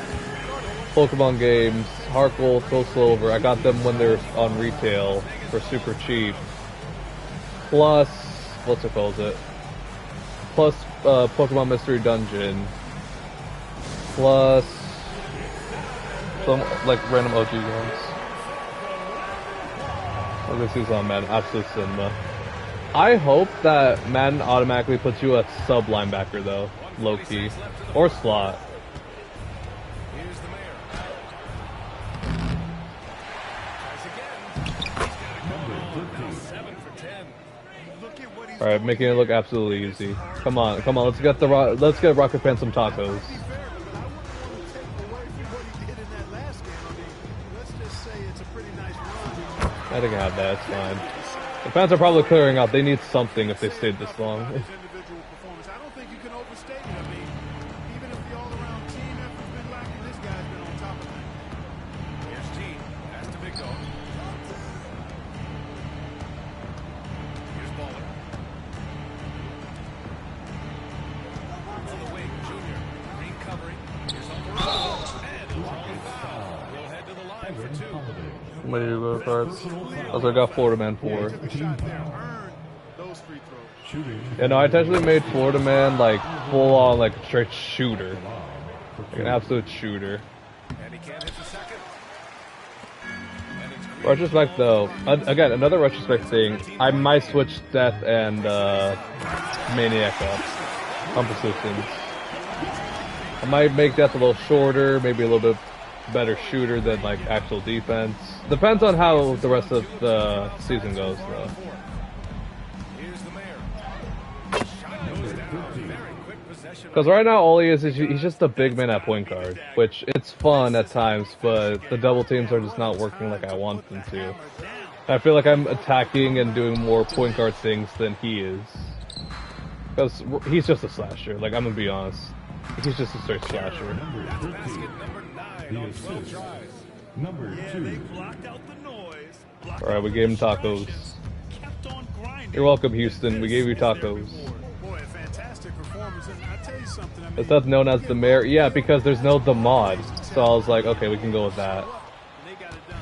Pokemon games, Heart Gold, Soul Silver. I got them when they're on retail for super cheap. Plus, plus Pokemon Mystery Dungeon. Plus some like random OG games. This is on Madden, absolute cinema. I hope that Madden automatically puts you at sub linebacker though, low key, or slot. All right, making it look absolutely easy. Come on, let's get Rocket Fan some tacos. I think I have that, it's fine. The fans are probably clearing out. They need something if they stayed this long. I don't think you can overstate it. I mean, even if the all-around team effort's been lacking, this guy's been on top of it. Here's T. That's the big dog. Here's Baller. On the wing, Junior. Green covering. Here's Alvarado. And it's on foul. We'll head to the line for 2. Way to go, cards. Also, I got Florida Man 4. Yeah, no, I intentionally made Florida Man like full on, like straight shooter, like an absolute shooter. Retrospect though, again, another retrospect thing. I might switch Death and Maniac up on positions. I might make Death a little shorter, maybe a little bit better shooter than like actual defense. Depends on how the rest of the season goes, though. Here's the mayor. Shot goes down. Very quick possession. Because right now all he is he's just a big man at point guard, which it's fun at times, but the double teams are just not working like I want them to. I feel like I'm attacking and doing more point guard things than he is. Because he's just a slasher, like I'm gonna be honest. He's just a straight slasher. Number 2. Alright, we gave him tacos. You're welcome, Houston. We gave you tacos. Boy, a fantastic performance. And I tell you something, I mean, Is that known as the mayor? Yeah, because there's no the mod. So I was like, okay, we can go with that. They got it done.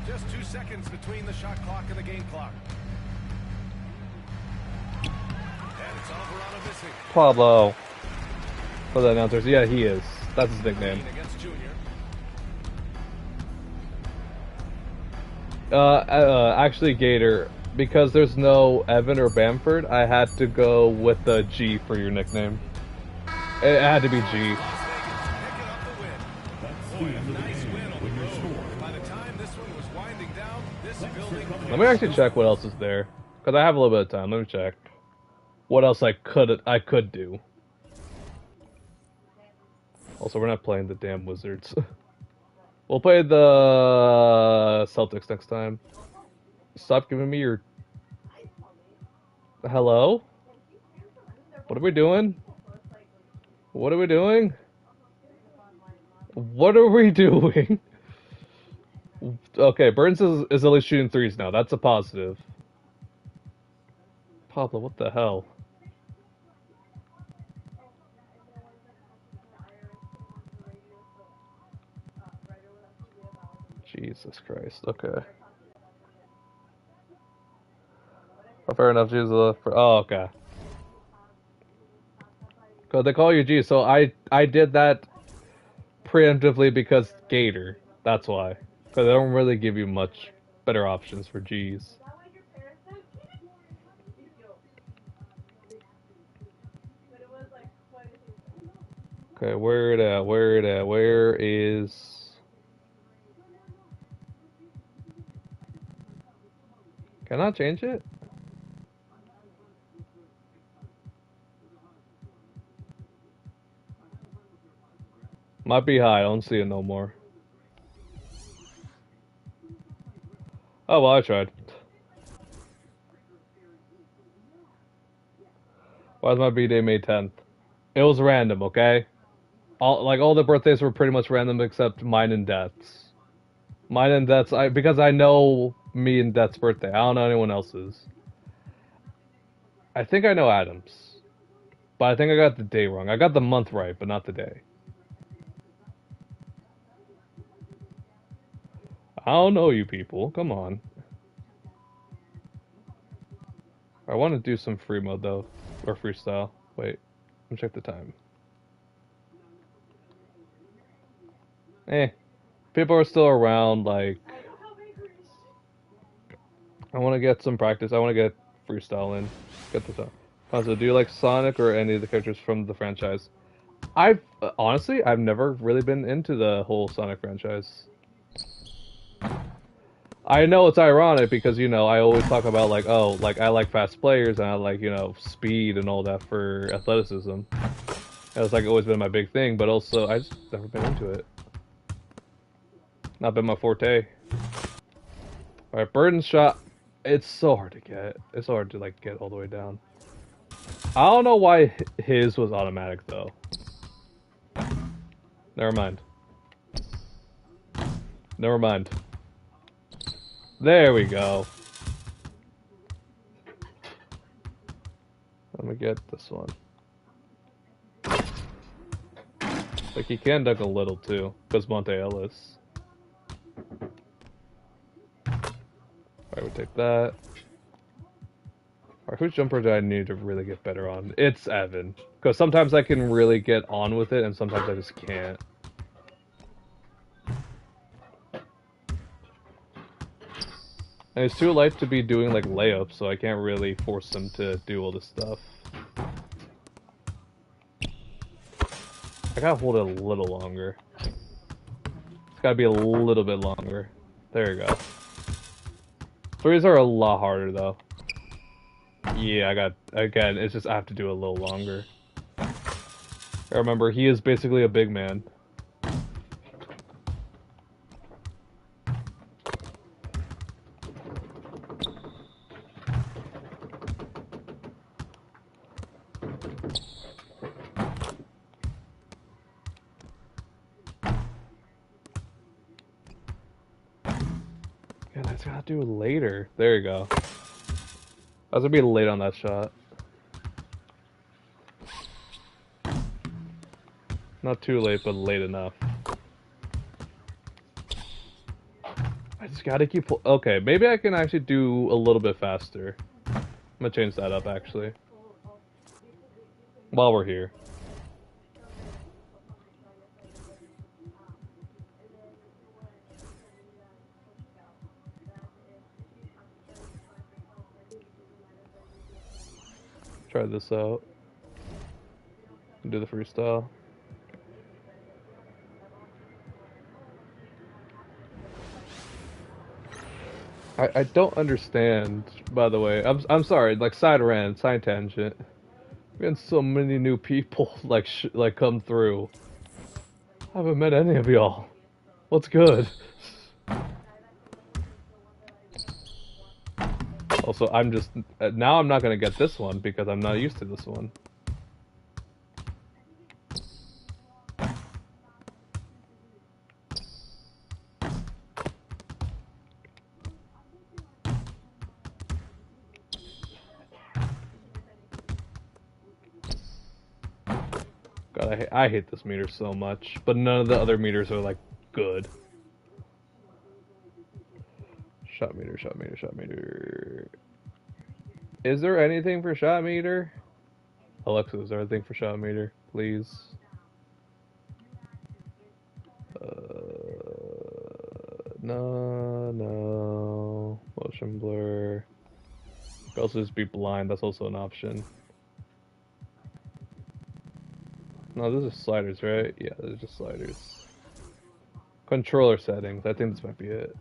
Just 2 seconds between the shot clock and the game clock. And it's Alvarado missing. Pablo. For the announcers, yeah, he is. That's his nickname. Against Junior. Actually, Gator, because there's no Evan or Bamford, I had to go with the G for your nickname. It had to be G. Let me actually check what else is there, because I have a little bit of time. Let me check what else I could do. Also, we're not playing the damn Wizards. We'll play the Celtics next time. Stop giving me your... Hello? What are we doing? What are we doing? What are we doing? Okay, Burns is at least shooting threes now. That's a positive. Pablo, what the hell? Jesus Christ. Okay. Oh, fair enough. Jesus. Oh, okay. Cause they call you G, so I did that preemptively because Gator. That's why. Because they don't really give you much better options for G's. Okay, where it at? Where it at? Where is... Can I change it? Might be high, I don't see it no more. Oh, well, I tried. Why is my B-Day May 10th? It was random, okay? All the birthdays were pretty much random except mine and Death's. Mine and Death's, because I know me and Death's birthday. I don't know anyone else's. I think I know Adam's. But I think I got the day wrong. I got the month right, but not the day. I don't know you people. Come on. I want to do some free mode, though. Or freestyle. Wait. Let me check the time. People are still around, like... I want to get some practice. I want to get freestyle in. Get this up. Also, do you like Sonic or any of the characters from the franchise? Honestly, I've never really been into the whole Sonic franchise. I know it's ironic because, you know, I always talk about, like, oh, like, I like fast players and I like, you know, speed and all that for athleticism. It's, like, always been my big thing, but also, I just never been into it. Not been my forte. Alright, Burden's shot. It's so hard to get. It's so hard to, like, get all the way down. I don't know why his was automatic, though. Never mind. Never mind. There we go. Let me get this one. Like, he can dunk a little, too, because Monte Ellis. Alright, we take that. Alright, whose jumper do I need to really get better on? It's Evan. Because sometimes I can really get on with it, and sometimes I just can't. And it's too light to be doing, like, layups, so I can't really force him to do all this stuff. I gotta hold it a little longer. It's gotta be a little bit longer. There you go. Threes are a lot harder though. Yeah, again, it's just I have to do a little longer. Remember, he is basically a big man. Yeah, I just gotta do it later. There you go. I was gonna be late on that shot. Not too late, but late enough. I just gotta keep... Okay, maybe I can actually do a little bit faster. I'm gonna change that up, actually. While we're here. Try this out. Do the freestyle. I don't understand, by the way. I'm sorry, like side rant, side tangent. We had so many new people like come through. I haven't met any of y'all. What's good? Also, I'm just now I'm not gonna get this one because I'm not used to this one. God, I hate this meter so much, but none of the other meters are like good. Shot meter, shot meter, shot meter. Is there anything for shot meter? Alexa, is there anything for shot meter, please? No. Motion blur. You could also just be blind, that's also an option. No, those are sliders, right? Yeah, those are just sliders. Controller settings, I think this might be it.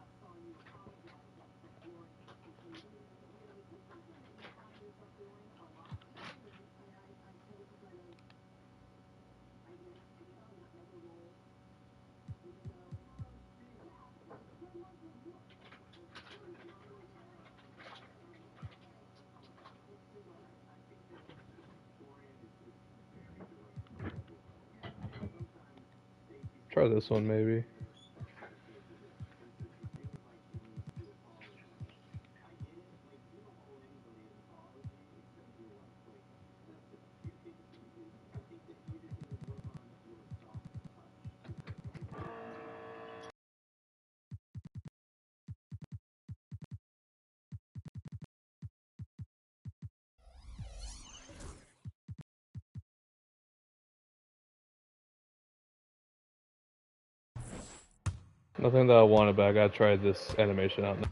Try this one, maybe. Nothing that I wanted, but I gotta try this animation out now.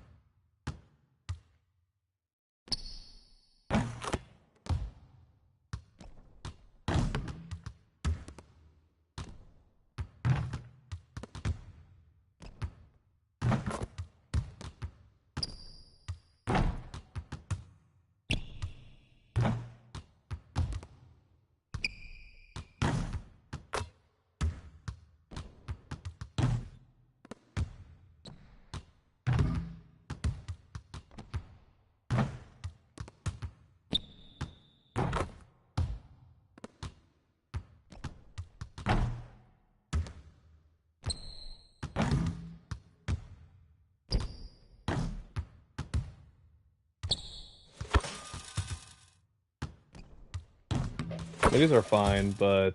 These are fine, but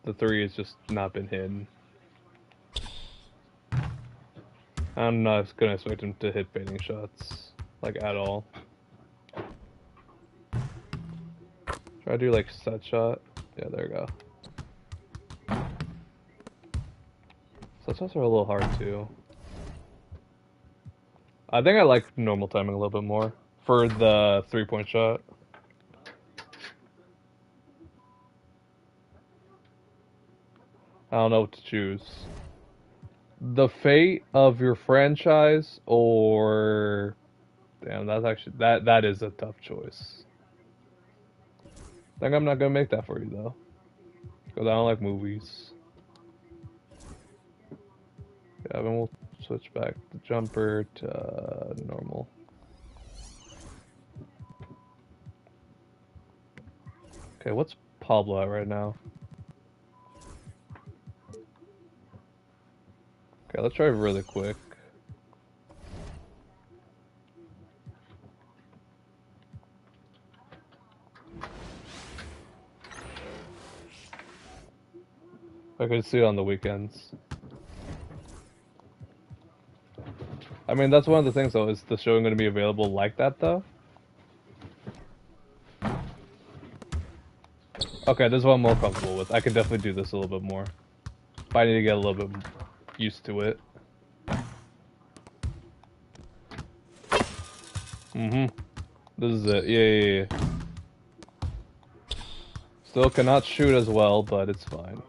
the 3 has just not been hidden. I'm not gonna expect him to hit fading shots, like, at all. Try to do, like, set shot. Yeah, there we go. Set shots are a little hard, too. I think I like normal timing a little bit more for the 3-point shot. I don't know what to choose. the fate of your franchise or damn, that's actually that is a tough choice. I think I'm not gonna make that for you though, because I don't like movies. Yeah, then we'll switch back the jumper to normal. Okay, what's Pablo at right now? Okay, let's try really quick. I could see it on the weekends. I mean, that's one of the things though, is the show going to be available like that though? Okay, this is what I'm more comfortable with. I can definitely do this a little bit more. If I need to get a little bit used to it. Mm-hmm. This is it. Yeah. Still cannot shoot as well, but it's fine.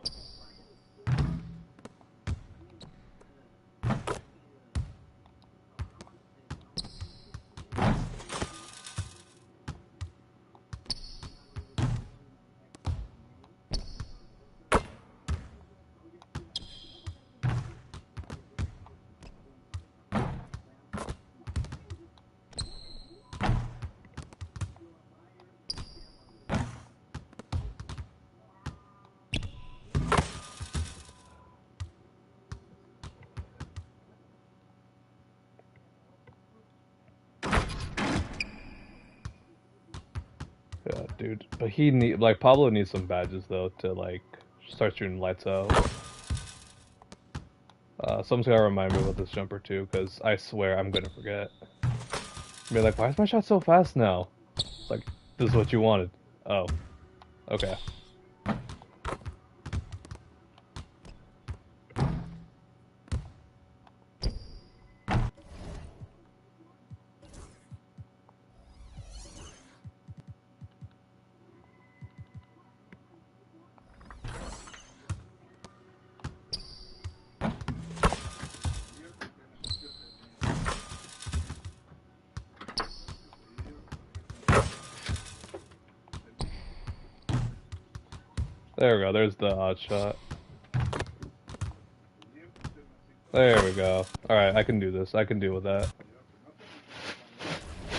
Yeah, dude. But Pablo needs some badges though to like start shooting lights out. Someone's gotta remind me about this jumper too, because I swear I'm gonna forget. Be like, why is my shot so fast now? It's like, this is what you wanted. Oh. Okay. There we go, there's the odd shot. There we go. Alright, I can do this. I can deal with that.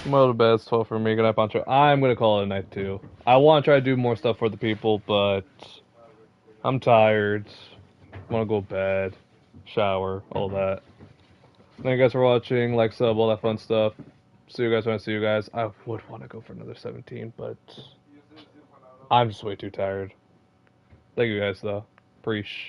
Go to bed, it's 12 for me. Good night, Pancho. I'm gonna call it a night too. I want to try to do more stuff for the people, but I'm tired. Want to go to bed, shower, all that. Thank you guys for watching. Like, sub, all that fun stuff. See you guys when I see you guys. I would want to go for another 17, but I'm just way too tired. Thank you guys, though. Preach.